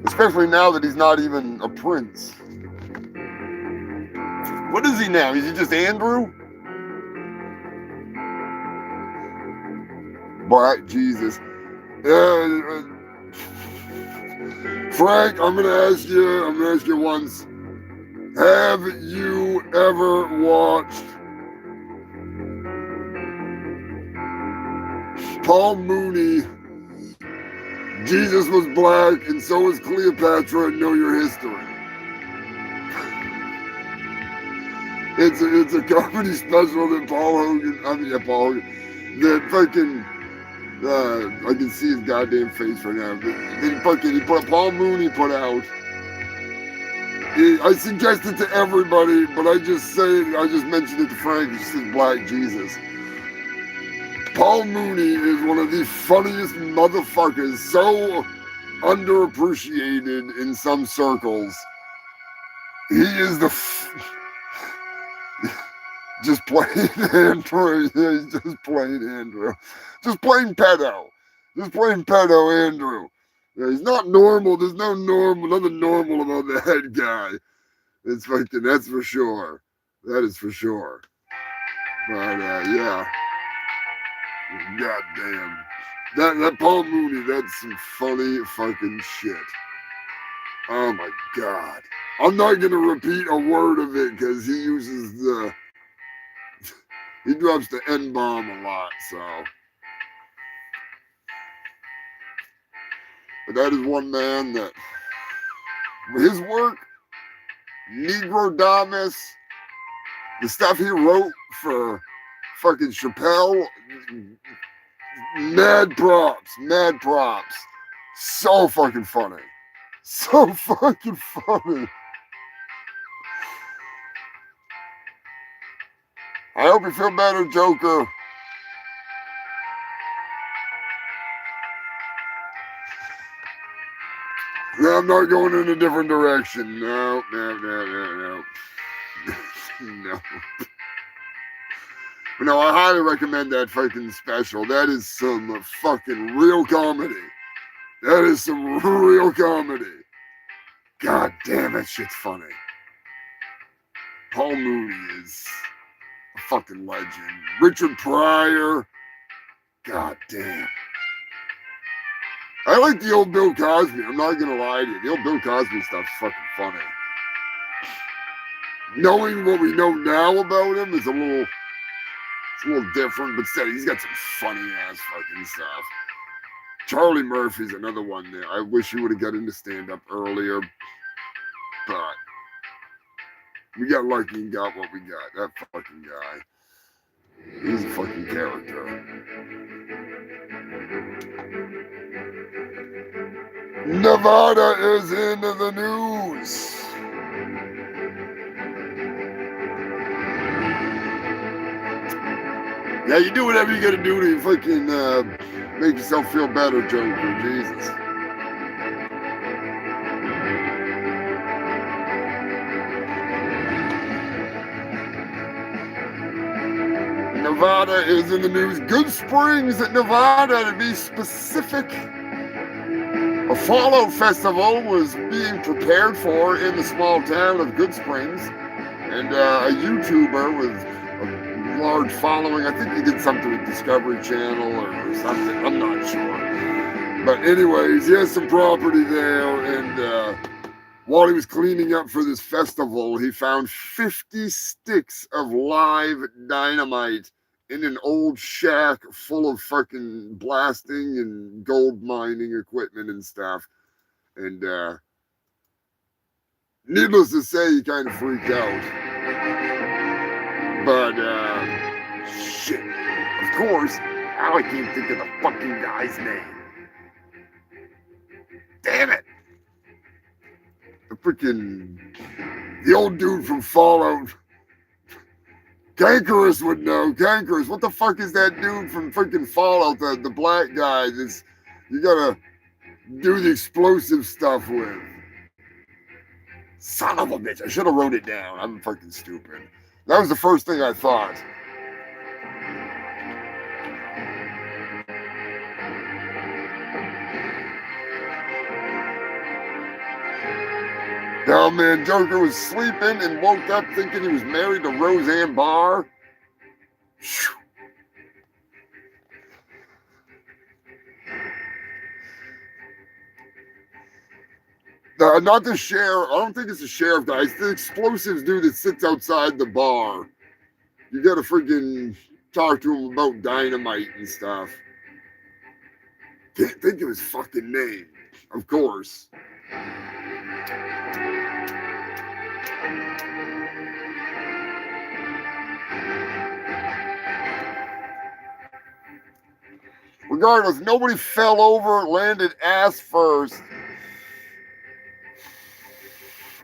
Especially now that he's not even a prince. What is he now? Is he just Andrew? Black Jesus. Frank, I'm gonna ask you once. Have you ever watched Paul Mooney, Jesus Was Black and So Was Cleopatra, and Know Your History? It's a comedy special that that fucking, I can see his goddamn face right now. Paul Mooney put out. I suggest it to everybody, but I just mentioned it to Frank. He says Black Jesus. Paul Mooney is one of the funniest motherfuckers, so underappreciated in some circles. He is just plain Andrew. He's just plain Andrew. Just plain pedo. Just plain pedo Andrew. Yeah, he's not normal. There's nothing normal about that guy. It's fucking, that's for sure. That is for sure. But, yeah. God damn. That Paul Mooney, that's some funny fucking shit. Oh my God. I'm not going to repeat a word of it because he uses he drops the N-bomb a lot, so. But that is one man that, his work, Negro Damas, the stuff he wrote for fucking Chappelle, mad props. So fucking funny. So fucking funny. I hope you feel better, Joker. No, I'm not going in a different direction. No. No. No, I highly recommend that fucking special. That is some fucking real comedy. That is some real comedy. God damn, that shit's funny. Paul Mooney is A fucking legend. Richard Pryor. God damn. I like the old Bill Cosby. I'm not gonna lie to you. The old Bill Cosby stuff's fucking funny. Knowing what we know now about him is a little different, but still, he's got some funny ass fucking stuff. Charlie Murphy's another one there. I wish he would have got into stand-up earlier, but we got lucky and got what we got. That fucking guy. He's a fucking character. Nevada is in the news. Yeah, you do whatever you gotta do to fucking make yourself feel better, Joker. Jesus. Nevada is in the news. Good Springs, Nevada, to be specific. A Fallout Festival was being prepared for in the small town of Good Springs. And a YouTuber with a large following, I think he did something with Discovery Channel or something, I'm not sure. But anyways, he has some property there, and while he was cleaning up for this festival, he found 50 sticks of live dynamite in an old shack full of fucking blasting and gold mining equipment and stuff. And needless to say, he kind of freaked out. But, shit. Of course, now I can't think of the fucking guy's name. Damn it. The old dude from Fallout. Cankerous would know. Cankerous. What the fuck is that dude from freaking Fallout? The black guy that's you gotta do the explosive stuff with. Son of a bitch. I should have wrote it down. I'm fucking stupid. That was the first thing I thought. Oh man, Joker was sleeping and woke up thinking he was married to Roseanne Barr. Not the sheriff. I don't think it's the sheriff guy. It's the explosives dude that sits outside the bar. You gotta freaking talk to him about dynamite and stuff. Can't think of his fucking name, of course. Regardless, nobody fell over, landed ass first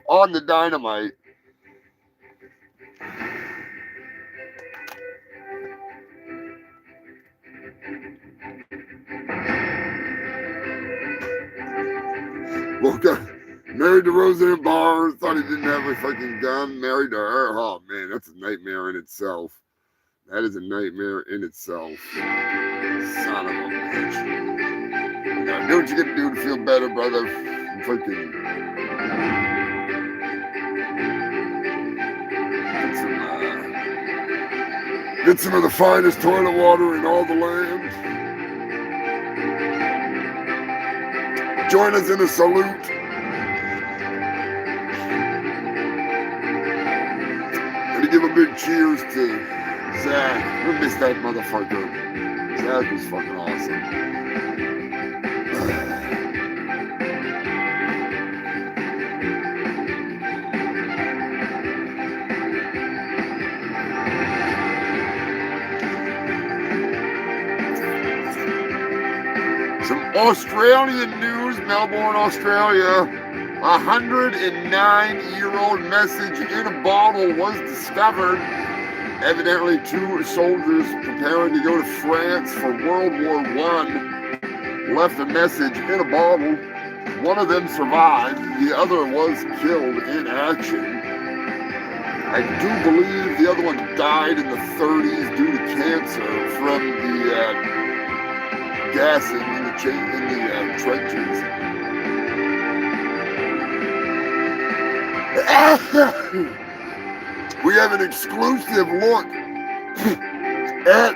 on the dynamite. Woke up, married to Roseanne Barr, thought he didn't have a fucking gun, married to her. Oh man, that's a nightmare in itself. That is a nightmare in itself. Son of a bitch. Now, do what you gotta do to feel better, brother. Fucking get some of the finest toilet water in all the land. Join us in a salute. Gotta give a big cheers to Zach. We missed that motherfucker. Zach was fucking awesome. Some Australian news, Melbourne, Australia. A 109-year-old message in a bottle was discovered. Evidently, two soldiers preparing to go to France for World War I left a message in a bottle. One of them survived. The other was killed in action. I do believe the other one died in the 30s due to cancer from the gassing in the trenches. We have an exclusive look at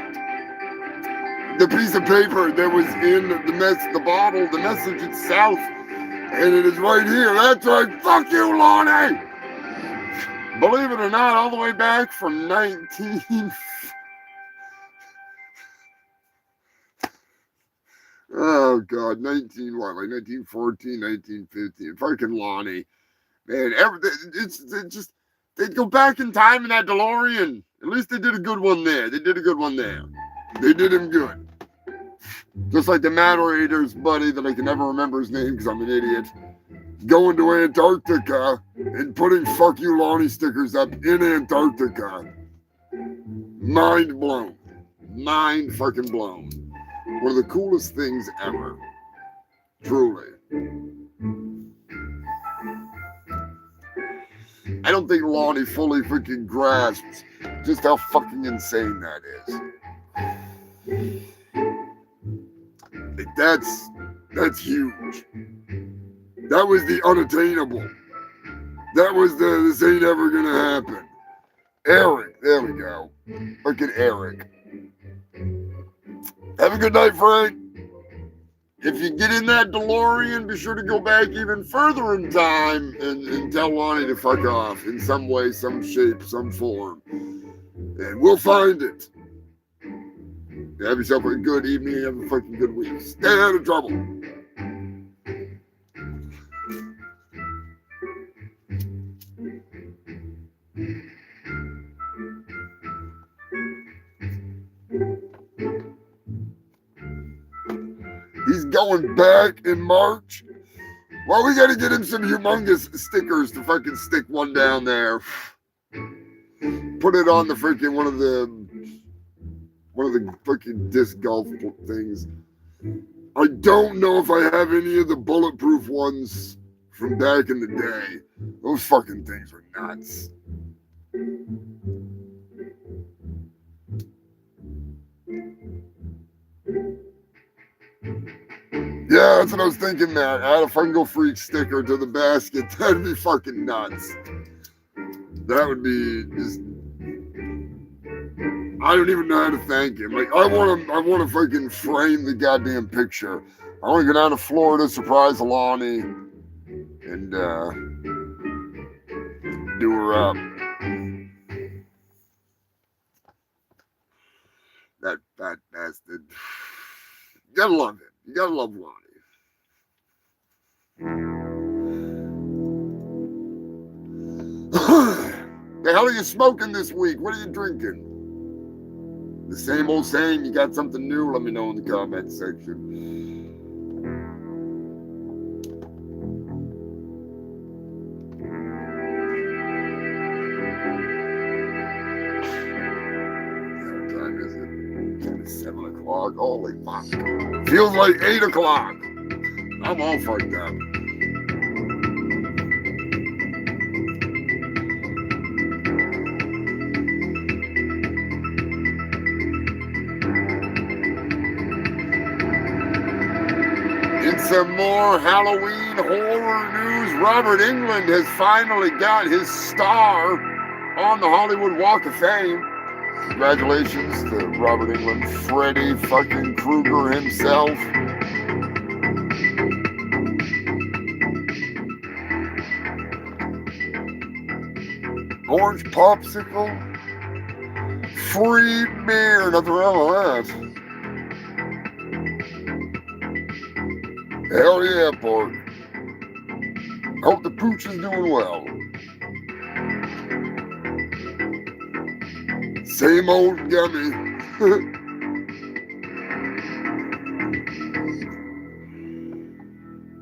the piece of paper that was in the bottle, the message itself, and it is right here. That's right. Fuck you, Lonnie. Believe it or not, all the way back from 19. Oh God, 19 what? Like 1914, 1915. Fucking Lonnie, man. It's just they'd go back in time in that DeLorean. At least they did a good one there. They did a good one there. They did him good. Just like the moderator's buddy that I can never remember his name because I'm an idiot, going to Antarctica and putting "fuck you, Lonnie" stickers up in Antarctica. Mind blown. Mind fucking blown. One of the coolest things ever. Truly. I don't think Lonnie fully freaking grasps just how fucking insane that is. Like that's huge. That was the unattainable. That was this ain't ever gonna happen. Eric, there we go. Look at Eric. Have a good night, Frank. If you get in that DeLorean, be sure to go back even further in time and tell Lonnie to fuck off in some way, some shape, some form. And we'll find it. Have yourself a good evening. Have a fucking good week. Stay out of trouble. He's going back in March. Well, we got to get him some humongous stickers to fucking stick one down there. Put it on the freaking one of the freaking disc golf things. I don't know if I have any of the bulletproof ones from back in the day. Those fucking things were nuts. Yeah, that's what I was thinking, Matt. Add a Fungo Freak sticker to the basket. That'd be fucking nuts. That would be just... I don't even know how to thank him. Like, I want to fucking frame the goddamn picture. I want to go down to Florida, surprise Alani, and do her up. That fat bastard. You gotta love it. You gotta love Lonnie. The hell are you smoking this week? What are you drinking? The same old saying, you got something new? Let me know in the comment section. What time is it? It's 7 o'clock. Holy fuck. Feels like 8 o'clock. I'm all fucked up. Some more Halloween horror news. Robert Englund has finally got his star on the Hollywood Walk of Fame. Congratulations to Robert Englund, Freddy fucking Krueger himself. Orange popsicle, free beer, nothing wrong with that. Hell yeah, Pork. Hope the pooch is doing well. Same old gummy.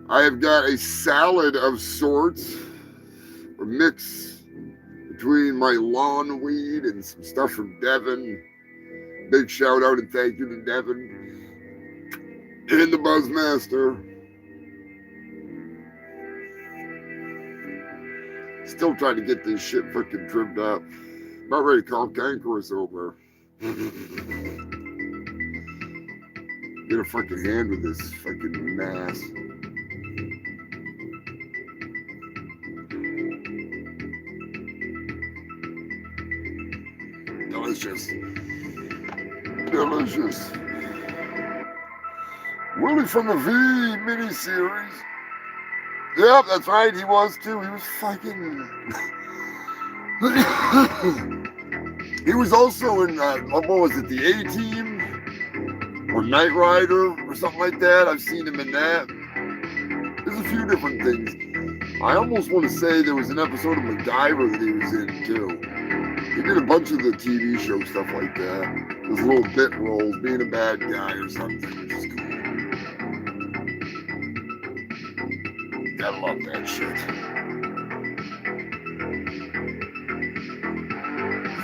I have got a salad of sorts, a mix between my lawn weed and some stuff from Devin. Big shout out and thank you to Devin and the Buzzmaster. Still trying to get this shit freaking trimmed up. About ready to call Cankerous over. Get a fucking hand with this fucking mass. Delicious. delicious. Willie from the V miniseries. Yep, that's right, he was too. He was fucking... He was also in, what was it, the A-Team? Or Knight Rider, or something like that. I've seen him in that. There's a few different things. I almost want to say there was an episode of MacGyver that he was in, too. He did a bunch of the TV show stuff like that. Those little bit roles, being a bad guy or something, which is cool. Gotta love that shit.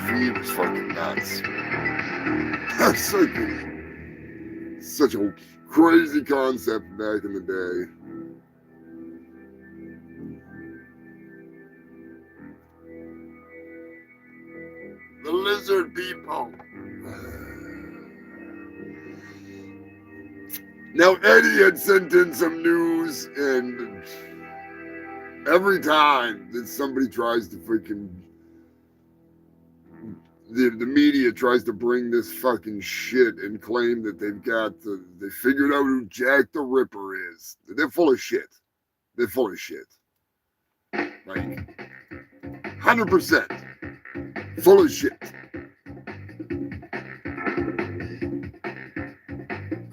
V was fucking nuts. That's such a crazy concept back in the day. The lizard people. Now Eddie had sent in some news, and every time that somebody tries to freaking the media tries to bring this fucking shit and claim that they figured out who Jack the Ripper is. They're full of shit. They're full of shit. Like 100% full of shit.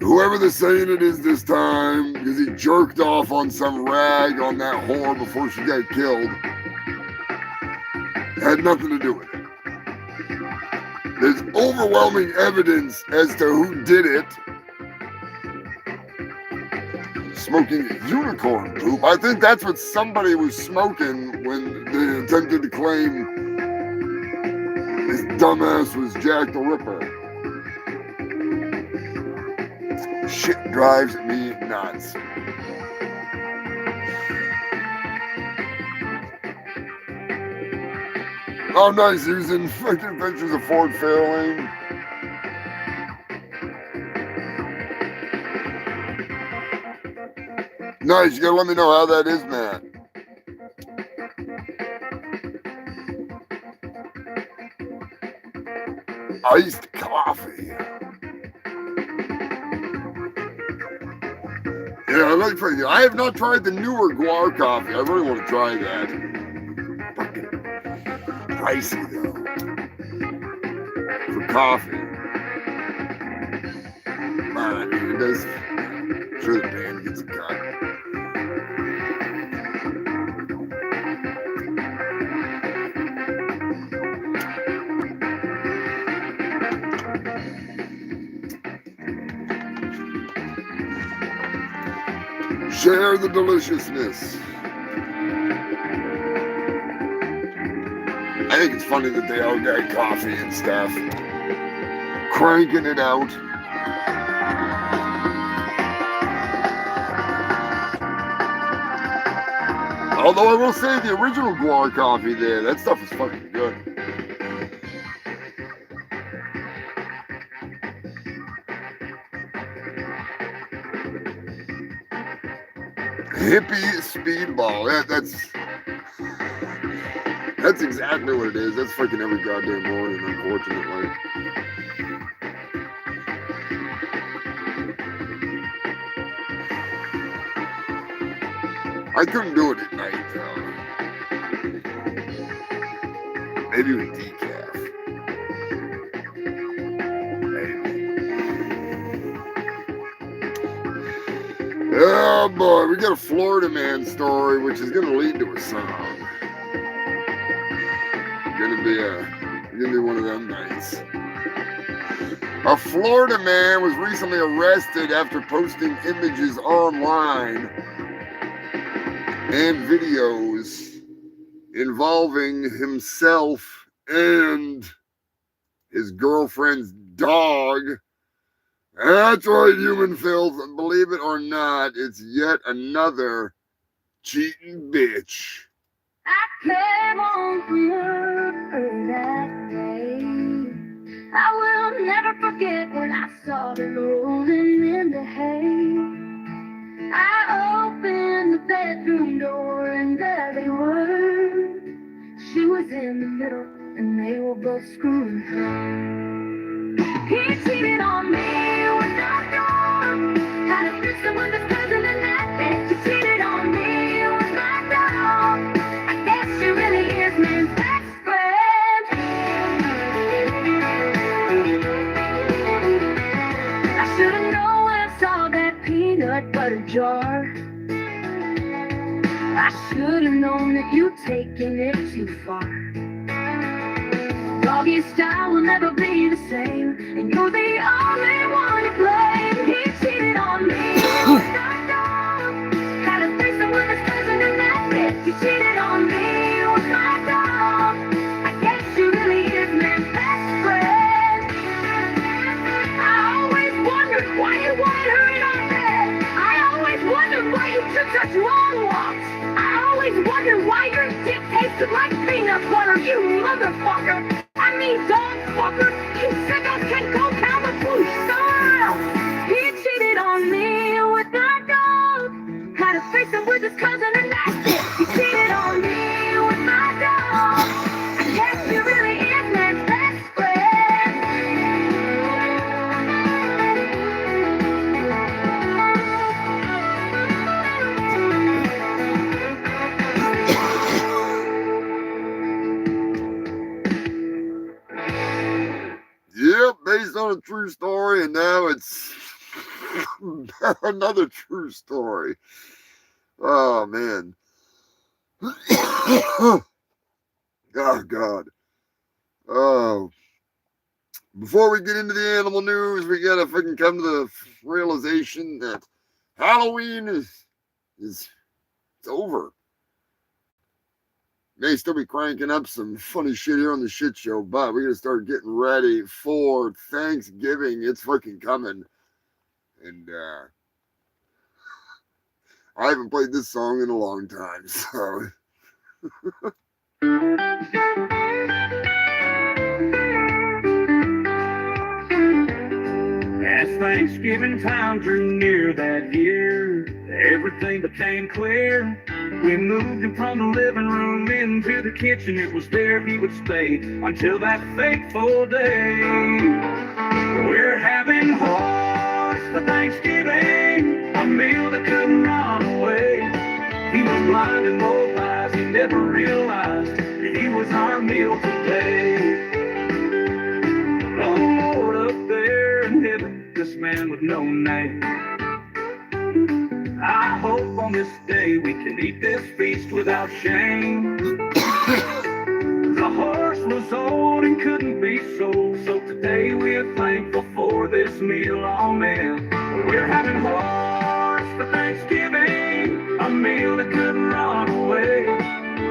Whoever they're saying it is this time, because he jerked off on some rag on that whore before she got killed, had nothing to do with it. There's overwhelming evidence as to who did it. Smoking unicorn poop. I think that's what somebody was smoking when they attempted to claim this dumbass was Jack the Ripper. Shit drives me nuts. Oh, nice. He was in fucking Adventures of Ford Fairlane. Nice. You gotta let me know how that is, man. Iced coffee. Yeah, I like trying. I have not tried the newer guar coffee. I really want to try that. Fucking pricey though for coffee. Man, I mean, it does. I'm sure the band gets a cut. Share the deliciousness. I think it's funny that they all got coffee and stuff. Cranking it out. Although I will say the original guar coffee there, that stuff is fucking good. Hippie speedball. That's exactly what it is. That's freaking every goddamn morning, unfortunately. I couldn't do it at night, though. Maybe with decaf. Oh boy, we got a Florida man story, which is gonna lead to a song. Gonna be one of them nights. A Florida man was recently arrested after posting images online and videos involving himself and his girlfriend's dog. That's right, human filth. Believe it or not, it's yet another cheating bitch. I came home from work that day. I will never forget when I saw her rolling in the hay. I opened the bedroom door and there they were. She was in the middle and they were both screwing her. He cheated on me. peanut butter jar. I should have known that you'd taken it too far. Doggy style will never be the same, and you're the only one to blame. He cheated on me. Had a threesome with his cousin and that's it. He cheated on me with my dog. I guess you really is man's best friend. I always wondered why you wanted her in our bed. I always wondered why you took such long walks. I always wondered why your dick tasted like peanut butter, you motherfucker. I mean, dog fucker. You sickos can go count the food somewhere else. He cheated on me with my dog. Had a threesome with his cousin and that's it. He cheated on me with my dog. I guess he really is man's best friend. Yep, based on a true story, and now it's another true story. Oh, man. Oh, God. Oh. Before we get into the animal news, we gotta freaking come to the realization that Halloween is it's over. May still be cranking up some funny shit here on the shit show, but we're gonna start getting ready for Thanksgiving. It's freaking coming. And I haven't played this song in a long time, so As Thanksgiving time drew near that year, everything became clear. We moved him from the living room into the kitchen. It was there he would stay until that fateful day. We're having horse for Thanksgiving, a meal that couldn't run away. He was blind in both eyes, he never realized that he was our meal today. Oh Lord, up there in heaven, this man with no name. I hope on this day we can eat this feast without shame. The horse was old and couldn't be sold, so today we're thankful for this meal, oh man. We're having horse for Thanksgiving, a meal that couldn't run away.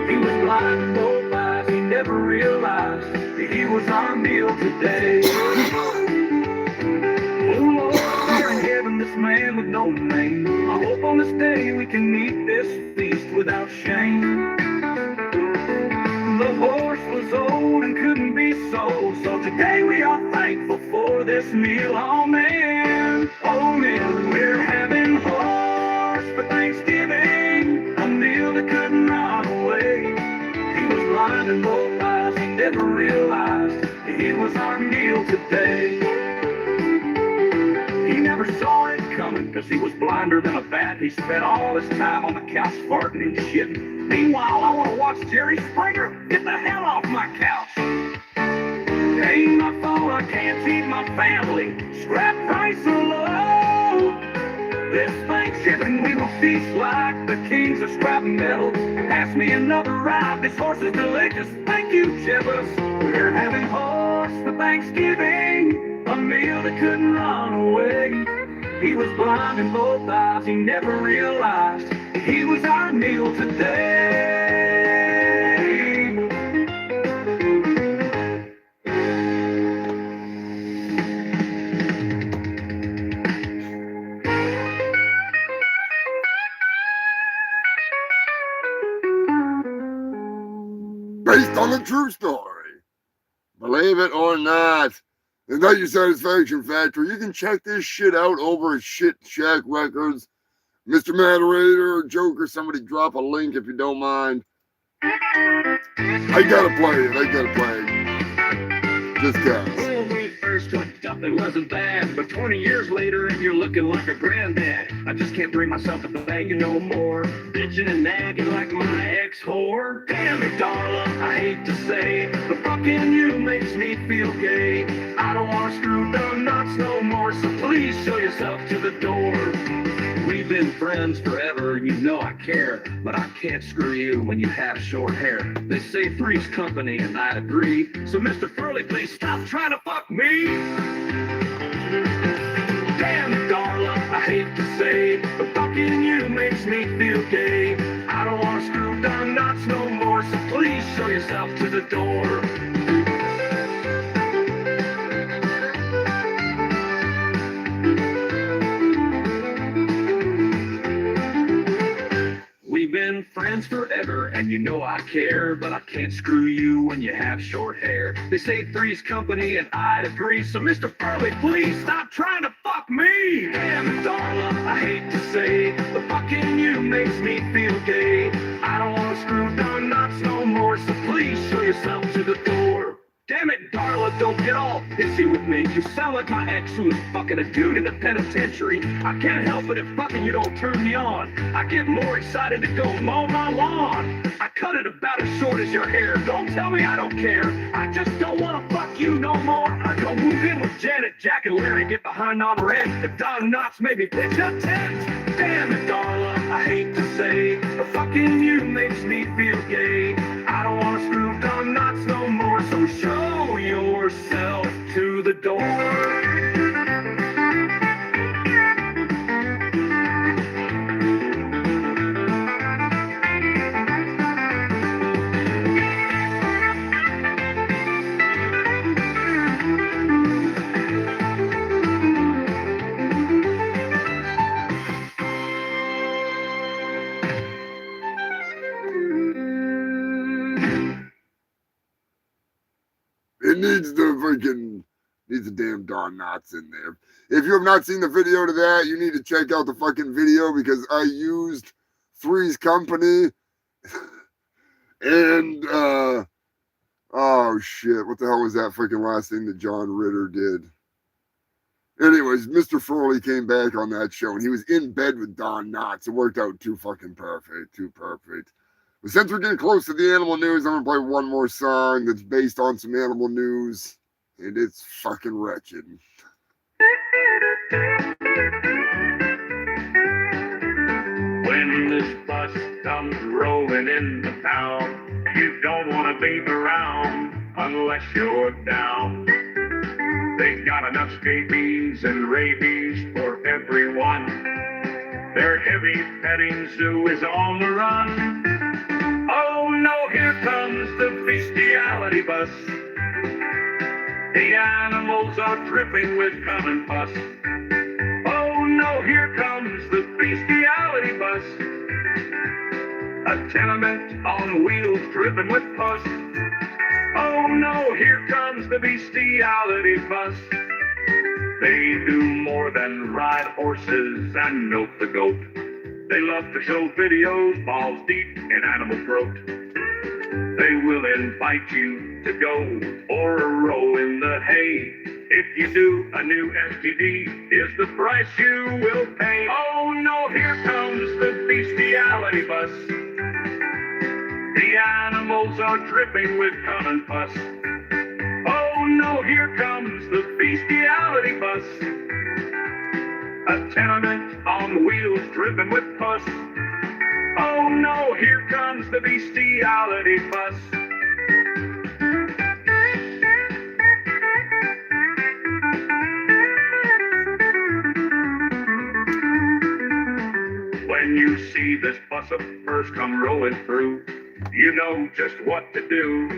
He was blind in both eyes, he never realized that he was our meal today. Oh Lord, there in heaven, this man with no name. I hope on this day we can eat this feast without shame. The horse was old and couldn't be sold, so today we are thankful for this meal, oh man. Oh man, we're having horse for Thanksgiving, a meal that couldn't run away. He was blind in both eyes, he never realized that he was our meal today. He never saw it coming, cause he was blinder than a bat. He spent all his time on the couch farting and shitting. Meanwhile, I want to watch Jerry Springer get the hell off my couch. Ain't my fault I can't feed my family. Scrap price are low. This Thanksgiving we will feast like the kings of scrap metal. Pass me another ride, this horse is delicious. Thank you, Chibbas. We're having horse for Thanksgiving, a meal that couldn't run away. He was blind in both eyes, he never realized he was our meal today. based on a true story. Believe it or not. The Night Your Satisfaction Factory. You can check this shit out over at Shit Shack Records. Mr. Moderator, Joker, somebody drop a link if you don't mind. I gotta play it. Just cause. When we first hooked up, it wasn't bad, but 20 years later, and you're looking like a granddad. I just can't bring myself to beg you no more. Bitching and nagging like my ex-whore. Damn it, darling, I hate to say, but fucking you makes me feel gay. I don't want to screw the nuts no more, so please show yourself to the door. We've been friends forever, you know I care, but I can't screw you when you have short hair. They say three's company, and I agree. So Mr. Furley, please stop trying to fuck me. Damn it, Darla, I hate to say, but fucking you makes me feel gay. I don't want to screw down knots no more, so please show yourself to the door. We've been friends forever, and you know I care, but I can't screw you when you have short hair. They say three's company, and I'd agree. So Mr. Furley, please stop trying to fuck me. Damn it, Darla, I hate to say, but fucking you makes me feel gay. I don't want to screw down knots no more, so please show yourself to the door. Damn it, Darla, don't get all pissy with me. You sound like my ex who was fucking a dude in the penitentiary. I can't help it if fucking you don't turn me on. I get more excited to go mow my lawn. I cut it about as short as your hair. Don't tell me I don't care. I just don't want to fuck you no more. I go move in with Janet, Jack, and Larry, get behind on rent. If Don Knotts maybe pitch a tent. Damn it, Darla, I hate to say, but fucking you makes me feel gay. I don't want to screw Don Knotts no more, so show yourself to the door. It needs the damn Don Knotts in there. If you have not seen the video to that, you need to check out the fucking video, because I used Three's Company and oh shit, what the hell was that freaking last thing that John Ritter did? Anyways, Mr. Furley came back on that show, and he was in bed with Don Knotts. It worked out too fucking perfect, too perfect. But since we're getting close to the animal news, I'm gonna play one more song that's based on some animal news, and it's fucking wretched. When this bus comes rolling into town, you don't want to be around unless you're down. They got enough scabies and rabies for everyone. Their heavy petting zoo is on the run. Oh no, here comes the bestiality bus. The animals are dripping with cum and pus. Oh no, here comes the bestiality bus. A tenement on wheels dripping with pus. Oh no, here comes the bestiality bus. They do more than ride horses and milk the goat. They love to show videos balls deep in animal throat. They will invite you to go for a row in the hay. If you do, a new STD is the price you will pay. Oh no, here comes the bestiality bus. The animals are dripping with cum and pus. Oh no, here comes the bestiality bus. A tenement on wheels dripping with pus. Oh no, here comes the bestiality bus. When you see this bus of furs come rolling through, you know just what to do.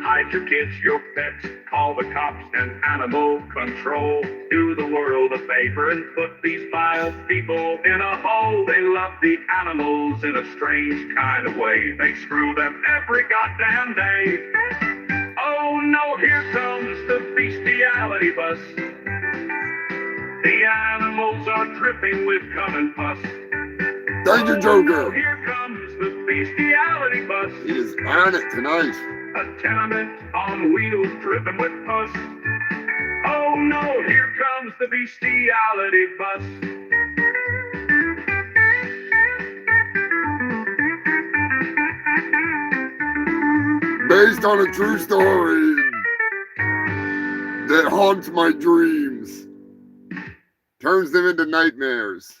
Hide your kids, your pets, call the cops and animal control. Do the world a favor and put these vile people in a hole. They love the animals in a strange kind of way. They screw them every goddamn day. Oh no, here comes the bestiality bus. The animals are dripping with cum and pus. Thank you, Joker. Here comes the bestiality bus. He is on it tonight. A tenement on wheels dripping with pus. Oh no, here comes the bestiality bus. Based on a true story that haunts my dreams. Turns them into nightmares.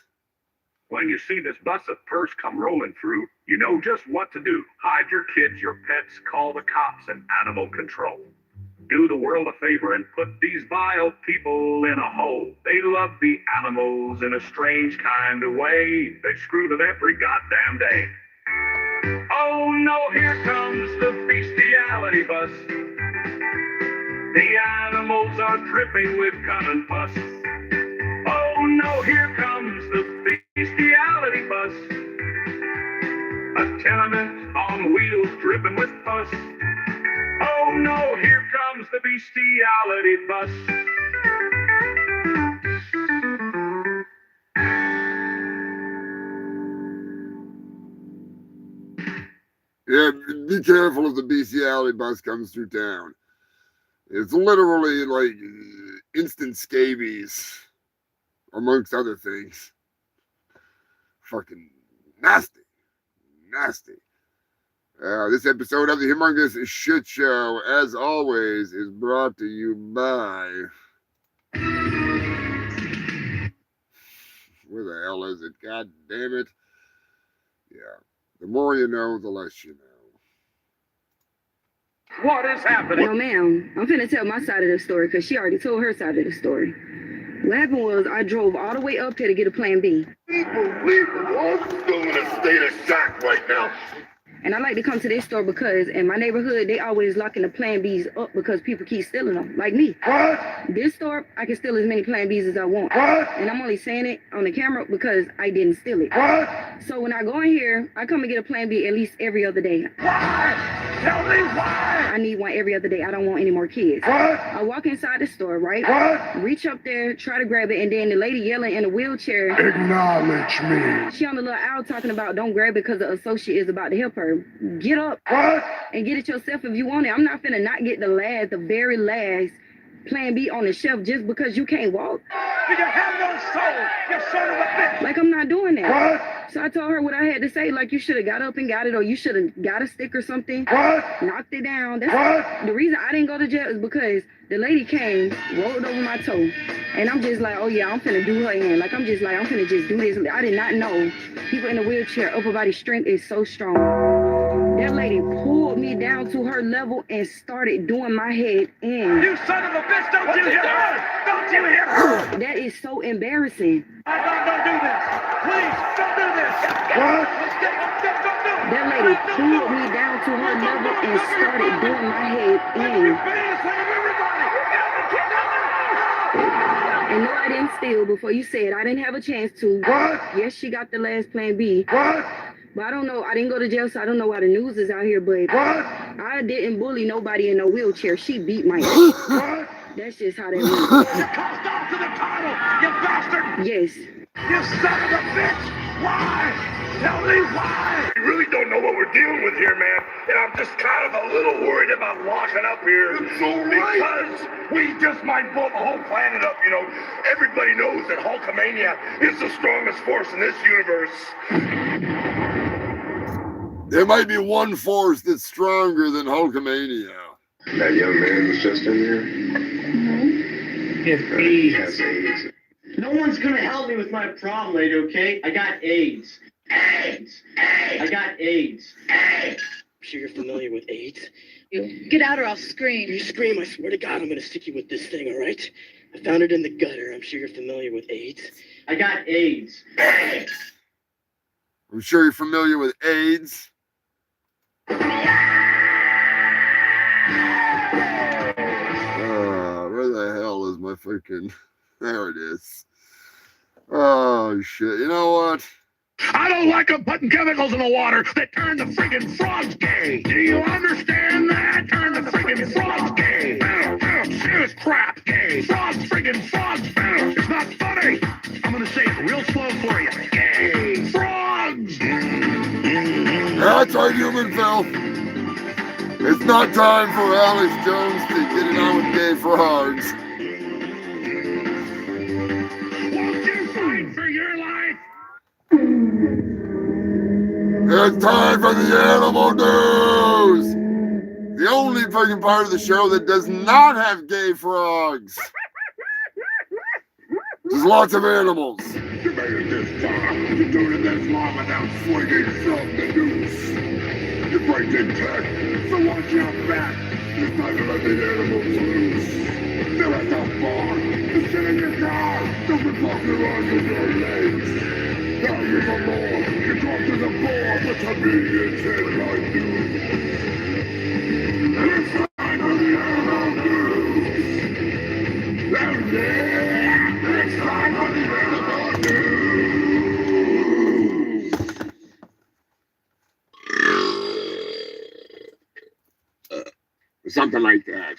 When you see this bus of purse come rolling through, you know just what to do. Hide your kids, your pets, call the cops and animal control. Do the world a favor and put these vile people in a hole. They love the animals in a strange kind of way. They screw them every goddamn day. Oh no, here comes the bestiality bus. The animals are dripping with cum and pus. Oh no, here comes the bestiality bus. A tenement on wheels dripping with pus. Oh no, here comes the bestiality bus. Yeah, be careful if the bestiality bus comes through town. It's literally like instant scabies, amongst other things. Fucking nasty. Nasty. This episode of the Humongous Shit Show, as always, is brought to you by... Where the hell is it? God damn it. Yeah. The more you know, the less you know. What is happening? No, ma'am. I'm finna tell my side of the story because she already told her side of the story. What happened was I drove all the way up here to get a plan B. I'm still in a state of shock right now. And I like to come to this store because in my neighborhood, they always locking the Plan Bs up because people keep stealing them, like me. What? This store, I can steal as many Plan Bs as I want. What? And I'm only saying it on the camera because I didn't steal it. What? So when I go in here, I come and get a Plan B at least every other day. Why? Tell me why. I need one every other day. I don't want any more kids. What? I walk inside the store, right? What? Reach up there, try to grab it, and then the lady yelling in a wheelchair. Acknowledge me. She on the little owl talking about don't grab it because the associate is about to help her. Get up What? and get it yourself if you want it. I'm not finna not get the very last Plan B on the shelf just because you can't walk. You have no soul, you son of a bitch! Like, I'm not doing that. What? So I told her what I had to say, like, you should have got up and got it, or you should have got a stick or something. What? Knocked it down. What? That's the reason I didn't go to jail is because the lady came, rolled over my toe, and I'm just like, oh yeah, I'm finna do her in. Like, I'm finna just do this. I did not know people in a wheelchair, upper body strength is so strong. That lady pulled me down to her level and started doing my head in. You son of a bitch, don't you hear her? Don't you hear her? That is so embarrassing. Don't do this. Please, don't do this. What? Don't do it. That lady pulled me down to her level and started doing my head in. And no, I didn't steal before you said I didn't have a chance to. What? Yes, she got the last Plan B. What? But I don't know. I didn't go to jail, so I don't know why the news is out here. But What? I didn't bully nobody in no wheelchair. She beat my ass. What? That's just how that went. You crossed off to the title, you bastard! Yes. You son of a bitch! Why? Tell me why! We really don't know what we're dealing with here, man. And I'm just kind of a little worried about locking up here. Because we just might blow the whole planet up, you know. Everybody knows that Hulkamania is the strongest force in this universe. There might be one force that's stronger than Hulkamania. That young man was just in there. He has AIDS. Has AIDS. No one's gonna help me with my problem, lady, okay? I got AIDS. AIDS! AIDS! I got AIDS. AIDS! I'm sure you're familiar with AIDS. Get out or I'll scream. You scream, I swear to God, I'm gonna stick you with this thing, all right? I found it in the gutter. I'm sure you're familiar with AIDS. I got AIDS. AIDS! I'm sure you're familiar with AIDS. Where the hell is my freaking... There it is. Oh, shit. You know what? I don't like them putting chemicals in the water that turn the friggin' frogs gay. Do you understand that? Turn the friggin' frogs gay. Serious crap, gay. Frogs, friggin' frogs. It's not funny. I'm gonna say it real slow for you. Gay. Frogs. That's right, human Phil. It's not time for Alex Jones to get it on with gay frogs. Won't you fight for your life? It's time for the animal news. The only freaking part of the show that does not have gay frogs. There's lots of animals. You may made it this far. You're doing it this long without swinging from the noose. You're breaking tech, so watch your back. It's time to let the animals loose. They're at the bar, just sit in your car. Don't be walking around with your legs. Now you're the law, you drop to the bar, but to me it's headline news. It's time for the animal news. And yeah, it's time for the animal news. Something like that.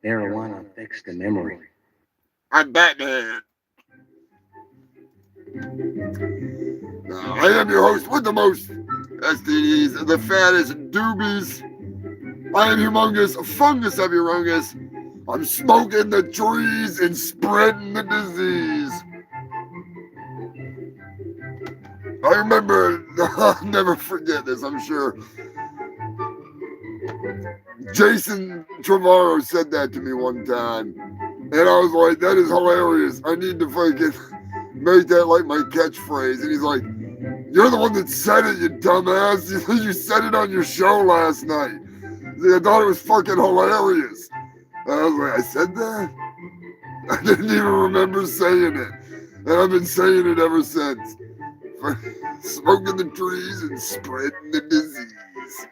Marijuana affects the memory. I'm Batman. I am your host with the most STDs, the fattest doobies. I am Humongous Fungus of Humongous. I'm smoking the trees and spreading the disease. I remember, I'll never forget this, I'm sure. Jason Trevorrow said that to me one time. And I was like, that is hilarious. I need to fucking make that like my catchphrase. And he's like, you're the one that said it, you dumbass. You said it on your show last night. I thought it was fucking hilarious. And I was like, I said that? I didn't even remember saying it. And I've been saying it ever since. Smoking the trees and spreading the disease.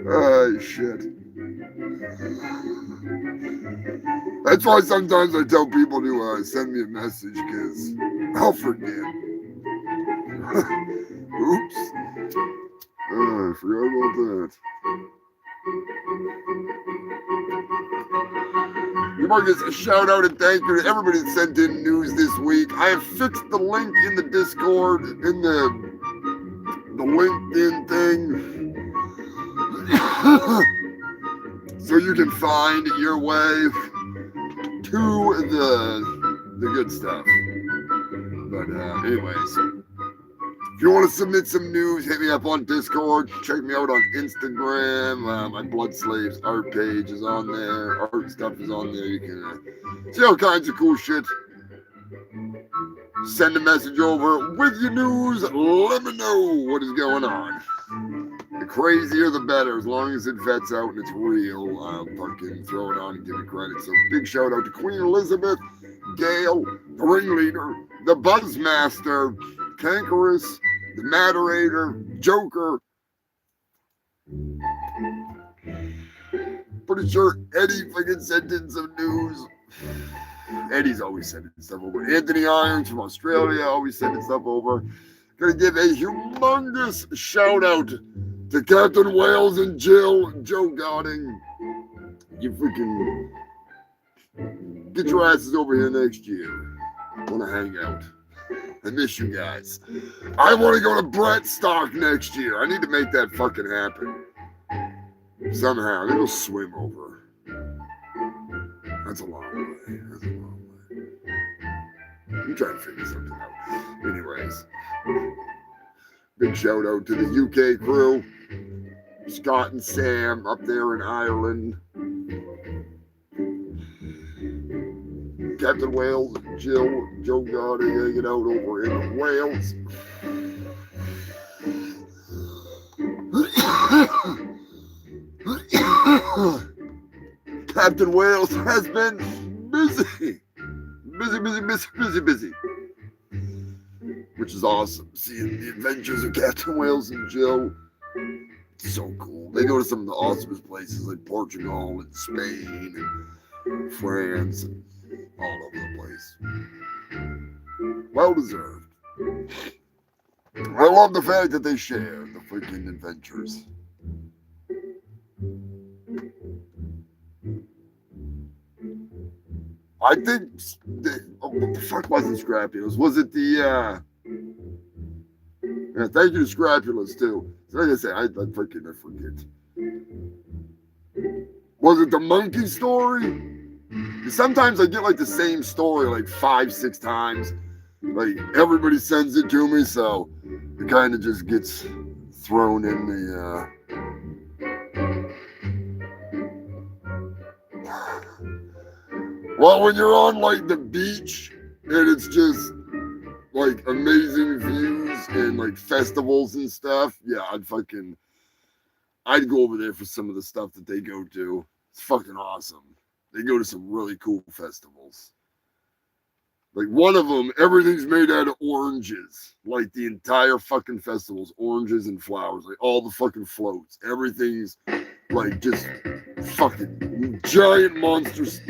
Oh, shit. That's why sometimes I tell people to send me a message, because I'll forget. Oops. Oh, I forgot about that. Humongous, a shout out and thank you to everybody that sent in news this week. I have fixed the link in the Discord, in the LinkedIn thing. So you can find your way to the good stuff. But anyways, if you want to submit some news, hit me up on Discord. Check me out on Instagram. My Blood Slaves art page is on there. Art stuff is on there. You can see all kinds of cool shit. Send a message over with your news. Let me know what is going on. The crazier the better, as long as it vets out and it's real. I'll fucking throw it on and give it credit. So big shout out to Queen Elizabeth, Gail, the ringleader, the Buzzmaster, Cankerous, the Maderator, Joker. Pretty sure Eddie fucking sent in some news. Eddie's always sending stuff over. Anthony Irons from Australia always sending stuff over. Gonna give a humongous shout out to Captain Wales and Jill, Joe Godding. You freaking get your asses over here next year. Wanna hang out. I miss you guys. I want to go to Brett Stock next year. I need to make that fucking happen. Somehow. I'm gonna swim over. That's a long way. That's a long way. I'm trying to figure something out. Anyways. Big shout out to the UK crew. Scott and Sam up there in Ireland. Captain Wales, Jill, Joe Gotti hanging out over in Wales. Captain Wales has been busy. Busy. Which is awesome. Seeing the adventures of Captain Wales and Jill. So cool. They go to some of the awesomest places like Portugal and Spain and France and all over the place. Well deserved. I love the fact that they share the freaking adventures. I think what the fuck wasn't Scrapulas? Was it the yeah, thank you to Scrapulas too. So like I say, I forget. Was it the monkey story? Sometimes I get like the same story like 5-6 times. Like everybody sends it to me, so it kind of just gets thrown in the well, when you're on like the beach and it's just like amazing views and like festivals and stuff, yeah, I'd go over there for some of the stuff that they go to. It's fucking awesome. They go to some really cool festivals. Like one of them, everything's made out of oranges. Like the entire fucking festival's oranges and flowers. Like all the fucking floats. Everything's like just fucking giant monsters,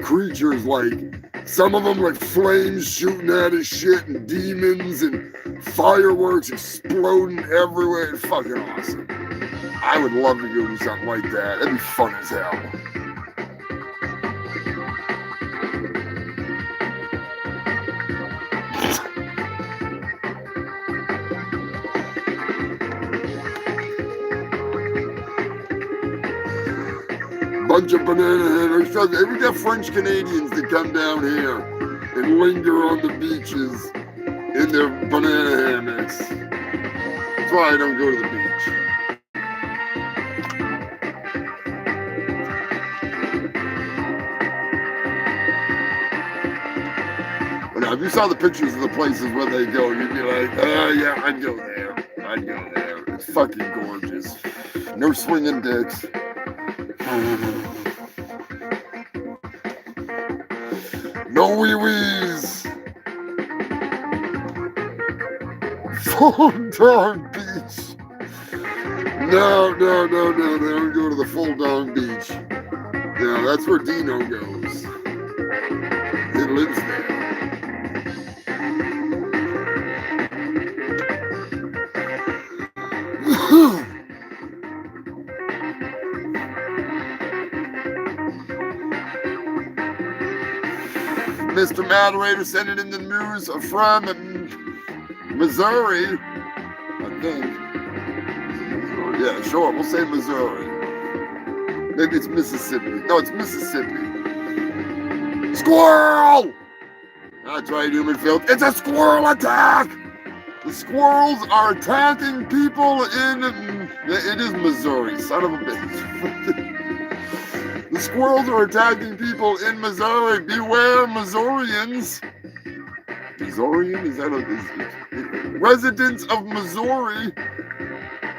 creatures. Like some of them like flames shooting out of shit and demons and fireworks exploding everywhere. It's fucking awesome. I would love to go do something like that. That'd be fun as hell. Bunch of banana hammocks. We got French Canadians that come down here and linger on the beaches in their banana hammocks. That's why I don't go to the beach. Now, if you saw the pictures of the places where they go, you'd be like, yeah, I'd go there. I'd go there. It's fucking gorgeous. No swinging dicks. No wee-wees. Full Dong Beach. No. Don't go to the Full Dong Beach. Yeah, that's where Dino goes. He lives there. Mr. Moderator sent it in the news from Missouri, I think. Yeah, sure, we'll say Missouri. Maybe it's Mississippi. No, it's Mississippi. Squirrel! That's right, human filth. It's a squirrel attack! The squirrels are attacking people in... It is Missouri, son of a bitch. The squirrels are attacking people in Missouri. Beware, Missourians. Missourian? Is that residents of Missouri?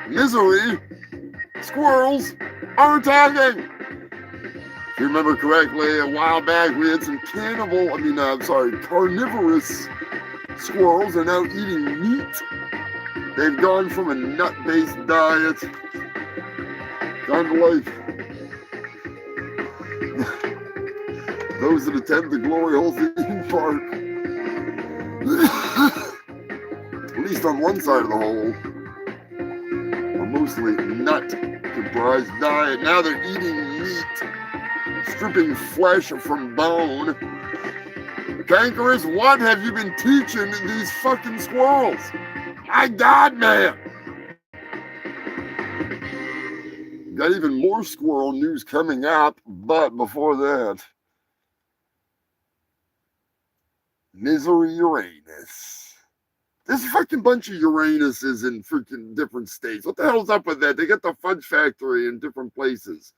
Misery. Squirrels are attacking. If you remember correctly, a while back we had some carnivorous squirrels are now eating meat. They've gone from a nut-based diet down to like those that attend the Glory Hole theme park. At least on one side of the hole. A mostly nut-comprised diet. Now they're eating meat, stripping flesh from bone. Cankerous, what have you been teaching these fucking squirrels? My God, man! Got even more squirrel news coming up, but before that, Misery Uranus. There's a fucking bunch of Uranuses in freaking different states. What the hell's up with that? They got the Fudge Factory in different places.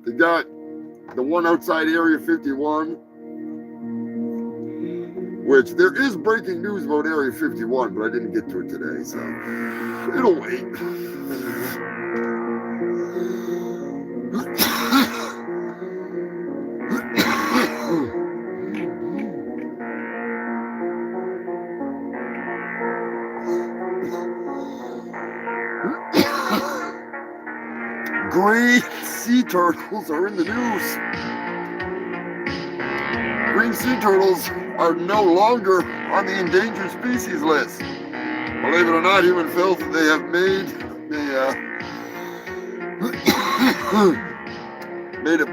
They got the one outside Area 51, which there is breaking news about Area 51, but I didn't get to it today, so it'll wait. Green sea turtles are in the news. Green sea turtles are no longer on the endangered species list. Believe it or not, human filth, they have made a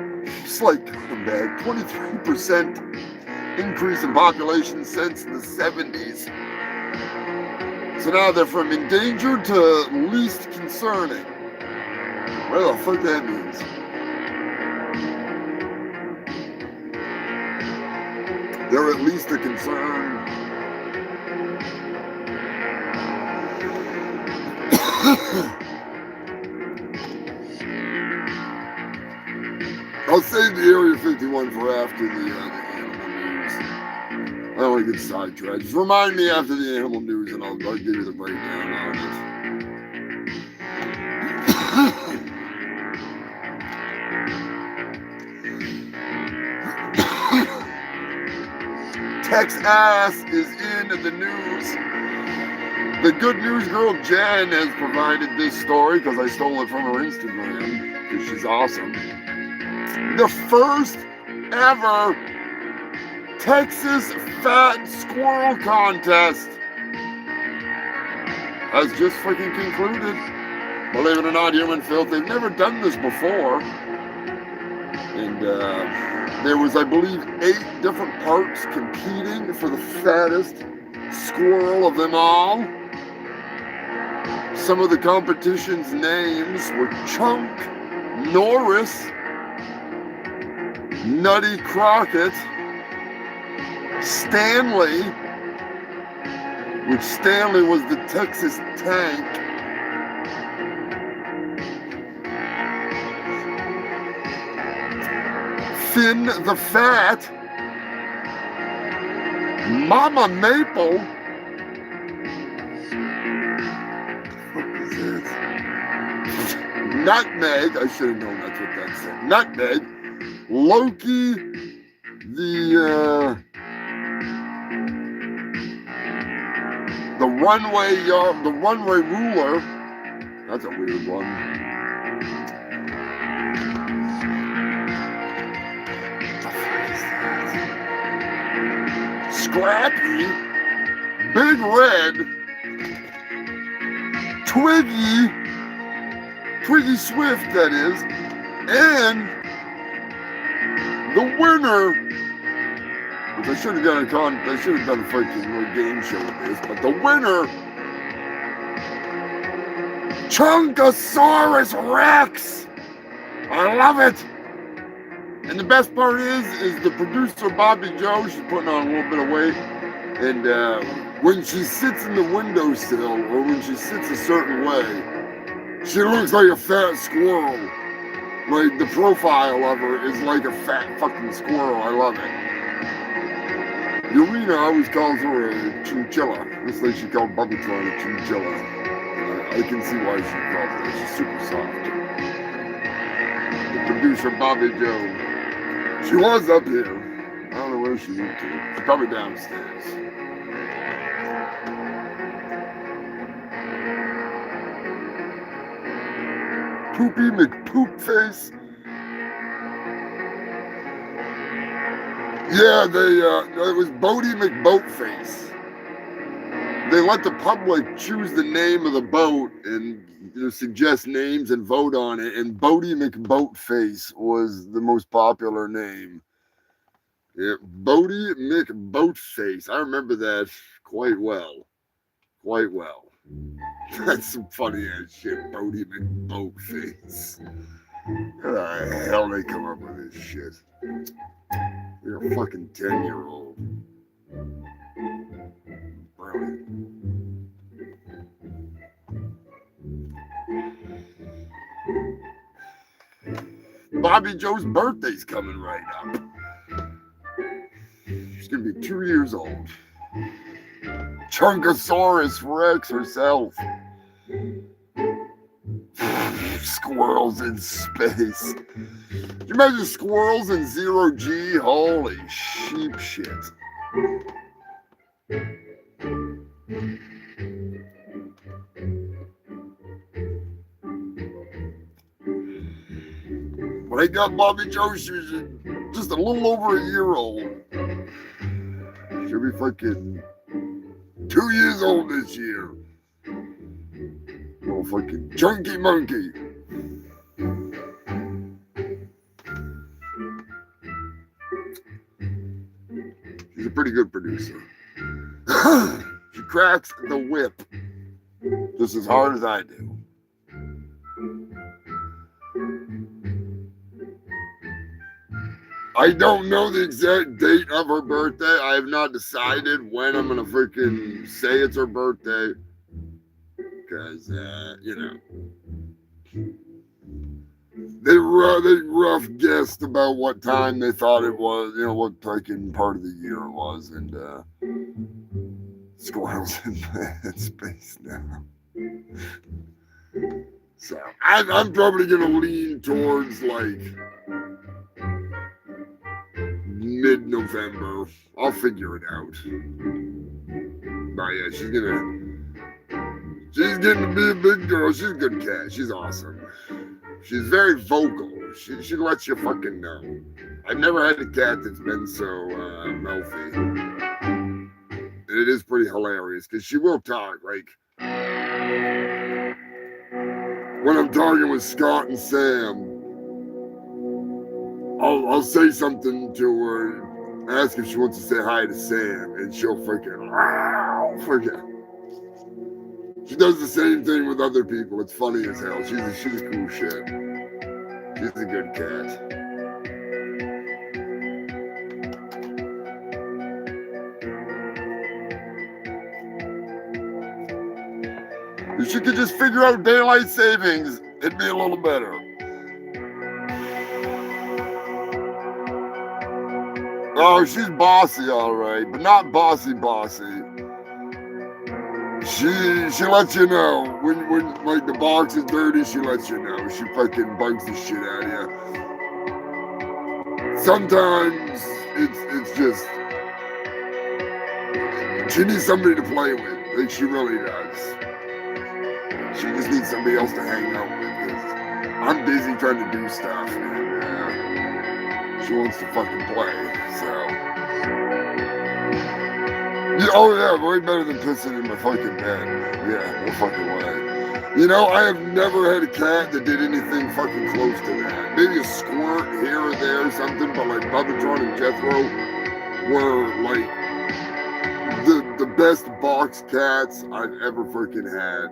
slight comeback. 23% increase in population since the 70s. So now they're from endangered to least concerning. What the fuck that means? they're at least a concern. I'll save the Area 51 for after the animal news. I don't want to get sidetracked. Just remind me after the animal news and I'll give you the breakdown on it. Texas is in the news. The Good News Girl Jen has provided this story because I stole it from her Instagram because she's awesome. The first ever Texas Fat Squirrel Contest has just freaking concluded. Believe it or not, Human Filth, they've never done this before. And there was, I believe, 8 different parks competing for the fattest squirrel of them all. Some of the competition's names were Chunk, Norris, Nutty Crockett, Stanley, which Stanley was the Texas Tank, Finn the Fat, Mama Maple, Nutmeg, I should have known that's what that said. Nutmeg, Loki, the runway ruler. That's a weird one. Scrappy, Big Red, Twiggy Swift, that is, and the winner, which I should have done a freaking little game show with this, but the winner, Chunkosaurus Rex. I love it. And the best part is the producer Bobby Joe, she's putting on a little bit of weight, and when she sits in the windowsill or when she sits a certain way, she looks like a fat squirrel. Like, the profile of her is like a fat fucking squirrel. I love it. Urena always calls her a chinchilla. Just like she called Bubbatron a chinchilla. I can see why she calls her. She's super soft. The producer Bobby Joe. She was up here. I don't know where she went to. She's probably downstairs. Poopy McPoopface. Yeah, it was Bodie McBoatface. They let the public choose the name of the boat and suggest names and vote on it, and Bodie McBoatface was the most popular name. Yeah, Bodie McBoatface. I remember that quite well. Quite well. That's some funny ass shit, Bodie McBoatface. How the hell they come up with this shit? You're a fucking 10-year-old. Brilliant. Bobby Joe's birthday's coming right up. She's gonna be 2 years old. Chunkosaurus Rex herself. Squirrels in space. Can you imagine squirrels in 0G? Holy sheep shit. When I got Bobby Joe, she was just a little over a year old. She'll be fucking 2 years old this year. Little fucking chunky monkey. She's a pretty good producer. She cracks the whip just as hard as I do. I don't know the exact date of her birthday. I have not decided when I'm gonna freaking say it's her birthday. Because, you know, they rough guessed about what time they thought it was, you know, what freaking part of the year it was. And Squirrel's in bad space now. So I'm probably going to lean towards like mid-November. I'll figure it out. But yeah, she's getting to be a big girl. She's a good cat. She's awesome. She's very vocal. She lets you fucking know. I've never had a cat that's been so mouthy. And it is pretty hilarious because she will talk. Like when I'm talking with Scott and Sam, I'll say something to her, ask if she wants to say hi to Sam, and she'll freaking She does the same thing with other people. It's funny as hell. She's a cool shit. She's a good cat. If she could just figure out daylight savings, it'd be a little better. Oh, she's bossy, all right, but not bossy. She lets you know when like the box is dirty. She lets you know. She fucking bugs the shit out of you. Sometimes it's just she needs somebody to play with. Like she really does. She just needs somebody else to hang out with because I'm busy trying to do stuff and she wants to fucking play. So. Yeah, oh yeah, way better than pissing in my fucking bed. Yeah, no fucking way. You know, I have never had a cat that did anything fucking close to that. Maybe a squirt here or there or something, but like Bubbatron and Jethro were like the best box cats I've ever freaking had.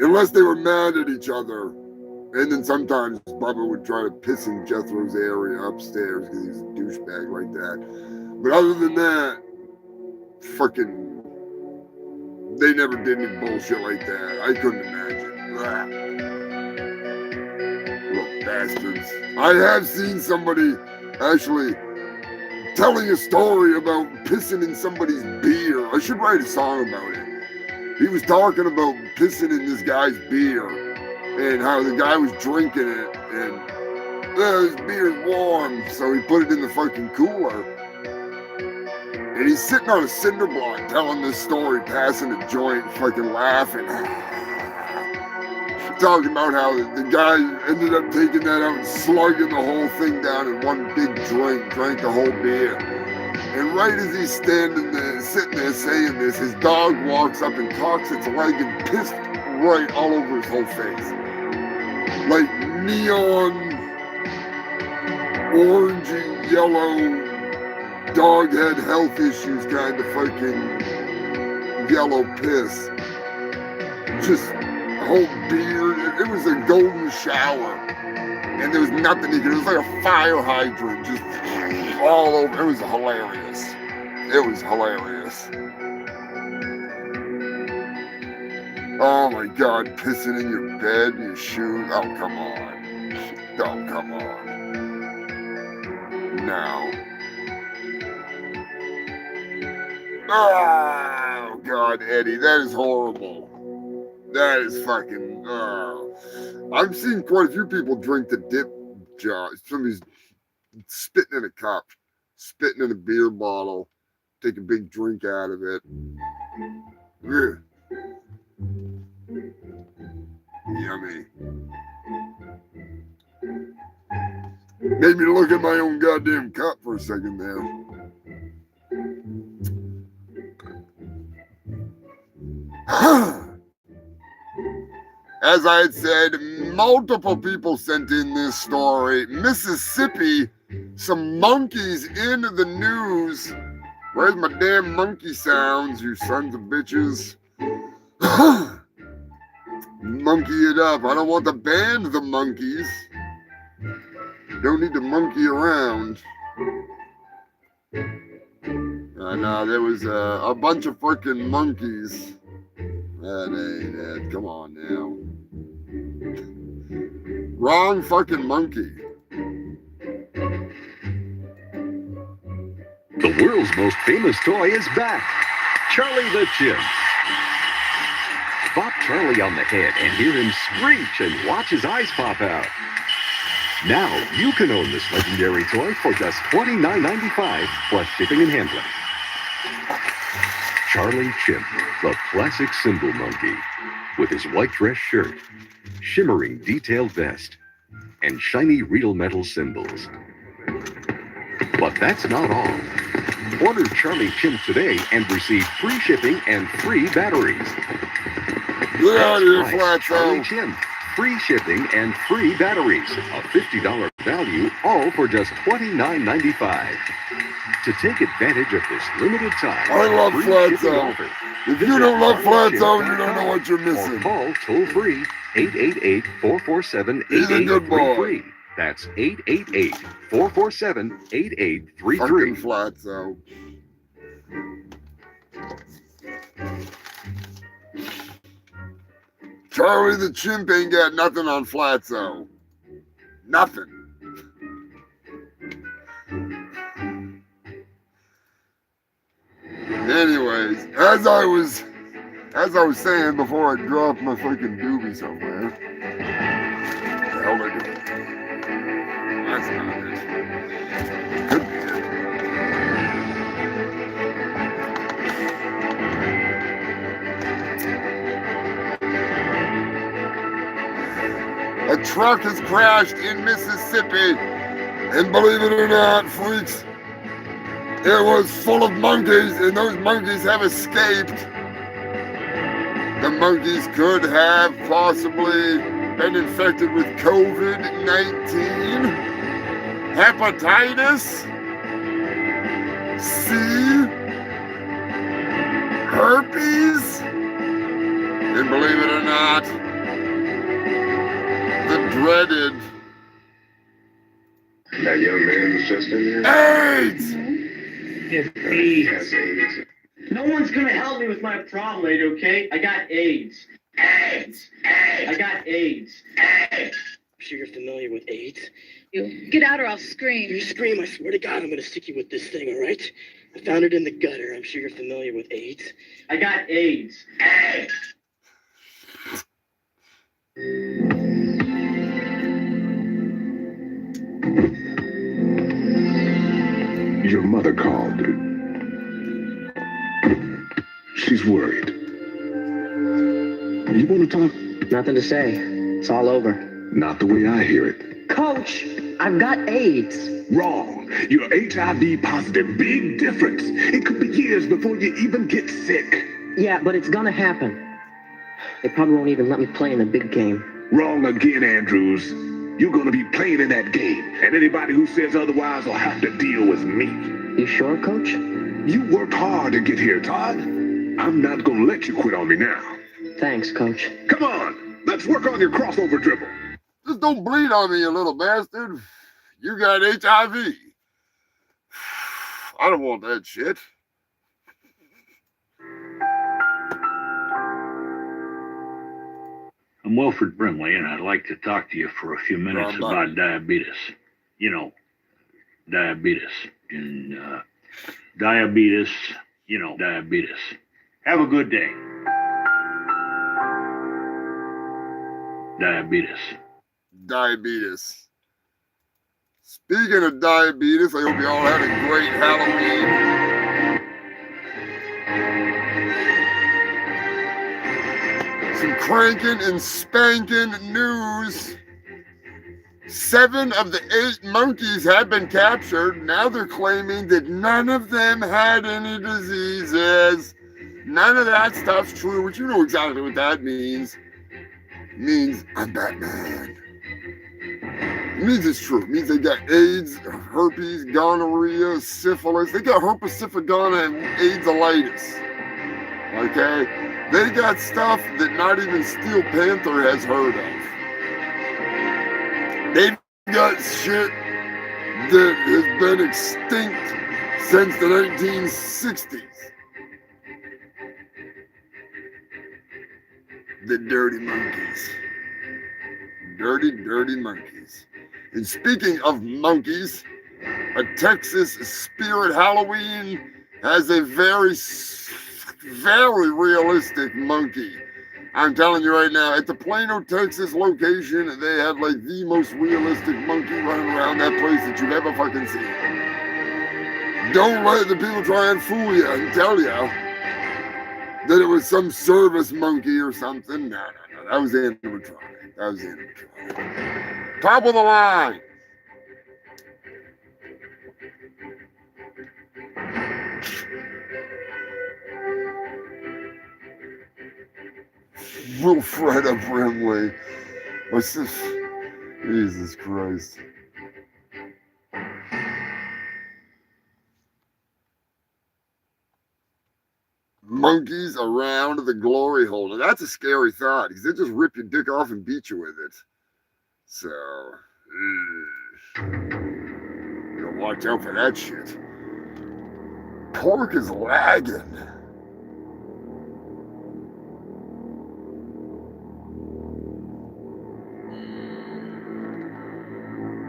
Unless they were mad at each other. And then sometimes Bubba would try to piss in Jethro's area upstairs because he's a douchebag like that. But other than that, fucking, they never did any bullshit like that. I couldn't imagine. Blah. Little bastards. I have seen somebody actually telling a story about pissing in somebody's beer. I should write a song about it. He was talking about pissing in this guy's beer and how the guy was drinking it and this beer's warm, so he put it in the fucking cooler. And he's sitting on a cinder block telling this story, passing a joint, fucking laughing. Talking about how the guy ended up taking that out and slugging the whole thing down in one big drink, drank the whole beer. And right as he's standing there, sitting there saying this, his dog walks up and cocks its leg and pissed right all over his whole face. Like neon, orangey, yellow, dog had health issues kind of fucking yellow piss. Just a whole beard. It was a golden shower. And there was nothing you could, it was like a fire hydrant just all over. It was hilarious. It was hilarious. Oh my God, pissing in your bed, your shoes. Oh, come on. Oh, come on. No. Oh, God, Eddie, that is horrible. That is fucking, I've seen quite a few people drink the dip jar. Somebody's spitting in a cup, spitting in a beer bottle, take a big drink out of it. Ugh. Yummy. Made me look at my own goddamn cup for a second there. As I had said, multiple people sent in this story. Mississippi, some monkeys in the news. Where's my damn monkey sounds, you sons of bitches? Monkey it up. I don't want to ban the monkeys. Don't need to monkey around. No, there was a bunch of freaking monkeys. That ain't it. Come on now. Wrong fucking monkey. The world's most famous toy is back. Charlie the Chimp. Bop Charlie on the head and hear him screech and watch his eyes pop out. Now you can own this legendary toy for just $29.95 plus shipping and handling. Charlie Chimp, the classic symbol monkey, with his white dress shirt, shimmering detailed vest, and shiny real metal symbols. But that's not all. Order Charlie Chimp today and receive free shipping and free batteries. Get out of here, Right, Charlie Flatso. Chimp. Free shipping and free batteries. A $50 value, all for just $29.95. To take advantage of this limited time, I love free shipping Flatso. offer, If you visit don't love Flatso, you charliechimp.com don't know what you're or missing. call toll-free 888-447-8833. He's a good boy. That's 888-447-8833. Fucking Flatso. Charlie the Chimp ain't got nothing on Flatso. Nothing. Anyways, as I was saying before I dropped my freaking doobie somewhere. What the hell did I do? That's not it. Could be it. A truck has crashed in Mississippi, and believe it or not, freaks, it was full of monkeys, and those monkeys have escaped. The monkeys could have possibly been infected with COVID-19, hepatitis C, herpes, and believe it or not, the dreaded That young man was just in here? AIDS! It's He AIDS. has AIDS. No one's gonna help me with my problem, lady, okay? I got AIDS. AIDS! AIDS! I got AIDS. AIDS! I'm sure you're familiar with AIDS. You get out or I'll scream. You scream, I swear to God, I'm gonna stick you with this thing, all right? I found it in the gutter. I'm sure you're familiar with AIDS. I got AIDS. AIDS! Your mother called. She's worried. You want to talk? Nothing to say. It's all over. Not the way I hear it. Coach, I've got AIDS. Wrong. You're HIV positive. Big difference. It could be years before you even get sick. Yeah, but it's gonna happen. They probably won't even let me play in the big game. Wrong again, Andrews. You're gonna be playing in that game, and anybody who says otherwise will have to deal with me. You sure, Coach? You worked hard to get here, Todd. I'm not gonna let you quit on me now. Thanks, Coach. Come on, let's work on your crossover dribble. Just don't bleed on me, you little bastard. You got HIV. I don't want that shit. I'm Wilfred Brimley, and I'd like to talk to you for a few minutes about diabetes. You know, diabetes. And diabetes, diabetes. Have a good day. Diabetes. Diabetes. Speaking of diabetes, I hope you all had a great Halloween. Some cranking and spanking news. 7 of the 8 monkeys have been captured. Now they're claiming that none of them had any diseases. None of that stuff's true, which you know exactly what that means. It means I'm Batman. It means it's true. It means they got AIDS, herpes, gonorrhea, syphilis. They got herpesifigana and AIDS-alitis. Okay? They got stuff that not even Steel Panther has heard of. They've got shit that has been extinct since the 1960s. The dirty monkeys. Dirty, dirty monkeys. And speaking of monkeys, a Texas Spirit Halloween has a very, very realistic monkey. I'm telling you right now, at the Plano, Texas location, they had like the most realistic monkey running around that place that you've ever fucking seen. Don't let the people try and fool you and tell you that it was some service monkey or something. No, that was animatronic. That was animatronic. Top of the line. Little Fred up Brimley. What's this? Jesus Christ. Monkeys around the glory hole. Now that's a scary thought because they just rip your dick off and beat you with it. So, you gotta watch out for that shit. Pork is lagging.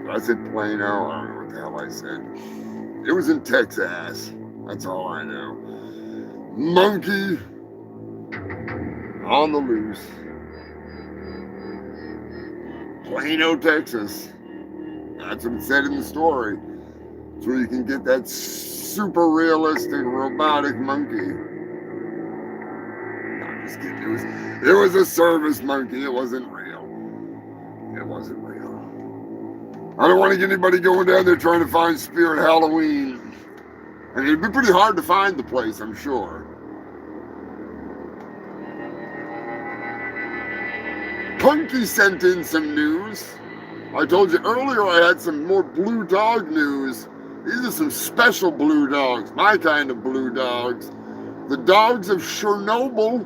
I said Plano. I don't know what the hell I said. It was in Texas. That's all I know. Monkey on the loose. Plano, Texas. That's what it said in the story. So you can get that super realistic robotic monkey. No, I'm just kidding. It was a service monkey. It wasn't real. It wasn't real. I don't want to get anybody going down there trying to find Spirit Halloween. I mean, it'd be pretty hard to find the place, I'm sure. Punky sent in some news. I told you earlier I had some more blue dog news. These are some special blue dogs, my kind of blue dogs. The dogs of Chernobyl.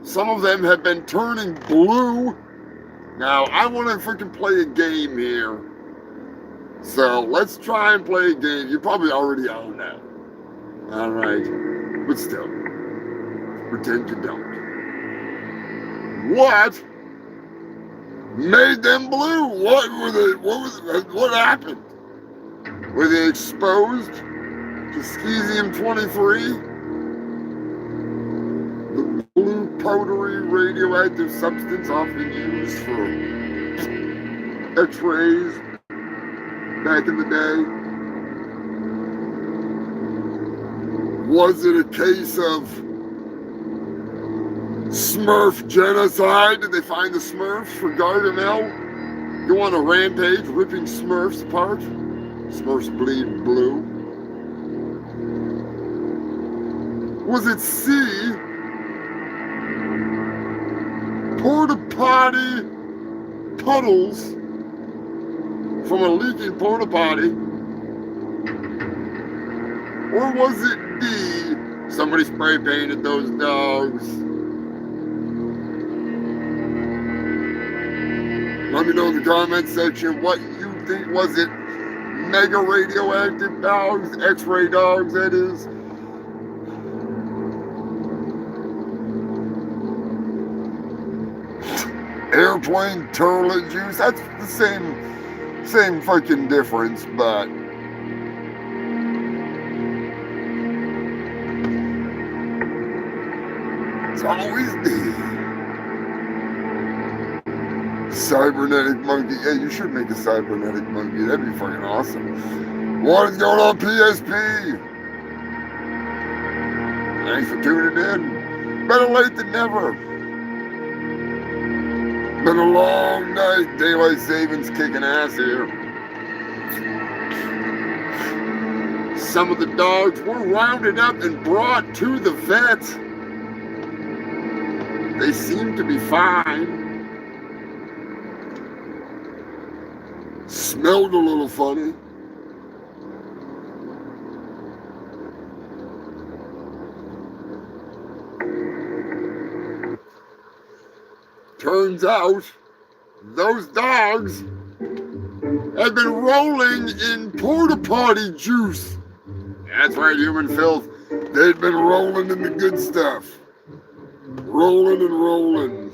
Some of them have been turning blue. Now, I want to freaking play a game here. So, let's try and play a game. You probably already all know. Alright. But still. Pretend you don't. What made them blue? What happened? Were they exposed to cesium-23? The blue powdery radioactive substance often used for X-rays back in the day? Was it a case of Smurf genocide? Did they find the Smurfs for Gargamel? Go on a rampage ripping Smurfs apart? Smurfs bleed blue. Was it C? Porta potty puddles from a leaking porta potty? Or was it D? Somebody spray painted those dogs? Let me know in the comment section what you think. Was it mega radioactive dogs, X-ray dogs, that is? Airplane turlet juice, that's the same fucking difference, but it's always D. Cybernetic monkey. Yeah, you should make a cybernetic monkey. That'd be fucking awesome. What is going on, PSP? Thanks for tuning in. Better late than never. Been a long night. Daylight savings kicking ass here. Some of the dogs were rounded up and brought to the vet. They seem to be fine. Smelled a little funny. Turns out, those dogs had been rolling in porta potty juice. That's right, human filth. They'd been rolling in the good stuff. Rolling and rolling.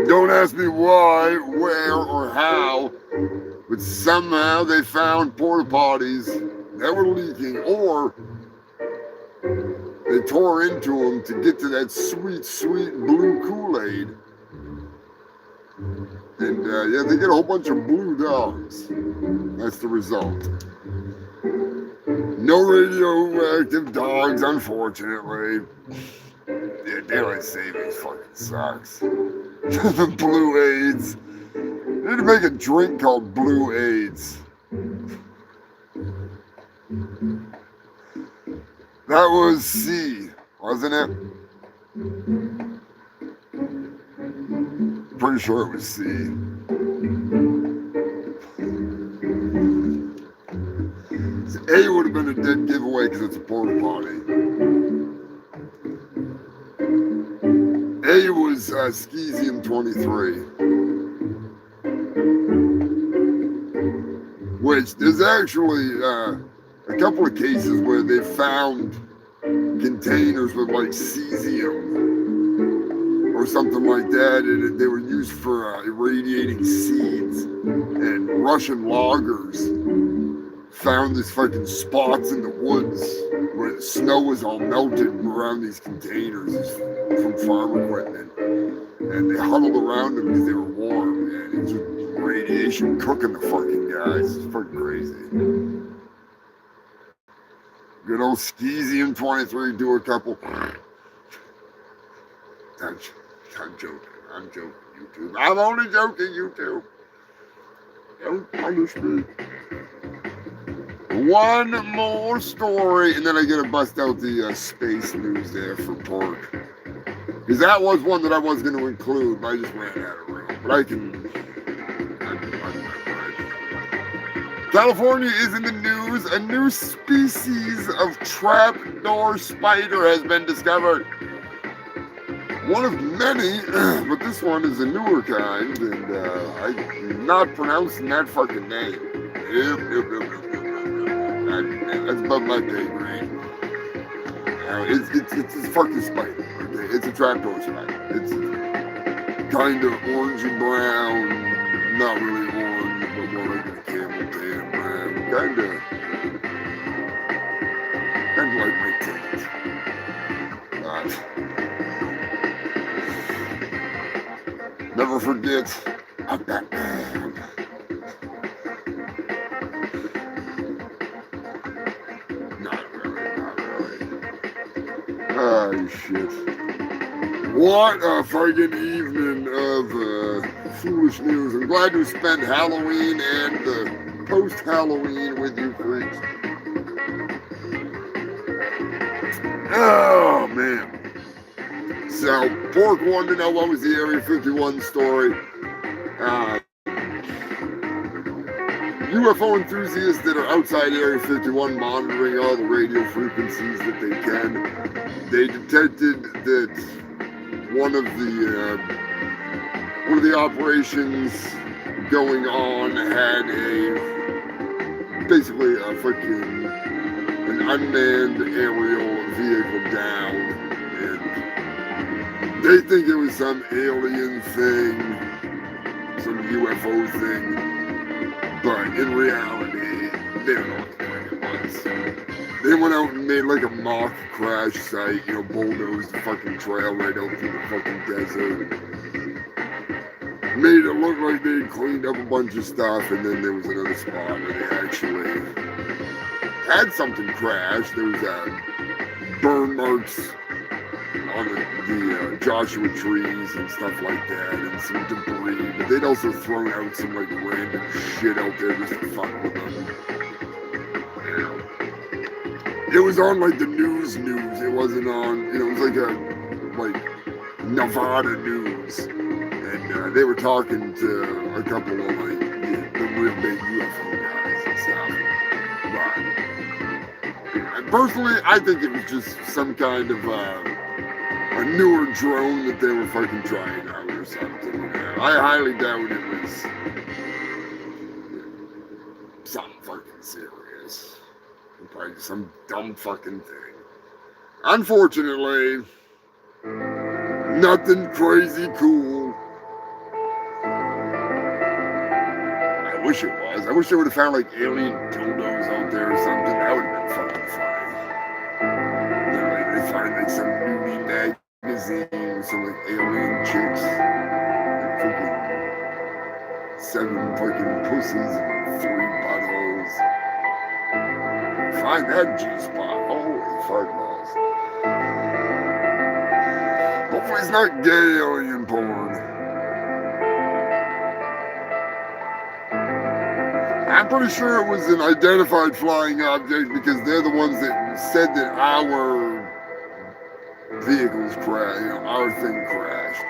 Don't ask me why, where, or how, but somehow they found porta potties that were leaking, or they tore into them to get to that sweet, sweet blue Kool-Aid. And yeah, they get a whole bunch of blue dogs. That's the result. No radioactive dogs, unfortunately. Yeah, daylight savings fucking sucks. The Blue AIDS. They need to make a drink called Blue AIDS. That was C, wasn't it? Pretty sure it was C. A would have been a dead giveaway because it's a porta potty. A was Skeesium 23. Which there's actually a couple of cases where they found containers with like cesium or something like that, and they were used for irradiating seeds. And Russian loggers found these fucking spots in the woods where the snow was all melted around these containers from farm equipment, and they huddled around them because they were warm, and it was just radiation cooking the fucking guys. It's fucking crazy. Good old Skeesium 23 do a couple. I'm joking. I'm joking, YouTube. I'm only joking, YouTube. Don't punish me. One more story, and then I gotta bust out the space news there for pork. Because that was one that I was going to include, but I just ran out of room. But I can. California is in the news. A new species of trapdoor spider has been discovered. One of many, but this one is a newer kind, and I'm not pronouncing that fucking name. That's above my pay grade. It's a fucking spider. Okay? It's a trapdoor spider. It's kind of orangey brown, not really orange, but more like a camel tan brown. Kind of like my taint. Never forget, I'm Batman. Oh, shit. What a fucking evening of foolish news. I'm glad to spend Halloween and the post-Halloween with you freaks. Oh, man. So, Pork wanted to know what was the Area 51 story. UFO enthusiasts that are outside Area 51 monitoring all the radio frequencies that they can. They detected that one of the operations going on had basically an unmanned aerial vehicle down, and they think it was some alien thing, some UFO thing. But in reality, they don't know what the fuck it was. They went out and made like a mock crash site, bulldozed the fucking trail right out through the fucking desert. Made it look like they'd cleaned up a bunch of stuff, and then there was another spot where they actually had something crash. There was burn marks on the Joshua trees and stuff like that, and some debris, but they'd also thrown out some like random shit out there just to fuck with them. It was on like the news. It wasn't on, it was like Nevada news, and they were talking to a couple of like the real big UFO guys and stuff. But personally, I think it was just some kind of a newer drone that they were fucking trying out or something. I highly doubt it was serious. Probably some dumb fucking thing. Unfortunately, nothing crazy cool. I wish it was. I wish they would have found like alien dildos out there or something. That would have been fucking funny. You know, like they find like some nudie magazine with some like alien chicks. Like freaking 7 fucking pussies and 3 buttholes. Find that G-spot. Holy fuck balls. Hopefully it's not gay alien porn. I'm pretty sure it was an identified flying object because they're the ones that said that our vehicles crashed, our thing crashed.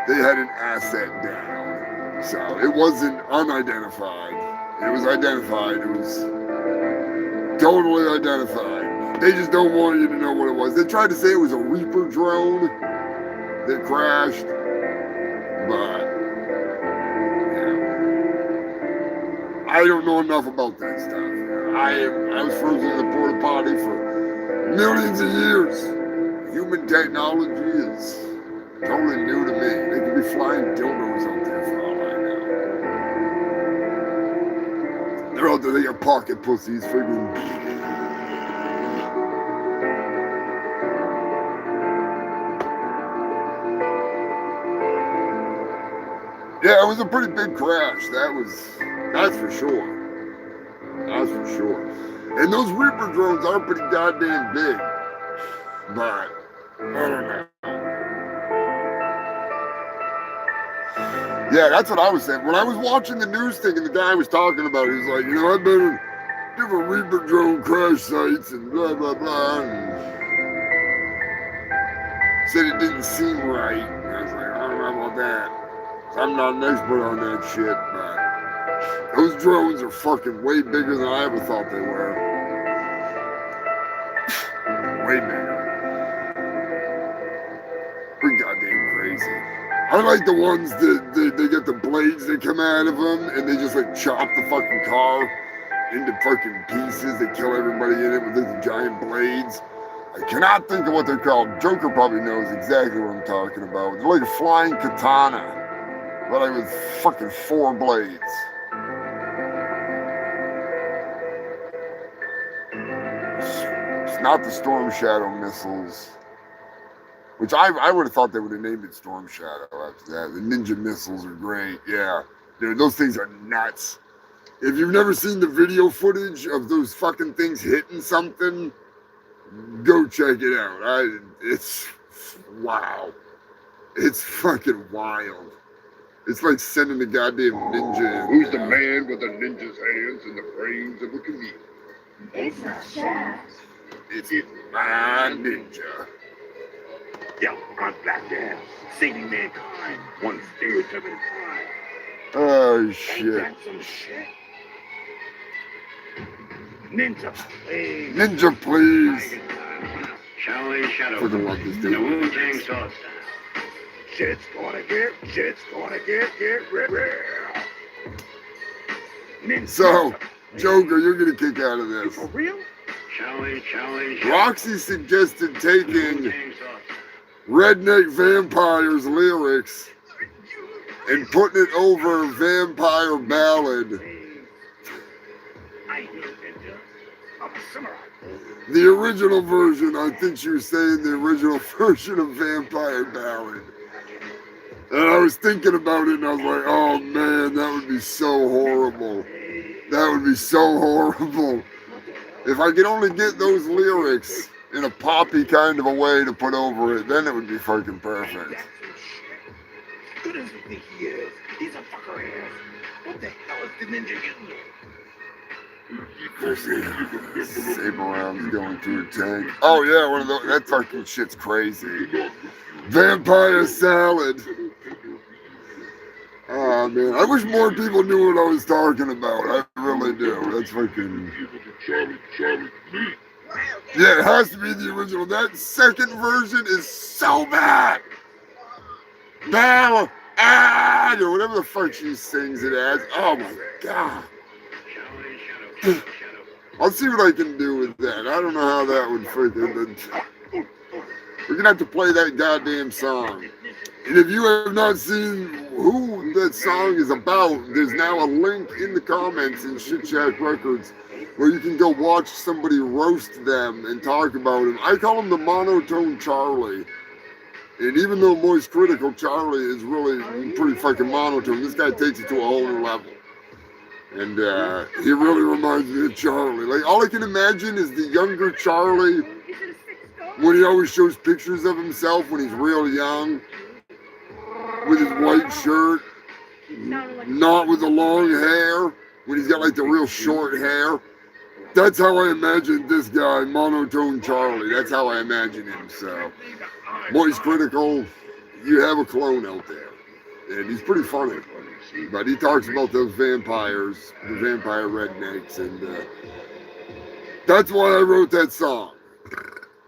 They had an asset down. So it wasn't unidentified. It was identified. It was totally identified. They just don't want you to know what it was. They tried to say it was a Reaper drone that crashed, but I don't know enough about that stuff. I was frozen in the porta potty for millions of years. Human technology is totally new to me. They could be flying dildos out there for all I know. They're out there, they got pocket pussies, friggin'. Yeah, it was a pretty big crash. That's for sure. That's for sure. And those Reaper drones are pretty goddamn big. But, I don't know. Yeah, that's what I was saying. When I was watching the news thing and the guy was talking about it, he was like, I've been in different Reaper drone crash sites and blah, blah, blah. And said it didn't seem right. And I was like, I don't know about that. I'm not an expert on that shit, but those drones are fucking way bigger than I ever thought they were. Way bigger. Pretty goddamn crazy. I like the ones that they get the blades that come out of them and they just like chop the fucking car into fucking pieces. They kill everybody in it with the giant blades. I cannot think of what they're called. Joker probably knows exactly what I'm talking about. They're like a flying katana. But I with fucking 4 blades. It's not the Storm Shadow missiles. Which I would have thought they would have named it Storm Shadow after that. The ninja missiles are great. Yeah. Dude, those things are nuts. If you've never seen the video footage of those fucking things hitting something, go check it out. It's wow. It's fucking wild. It's like sending a goddamn ninja in. Who's the man with the ninja's hands and the brains of a chameleon? It's not Shaft. It's my ninja. Yeah, I'm Black Dad, saving mankind, one stereotype at a time. Oh, shit. Ain't that some shit? Ninja, please. Ninja, please. Shaolin Shadow. For the love this The dude. Wu-Tang Sword Style. Shit's gonna get real. So, Joker, you're gonna kick out of this. For real? Shaolin. Roxy suggested taking Wu-Tang Sword Style. Redneck Vampire's lyrics and putting it over Vampire Ballad. I ain't no ninja. I'm a samurai. The original version, I think she was saying the original version of Vampire Ballad. And I was thinking about it and I was like, oh man, that would be so horrible. That would be so horrible. If I could only get those lyrics in a poppy kind of a way to put over it, then it would be fucking perfect. Good as you think he is. He's a fucker ass. What the hell is the ninja getting? Saber rounds going through a tank. Oh yeah, one of those. That fucking shit's crazy. Vampire salad. Oh man, I wish more people knew what I was talking about. I really do. That's fucking. Yeah, it has to be the original. That second version is so bad. Bam, or whatever the fuck she sings it as. Oh my god. I'll see what I can do with that. I don't know how that would fit in. We're gonna have to play that goddamn song. And if you have not seen who that song is about, there's now a link in the comments in Shit Shack Records where you can go watch somebody roast them and talk about him. I call him the Monotone Charlie. And even though Moist Critical Charlie is really pretty fucking monotone, this guy takes it to a whole new level. And he really reminds me of Charlie. Like, all I can imagine is the younger Charlie when he always shows pictures of himself when he's real young, with his white shirt, not with the long hair, when he's got like the real short hair. That's how I imagine this guy, Monotone Charlie. That's how I imagine him. So, Moist Critical, you have a clone out there. And he's pretty funny. But he talks about those vampires, the vampire rednecks, and that's why I wrote that song.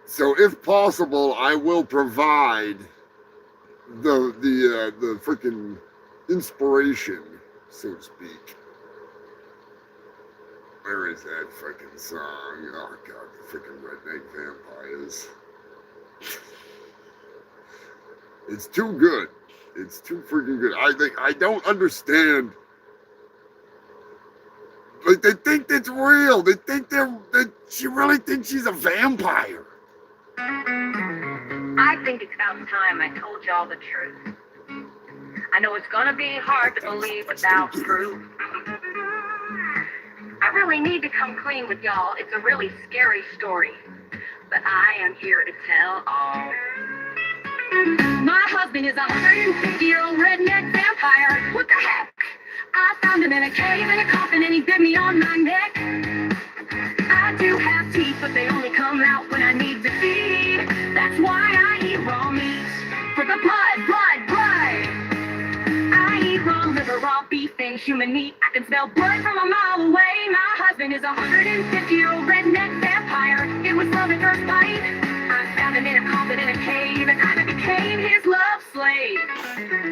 So if possible, I will provide the freaking inspiration, so to speak. Where is that freaking song? Oh god, the freaking redneck vampires. It's too good. It's too freaking good. I don't understand. Like, they think it's real. They think that she really thinks she's a vampire. I think it's about time I told y'all the truth. I know it's gonna be hard to believe without proof. I really need to come clean with y'all. It's a really scary story, but I am here to tell all. My husband is a 150-year-old redneck vampire. What the heck? I found him in a cave in a coffin and he bit me on my neck. I do have teeth, but they only come out when I need to feed. That's why I eat raw meat. For the blood. I eat raw liver, raw beef, and human meat. I can smell blood from a mile away. My husband is a 150-year-old redneck vampire. It was love at first bite. I found him in a coffin in a cave, and I became his love slave.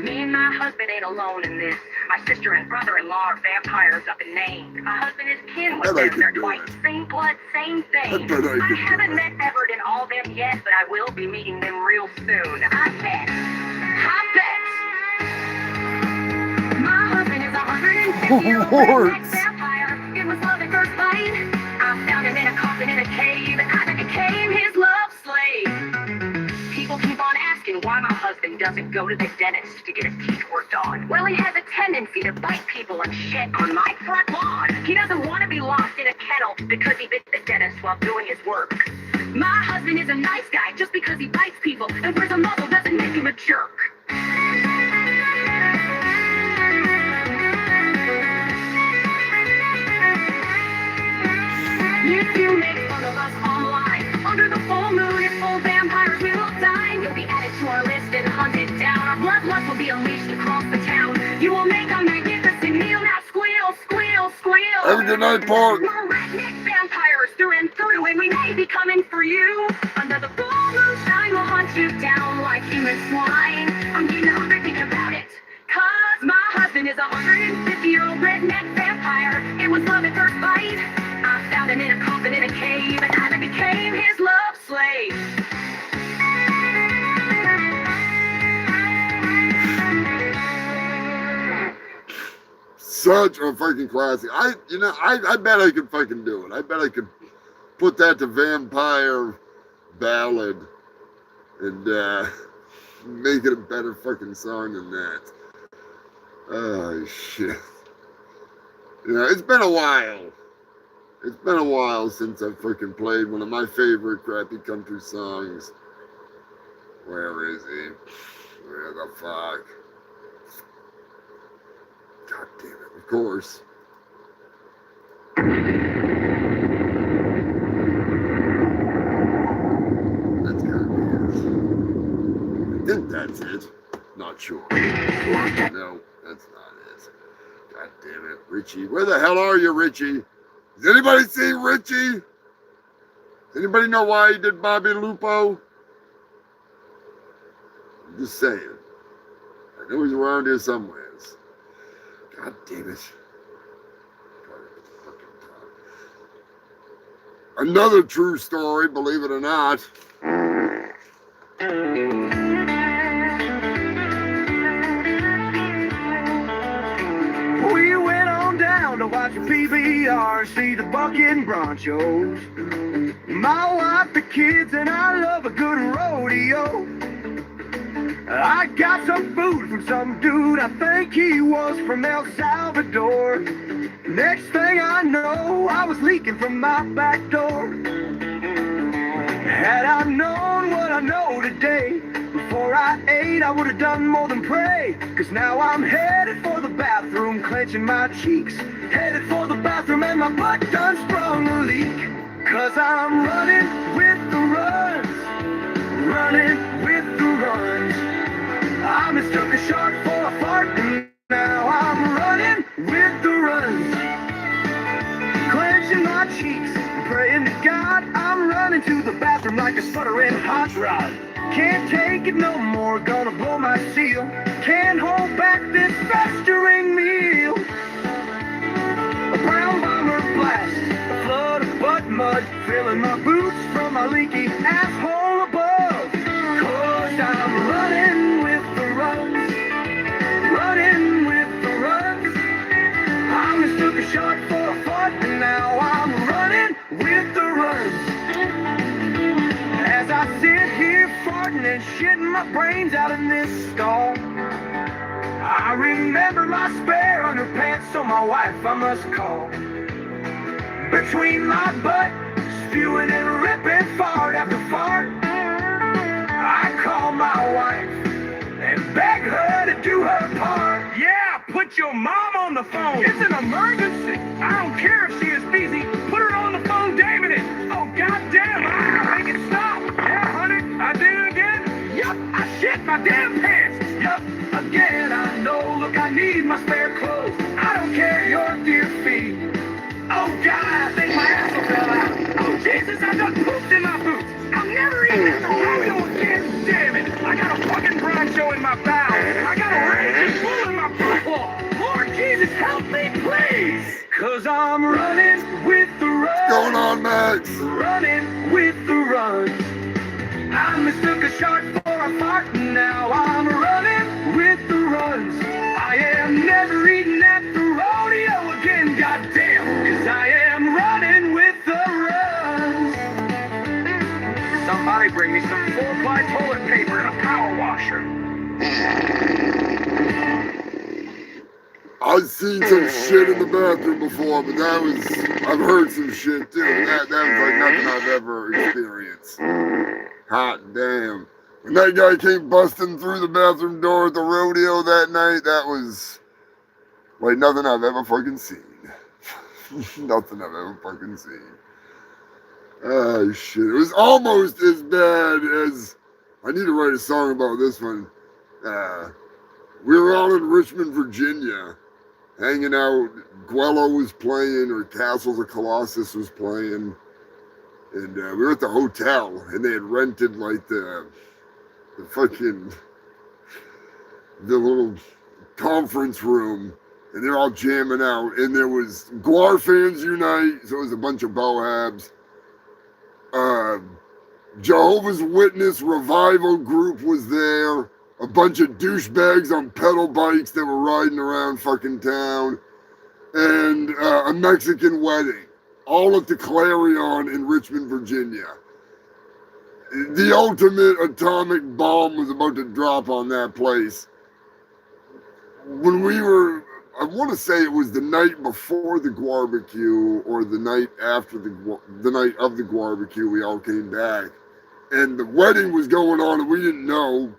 Me and my husband ain't alone in this. My sister and brother-in-law are vampires up in Maine. My husband is kin with them. They're twice. Same blood, same thing. I haven't met Everett and all them yet, but I will be meeting them real soon. I bet. My husband is a 150-year-old redneck vampire. It was love at first bite. I found him in a coffin in a cave, and I became his love slave. People keep on asking why my husband doesn't go to the dentist to get his teeth worked on. Well, he has a tendency to bite people and shit on my front lawn. He doesn't want to be locked in a kennel because he bit the dentist while doing his work. My husband is a nice guy. Just because he bites people and wears a muzzle doesn't make him a jerk. If you make fun of us online, under the full moon, if full vampires will die, you'll be added to our list and hunted down. Our bloodlust will be unleashed across the town. You will make a magnificent meal. Now squeal. Have a good night, Park. We're redneck vampires through and through, and we may be coming for you. Under the full moonshine, we'll hunt you down like human swine. I'm getting hungry thinking about it, 'cause my husband is a 150-year-old redneck vampire. It was love at first bite. I found him in a coffin in a cave, and I became his love slave. Such a fucking classic. I bet I could fucking do it. I bet I could put that to Vampire Ballad and make it a better fucking song than that. Oh shit. It's been a while. It's been a while since I freaking played one of my favorite crappy country songs. Where is he? Where the fuck? God damn it, of course. That's gotta be it. I think that's it. Not sure. No, that's not it. God damn it. Richie, where the hell are you, Richie? Does anybody see Richie? Does anybody know why he did Bobby Lupo? I'm just saying. I know he's around here somewhere. God damn it. Another true story, believe it or not. We went on down to watch a PBR, see the bucking bronchos. My wife, the kids, and I love a good rodeo. I got some food from some dude, I think he was from El Salvador. Next thing I know, I was leaking from my back door. Had I known what I know today, before I ate, I would have done more than pray. Cause now I'm headed for the bathroom, clenching my cheeks. Headed for the bathroom and my butt done sprung a leak. Cause I'm running with the runs, running with the runs. I mistook a shark for a fart, and now I'm running with the runs. Clenching my cheeks, praying to God, I'm running to the bathroom like a sputtering hot rod. Can't take it no more, gonna blow my seal. Can't hold back this festering meal. A brown bomber blast, a flood of butt mud, filling my boots from my leaky asshole above. Cause I'm running with the runs, running with the runs. I mistook a shark for a fart, and now I'm running with the runs. As I sit here farting and shitting my brains out in this stall, I remember my spare underpants, so my wife I must call. Between my butt, spewing and ripping fart after fart, I call my wife and beg her to do her part. Yeah, put your mom on the phone. It's an emergency. I don't care if she is busy. Put her on the phone, damn it. Oh, goddamn, I gotta make it stop. Yeah, honey, I did it again. Yup, I shit my damn pants. Yup, again, I know. Look, I need my spare clothes. I don't care your dear feet. Oh, God, I think my asshole fell out. Oh, Jesus, I done pooped in my boots. I'm never eating at the rodeo again. Damn it, I got a fucking broncho in my bowels. I got a raging bull in my butthole. Lord Jesus, help me, please. Cause I'm running with the runs. What's going on, Max? Running with the runs. I mistook a shark for a fart, and now I'm running with the runs. I am never eating at the rodeo again, goddamn. Cause I am running with the runs. Somebody bring me some 4-ply toilet paper and a power washer. I've seen some shit in the bathroom before, but that was, I've heard some shit too. That was like nothing I've ever experienced. Hot damn. When that guy came busting through the bathroom door at the rodeo that night, that was like nothing I've ever fucking seen. Nothing I've ever fucking seen. Oh shit. It was almost as bad as, I need to write a song about this one. We were all in Richmond, Virginia, hanging out. Guello was playing, or Castles of Colossus was playing. And we were at the hotel, and they had rented like the little conference room, and they're all jamming out. And there was Guar Fans Unite, so it was a bunch of Bohabs. Jehovah's Witness Revival Group was there. A bunch of douchebags on pedal bikes that were riding around fucking town. And a Mexican wedding. All at the Clarion in Richmond, Virginia. The ultimate atomic bomb was about to drop on that place. When we were, I want to say it was the night before the barbecue or the night after the night of the barbecue, we all came back. And the wedding was going on and we didn't know.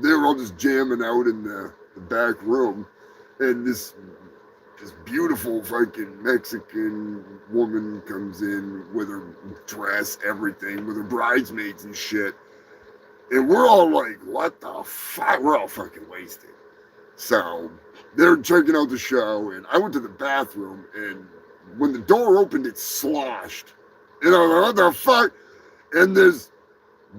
They were all just jamming out in the back room. And this beautiful fucking Mexican woman comes in with her dress, everything, with her bridesmaids and shit. And we're all like, what the fuck? We're all fucking wasted. So they're checking out the show, and I went to the bathroom, and when the door opened, it sloshed. And I was like, what the fuck? And there's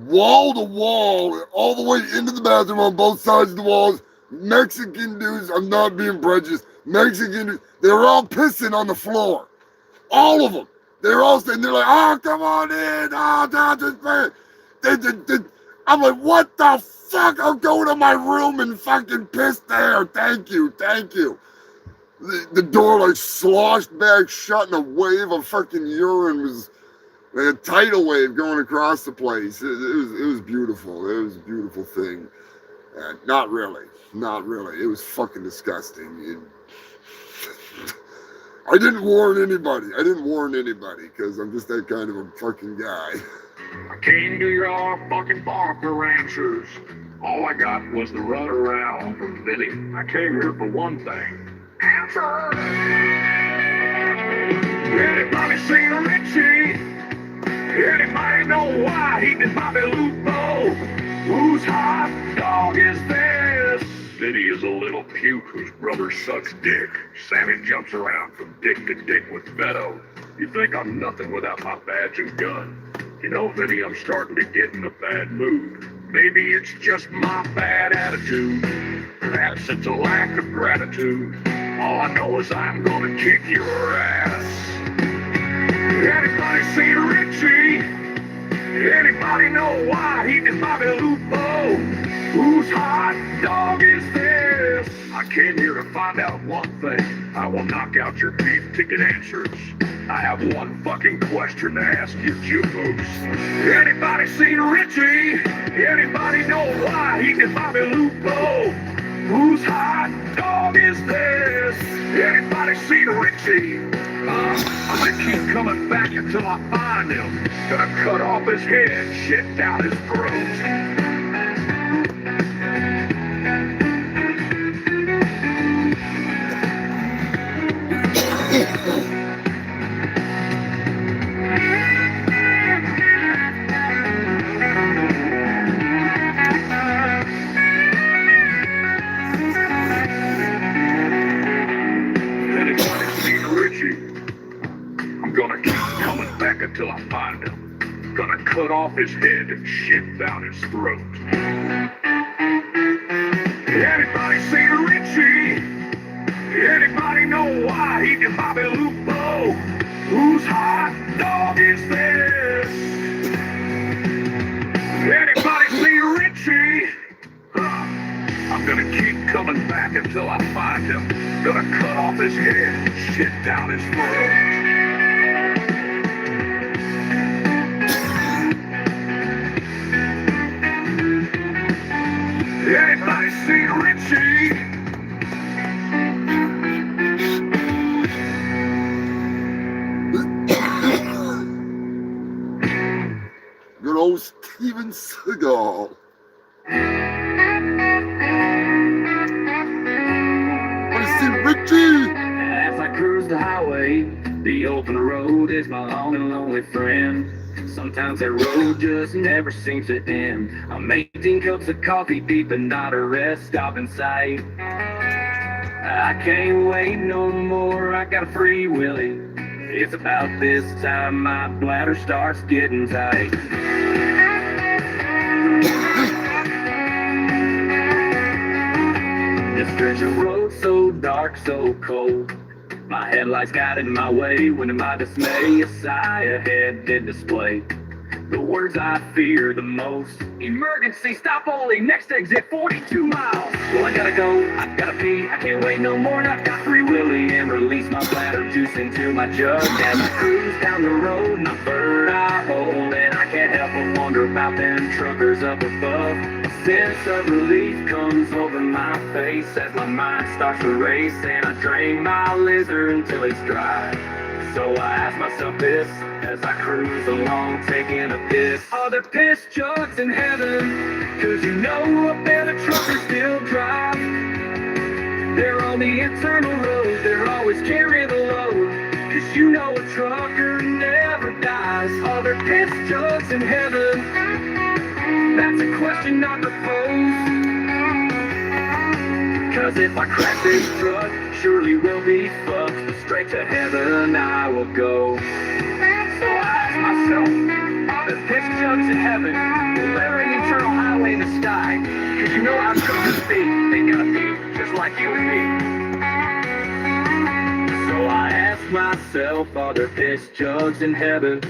wall to wall, all the way into the bathroom on both sides of the walls, Mexican dudes, I'm not being prejudiced, Mexican dudes, they were all pissing on the floor. All of them. They're all sitting there like, oh, come on in. Oh, that's just bad. I'm like, what the fuck? I'll go to my room and fucking piss there. Thank you. The door like sloshed back shut and a wave of fucking urine was like a tidal wave going across the place. It was beautiful. It was a beautiful thing. Not really. It was fucking disgusting. I didn't warn anybody because I'm just that kind of a fucking guy. I came to your fucking Barker Ranchers. All I got was the runaround from Vinny. I came here for one thing. Answer! Anybody seen Richie? Anybody know why he did Bobby Lupo? Whose hot dog is this? Vinny is a little puke whose brother sucks dick. Sammy jumps around from dick to dick with Beto. You think I'm nothing without my badge and gun? You know, Vinny, I'm starting to get in a bad mood. Maybe it's just my bad attitude. Perhaps it's a lack of gratitude. All I know is I'm gonna kick your ass. Anybody seen Richie? Anybody know why he did Bobby Lupo? Whose hot dog is this? I came here to find out one thing. I will knock out your beef ticket answers. I have one fucking question to ask you, Jukebox. Anybody seen Richie? Anybody know why he did Bobby Lupo? Whose hot dog is this? Anybody seen Richie? I'm gonna keep coming back until I find him. Gonna cut off his head, shit down his throat. I'm gonna keep coming back until I find him. Gonna cut off his head and shit down his throat. Anybody seen Richie? Anybody know why he did Bobby Lupo? Whose hot dog is this? Anybody seen Richie? I'm gonna keep coming back until I find him. Gonna cut off his head and shit down his throat. Anybody seen Richie? Good old Steven Seagal. Richie! As I cruise the highway, the open road is my long and lonely friend. Sometimes that road just never seems to end. I'm 18 cups of coffee deep and not a rest stop in sight. I can't wait no more, I got a free willy. It's about this time my bladder starts getting tight. This stretch of road so dark, so cold. My headlights got in my way when in my dismay a sigh ahead did display the words I fear the most. Emergency, stop only, next exit 42 miles. Well, I gotta go, I gotta pee, I can't wait no more, and I've got free willy and release my bladder juice into my jug. As I cruise down the road and I bird eye hole, and I can't help but wonder about them truckers up above. A sense of relief comes over my face as my mind starts to race, and I drain my lizard until it's dry. So I ask myself this as I cruise along taking a piss. Are there piss jugs in heaven? Cause you know up there the truckers still drive. They're on the internal road, they're always carrying the load. Cause you know a trucker never dies. Are there piss jugs in heaven? That's a question I propose. Cause if I crash this truck, surely we'll be fucked. Straight to heaven I will go. So I ask myself, are there piss jugs in heaven? Is there an eternal highway in the sky? Cause you know how truckers be, they gotta be just like you and me. So So I ask myself, are there piss jugs in heaven?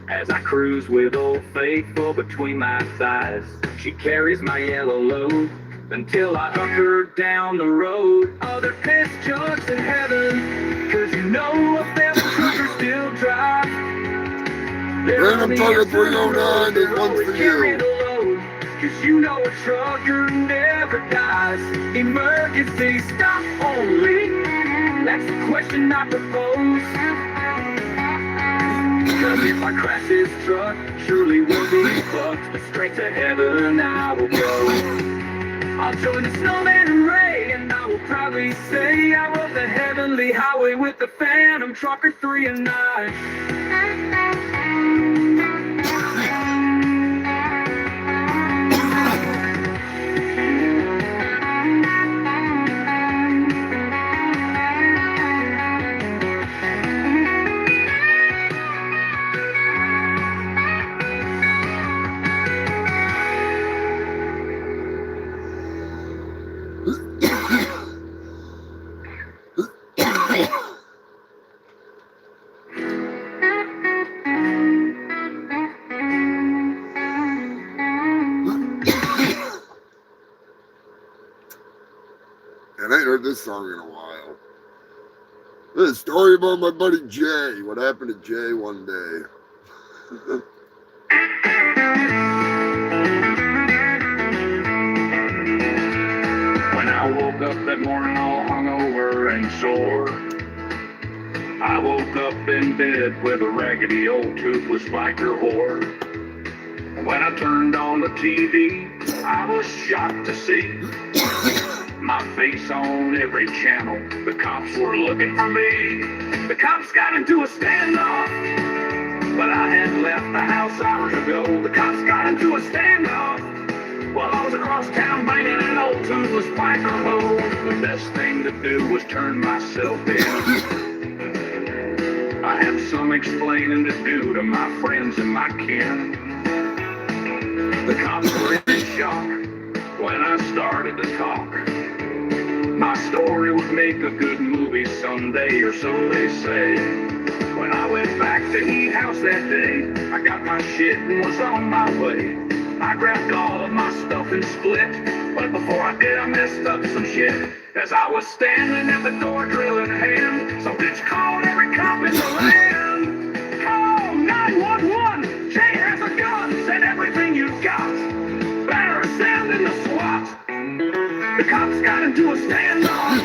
As I cruise with Old Faithful between my thighs, she carries my yellow load until I hook her down the road. Are there piss jugs in heaven? 'Cause you know if them truckers still drive. Random Target 309 is one for you. 'Cause you know a trucker never dies. Emergency stop only. That's the question I propose. 'Cause if I crash this truck, surely we'll be fucked. But straight to heaven I will go. I'll join the Snowman and Ray, and I will proudly say I rode the heavenly highway with the Phantom Trucker 309. And I ain't heard this song in a while. This is a story about my buddy Jay. What happened to Jay one day. When I woke up that morning all hungover and sore, I woke up in bed with a raggedy old toothless biker whore. When I turned on the TV, I was shocked to see my face on every channel. The cops were looking for me. The cops got into a standoff, but I had left the house hours ago. The cops got into a standoff while I was across town banging an old toothless biker hoe. The best thing to do was turn myself in. I have some explaining to do to my friends and my kin. The cops were in shock when I started to talk. My story would make a good movie someday, or so they say. When I went back to Heat House that day, I got my shit and was on my way. I grabbed all of my stuff and split, but before I did, I messed up some shit. As I was standing at the door, drill in hand, some bitch called every cop in the land. Call 911, Jay has a gun, send everything you got. Better send in the SWAT. The cops got into a standoff,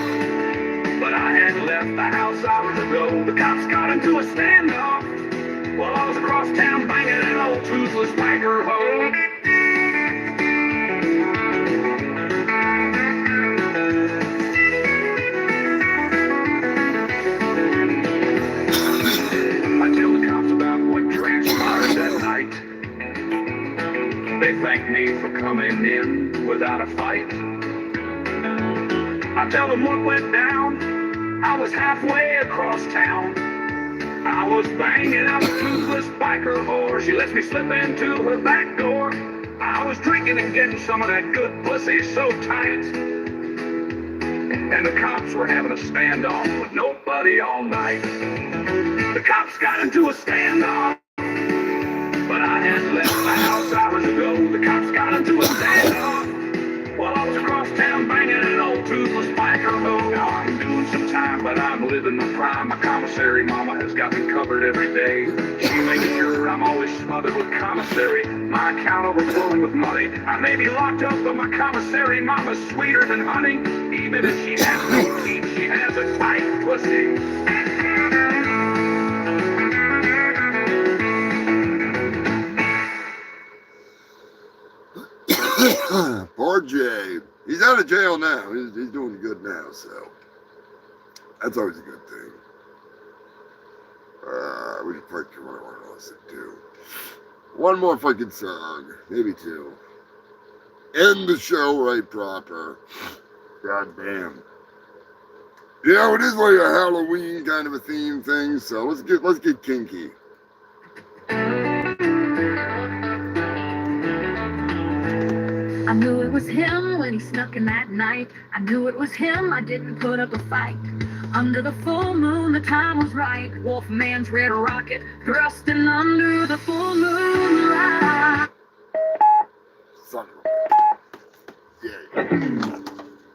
but I had left the house hours ago. The cops got into a standoff while I was across town banging an old toothless biker hoe. I tell the cops about what transpired that night. They thanked me for coming in without a fight. I tell them what went down. I was halfway across town. I was banging out a toothless biker whore. She lets me slip into her back door. I was drinking and getting some of that good pussy so tight. And the cops were having a standoff with nobody all night. The cops got into a standoff, but I had left the house hours ago. The cops got into a standoff while I was across town banging an old toothless biker hoe. Now I'm doing some time, but I'm living the prime. My commissary mama has got me covered every day. She makes sure I'm always smothered with commissary. My account overflowing with money. I may be locked up, but my commissary mama's sweeter than honey. Even if she has no teeth, she has a tight pussy. Poor Jay. He's out of jail now. He's doing good now, so that's always a good thing. We should probably do what I want to listen to. One more fucking song, maybe two. End the show right proper. God damn. You know, it is like a Halloween kind of a theme thing, so let's get kinky. I knew it was him when he snuck in that night. I knew it was him, I didn't put up a fight. Under the full moon, the time was right. Wolfman's red rocket thrusting under the full moonlight. Son of a...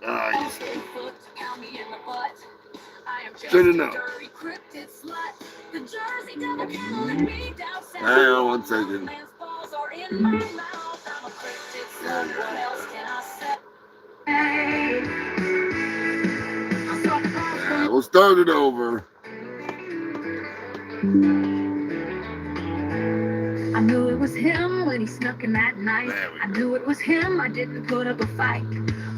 Nice. Should have known. Hang on 1 second. Yeah, we'll start it over. I knew it was him when he snuck in that night. I knew it was him, I didn't put up a fight.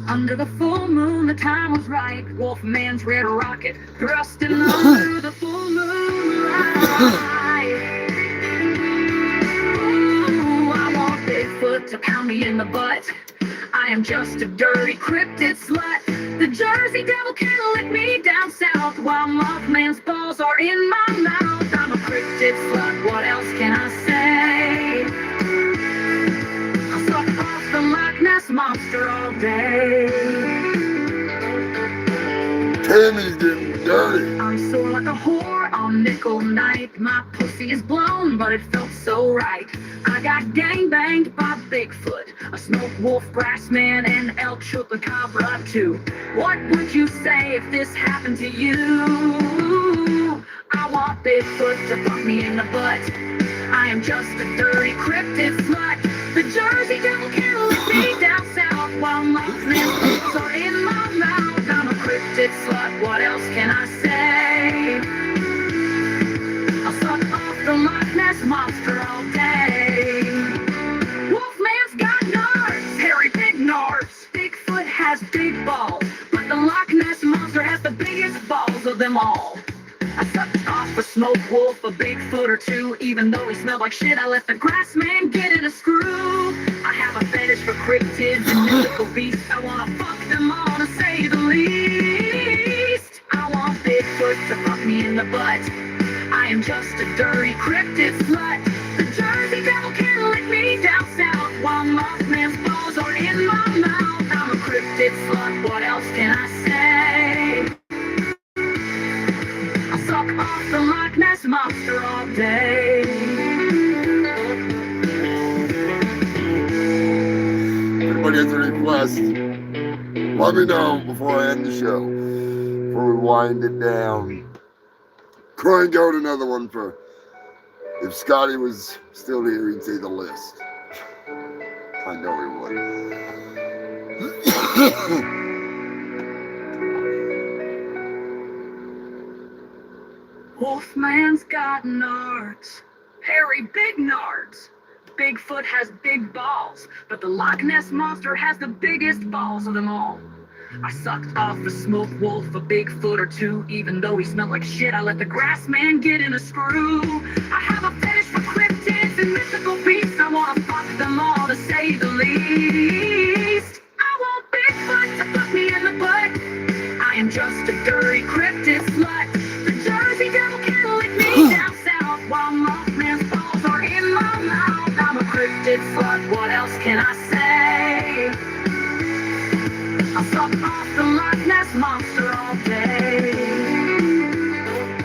Under the full moon, the time was right. Wolfman's red rocket thrusting under the full moonlight. Ooh, I want Bigfoot to pound me in the butt. I am just a dirty cryptid slut. The Jersey Devil can't lick me down south while Mothman's balls are in my mouth. I'm a cryptid slut, what else can I say? I suck off the Loch Ness Monster all day. Tammy's getting dirty. I'm sore like a whore on nickel night. My pussy is blown, but it felt so right. I got gangbanged by Bigfoot, a smoke wolf, grassman, and El Chupacabra too. What would you say if this happened to you? I want Bigfoot to fuck me in the butt. I am just a dirty cryptid slut. The Jersey Devil can't lick me down south while Mothman's balls are in my mouth. I'm a cryptid slut, what else can I say? I'll suck off the Loch Ness Monster all day. Wolfman's got nards, hairy big nards. Bigfoot has big balls, but the Loch Ness Monster has the biggest balls of them all. I sucked off a smoke wolf, a Bigfoot or two. Even though he smelled like shit, I let the grass man get in a screw. I have a fetish for cryptids and mythical beasts. I wanna fuck them all, to say the least. I want Bigfoot to fuck me in the butt. I am just a dirty cryptid slut. The Jersey Devil can't lick me down south while Mothman's balls are in my mouth. I'm a cryptid slut, what else can I say? I suck off the Loch Ness Monster all day. Anybody has a request? Let me know before I end the show. Before we wind it down. Crank out another one for... If Scotty was still here, he'd say the list. I know he would. Wolfman's got nards, hairy big nards. Bigfoot has big balls, but the Loch Ness Monster has the biggest balls of them all. I sucked off a smoke wolf, a Bigfoot or two. Even though he smelled like shit, I let the grass man get in a screw. I have a fetish for cryptids and mythical beasts. I wanna fuck them all, to say the least. I want Bigfoot to fuck me in the butt. I am just a dirty cryptid slut. The Jersey Devil can't lick me down south while Mothman's balls are in my mouth. I'm a cryptid slut, what else can I say? I suck off the Loch Ness Monster all day.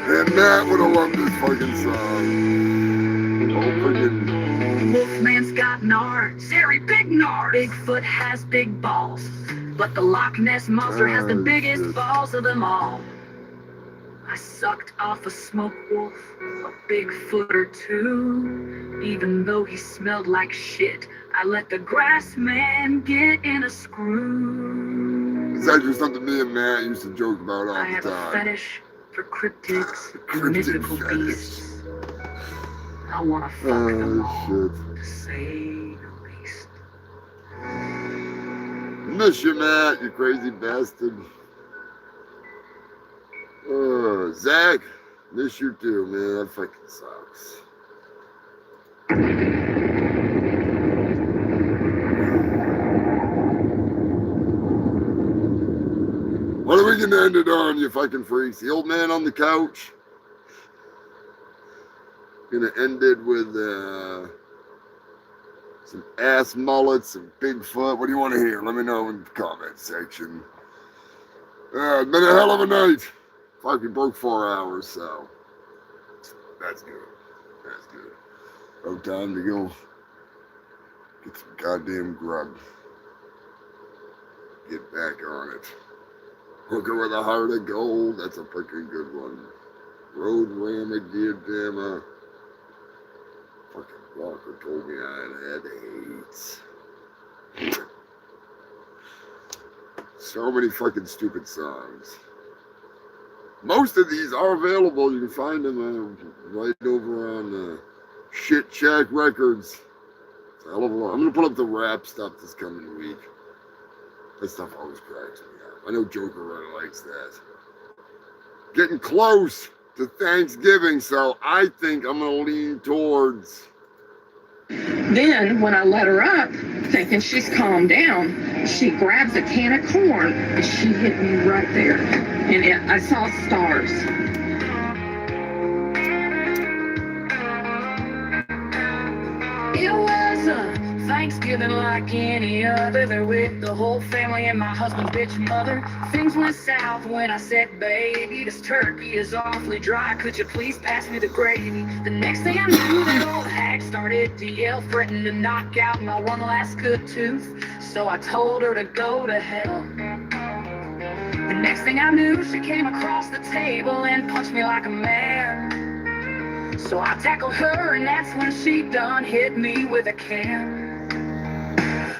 And Matt would have loved this fucking song. Oh, freaking... Wolfman's got nards, hairy big nards. Bigfoot has big balls, but the Loch Ness Monster has the biggest balls of them all. I sucked off a smoke wolf, a Bigfoot or two. Even though he smelled like shit, I let the grass man get in a screw. It's actually something me and Matt used to joke about all I the have a time. fetish for cryptids and mythical beasts. I wanna fuck them all, shit. to say the least. Miss you, Matt, you crazy bastard. Zach, miss you too, man. That fucking sucks. What are we gonna end it on, you fucking freaks? The old man on the couch. Gonna end it with some ass mullets, some Bigfoot. What do you want to hear? Let me know in the comment section. It's been a hell of a night. Fuck, we broke 4 hours, so that's good. That's good. Oh, time to go get some goddamn grub. Get back on it. Hooker with a heart of gold. That's a freaking good one. Road ram a damn. Fucking Walker told me I had AIDS. So many fucking stupid songs. Most of these are available. You can find them right over on Shit Shack Records. It's a hell of a lot. I'm gonna put up the rap stuff this coming week. That stuff always cracks me up. I know Joker really likes that. Getting close to Thanksgiving, so I think I'm gonna lean towards. Then, when I let her up, thinking she's calmed down, she grabs a can of corn and she hit me right there. And I saw stars. It was a Thanksgiving like any other. There with the whole family and my husband's bitch mother. Things went south when I said, baby, this turkey is awfully dry. Could you please pass me the gravy? The next thing I knew, that old hag started to yell, threatening to knock out my one last good tooth. So I told her to go to hell. The next thing I knew, she came across the table and punched me like a man. So I tackled her, and that's when she done hit me with a can.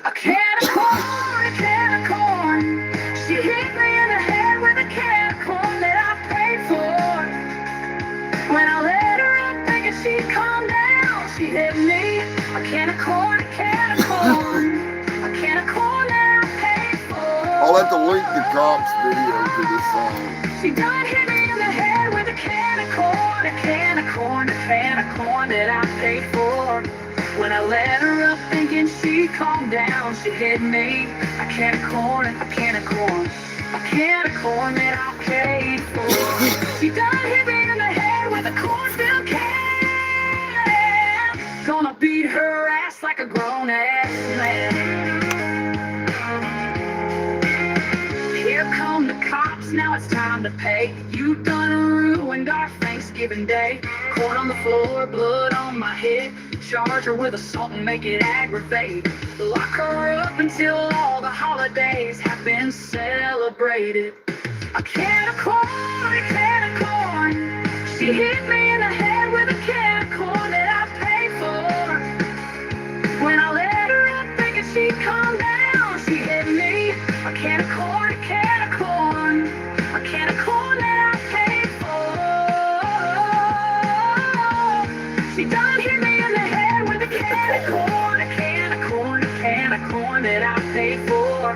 A can of corn, a can of corn. She hit me in the head with a can of corn that I paid for. When I let her up thinking she'd calm down, she hit me. A can of corn, a can of corn. A can of corn that I paid for. I'll have to link the cops video to this song. She done hit me in the head with a can of corn, a can of corn, a can of corn that I paid for. When I let her up thinking she'd calm down, she hit me. A can of corn, a can of corn, a can of corn that I paid for. She done hit me in the head with a cornfield can. Gonna beat her ass like a grown ass man. Here come the cops, now it's time to pay. You done ruined our Thanksgiving day. Corn on the floor, blood on my head. Charge her with assault and make it aggravate. Lock her up until all the holidays have been celebrated. A can of corn, a can of corn. She hit me in the head with a can of corn that I paid for. When I let her up thinking she'd calm down, she hit me. A can of corn, a can of corn. A can of corn that I paid for. She done hit me in the head with a can of corn, a can of corn, a can of corn that I paid for.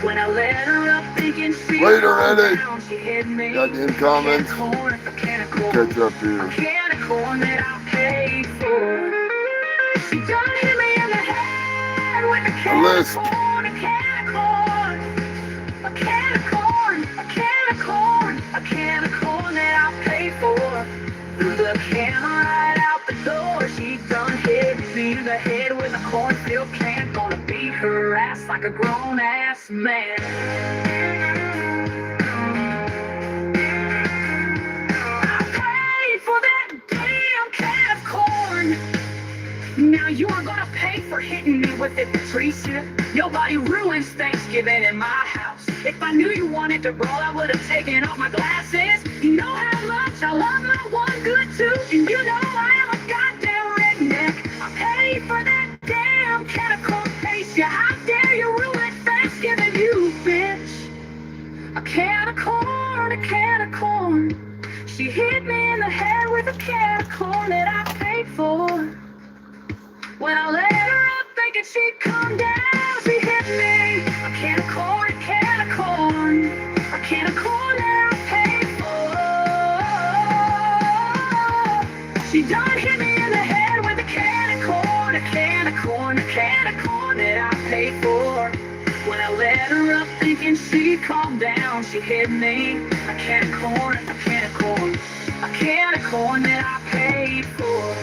When I let her up thinking she'd calm down, she hit me. Goddamn comments. A can of corn, Catch up here. a can of corn that I paid for. She done hit me in the head with a can of corn, a can of corn. A can of corn, a can of corn, a can of corn that I paid for. Threw the can right out the door. She done hit me in the head with a cornfield can. Gonna beat her ass like a grown ass man. I paid for that damn can of corn. Now you're gonna pay for hitting me with it, Patricia. Nobody ruins Thanksgiving in my house. If I knew you wanted to brawl, I would have taken off my glasses. You know how much I love my one good tooth, and you know I am a goddamn redneck. I paid for that damn can of corn, Patricia. How dare you ruin Thanksgiving, you bitch? A can of corn, a can of corn. She hit me in the head with a can of corn that I paid for. When I let her up thinking she'd calm down, she hit me. A can of corn, a can of corn. A can of corn that I paid for. She done hit me in the head with a can of corn, a can of corn, a can of corn that I paid for. When I let her up thinking she'd calm down, she hit me. A can of corn, a can of corn. A can of corn that I paid for.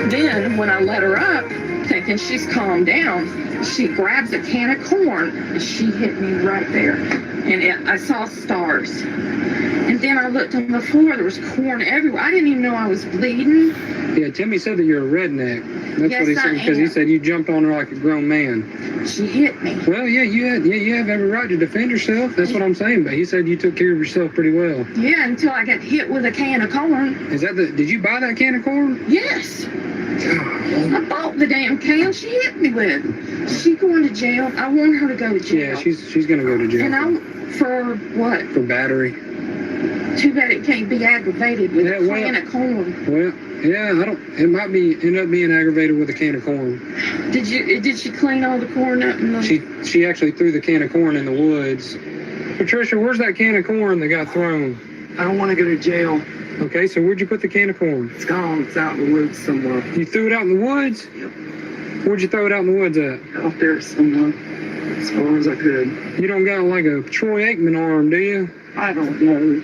Then, when I let her up, thinking she's calmed down, she grabs a can of corn and she hit me right there. And I saw stars. And then I looked on the floor, there was corn everywhere. I didn't even know I was bleeding. Yeah, Timmy said that you're a redneck. That's Yes, what he said, I because he am. said you jumped on her like a grown man. She hit me. Well, yeah, you have every right to defend yourself. That's what I'm saying. But he said you took care of yourself pretty well. Yeah, until I got hit with a can of corn. Is that did you buy that can of corn? Yes. I bought the damn can she hit me with. She going to jail. I want her to go to jail. Yeah, she's gonna go to jail. And I'm for what? For battery. Too bad it can't be aggravated with a can of corn. Well, yeah, I don't. It might end up being aggravated with a can of corn. Did she clean all the corn up? She actually threw the can of corn in the woods. Patricia, where's that can of corn that got thrown? I don't want to go to jail. Okay, so where'd you put the can of corn? It's gone. It's out in the woods somewhere. You threw it out in the woods? Yep. Where'd you throw it out in the woods at? Out there somewhere. As far as I could. You don't got like a Troy Aikman arm, do you? I don't know.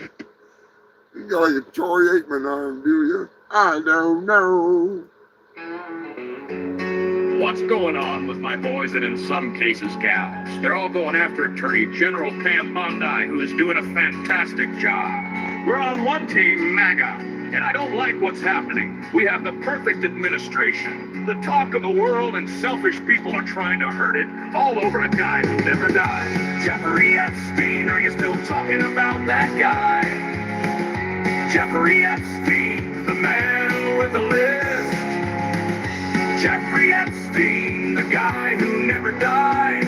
You got like a Troy Aikman arm, do you? I don't know. What's going on with my boys and in some cases gals? They're all going after Attorney General Pam Bondi, who is doing a fantastic job. We're on one team, MAGA, and I don't like what's happening. We have the perfect administration. The talk of the world and selfish people are trying to hurt it all over a guy who never died. Jeffrey Epstein, are you still talking about that guy? Jeffrey Epstein, the man with the list. Jeffrey Epstein, the guy who never dies.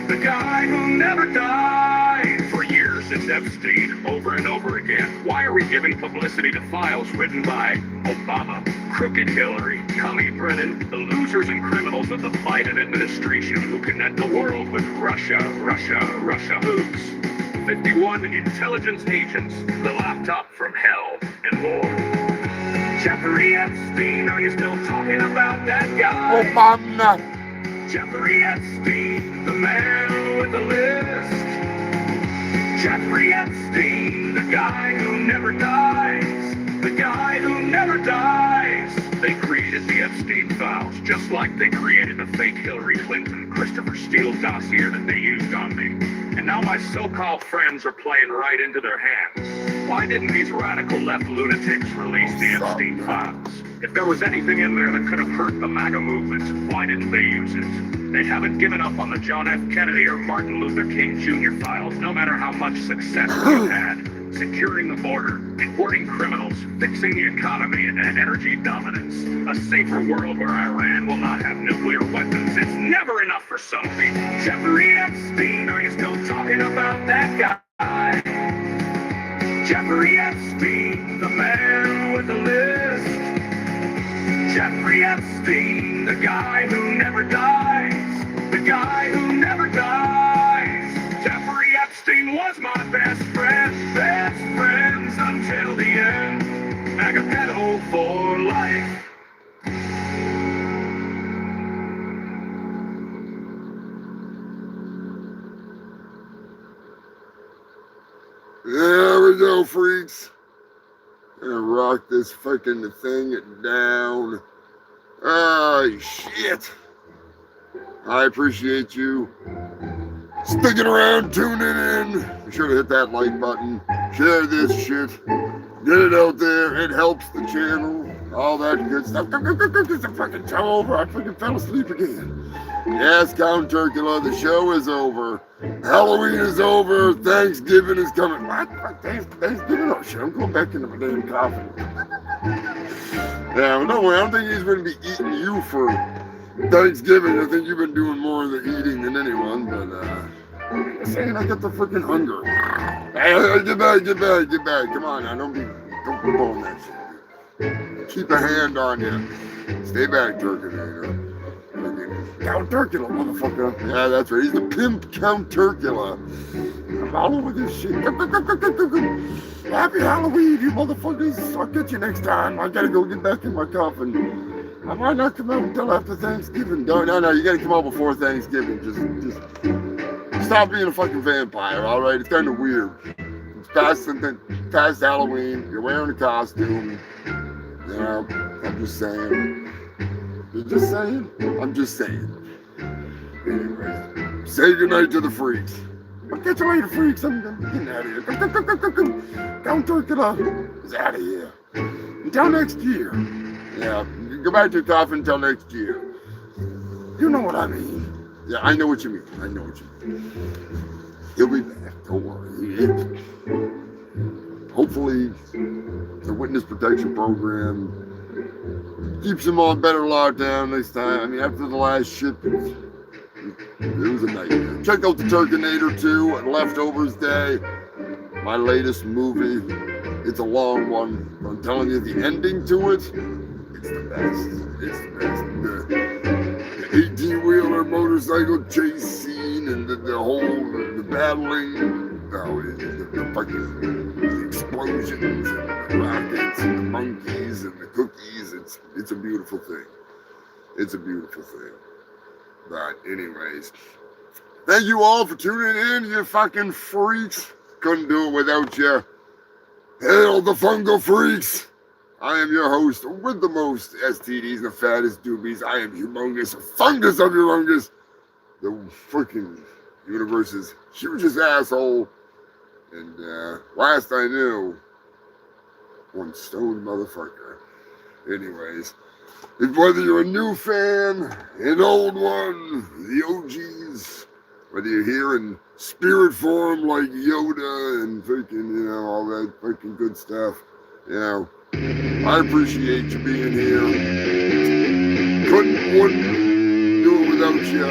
The guy who never dies. For years it's Epstein, over and over again. Why are we giving publicity to files written by Obama, crooked Hillary, Connie Brennan, the losers and criminals of the Biden administration who connect the world with Russia hoops? 51 intelligence agents, the laptop from hell, and more. Jeffrey Epstein, are you still talking about that guy? Obama. Jeffrey Epstein, the man with the list. Jeffrey Epstein, the guy who never dies. The guy who never dies. They created the Epstein files, just like they created the fake Hillary Clinton, Christopher Steele dossier that they used on me. And now my so-called friends are playing right into their hands. Why didn't these radical left lunatics release the Epstein files? If there was anything in there that could have hurt the MAGA movement, why didn't they use it? They haven't given up on the John F. Kennedy or Martin Luther King Jr. files, no matter how much success we've had. Securing the border, importing criminals, fixing the economy and energy dominance. A safer world where Iran will not have nuclear weapons. It's never enough for some people. Jeffrey Epstein, are you still talking about that guy? Jeffrey Epstein, the man with the list. Jeffrey Epstein, the guy who never dies. The guy who never dies. Jeffrey Epstein was my best friends until the end. Agapetto for life. There we go, freaks. Gonna rock this fucking thing down. Oh, shit. I appreciate you sticking around, tuning in. Be sure to hit that like button. Share this shit. Get it out there. It helps the channel. All that good stuff. It's a fucking toe over. I fucking fell asleep again. Yes, Count Turkula, the show is over. Halloween is over. Thanksgiving is coming. What? Thanksgiving? Oh shit, I'm going back into my damn coffin. Yeah, no way. I don't think he's going to be eating you for Thanksgiving. I think you've been doing more of the eating than anyone, but I'm saying I got the freaking hunger. Hey, get back. Come on now, don't be pulling that shit. Keep a hand on you. Stay back, Turkula. Count Turkula, motherfucker. Yeah, that's right. He's the pimp Count Turkula. I'm all over this shit. Happy Halloween, you motherfuckers. I'll get you next time. I gotta go get back in my coffin. I might not come out until after Thanksgiving. No, you gotta come out before Thanksgiving. Just stop being a fucking vampire, alright? It's kind of weird. It's past Halloween. You're wearing a costume. You know, I'm just saying. You're just saying? I'm just saying. Anyway, say goodnight to the freaks. I'll catch you later, freaks. I'm getting out of here. Count Dracula is out of here. Until next year. Yeah, go back to your coffin until next year. You know what I mean. Yeah, I know what you mean. I know what you mean. He'll be back. Don't worry. Hopefully, the witness protection program keeps him on better lockdown next time. I mean, after the last shit, it was a nightmare. Check out the Turkinator 2 and Leftovers Day, my latest movie. It's a long one, but I'm telling you, the ending to it, it's the best. It's the best. The 18-wheeler motorcycle chase scene and the whole, the battling, the fucking explosions and the rockets and the monkeys and the cookies. It's a beautiful thing. It's a beautiful thing. But anyways, thank you all for tuning in, you fucking freaks. Couldn't do it without you. Hail the fungal freaks. I am your host with the most STDs and the fattest doobies. I am Humongous, fungus of Humongous, the freaking universe's hugest asshole. And last I knew, one stone motherfucker. Anyways, if whether you're a new fan, an old one, the OGs, whether you're here in spirit form like Yoda and freaking, all that freaking good stuff, I appreciate you being here. Wouldn't do it without you.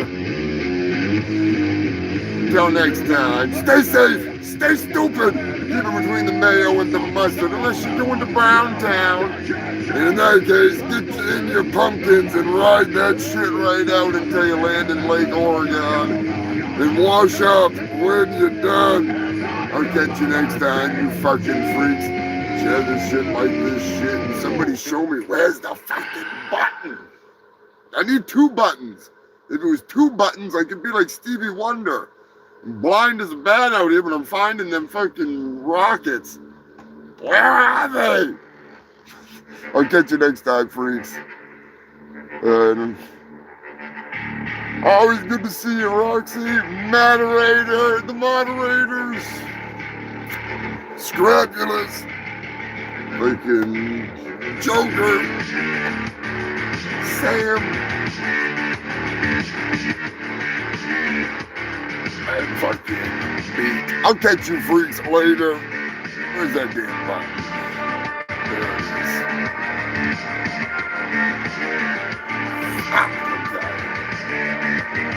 Until next time, stay safe, stay stupid, keep it between the mayo and the mustard, unless you're going to Brown Town. And in that case, get in your pumpkins and ride that shit right out until you land in Lake Oregon. And wash up when you're done. I'll catch you next time, you fucking freaks. Share this shit like this shit. And somebody show me, where's the fucking button? I need 2 buttons. If it was 2 buttons, I could be like Stevie Wonder. I'm blind as a bat out here, but I'm finding them fucking rockets. Where are they? I'll catch you next time, freaks. Always good to see you, Roxy, moderator, the moderators, Scrapulous, freaking Joker, Sam, and fucking Beat. I'll catch you freaks later. Where's that damn button? There it is.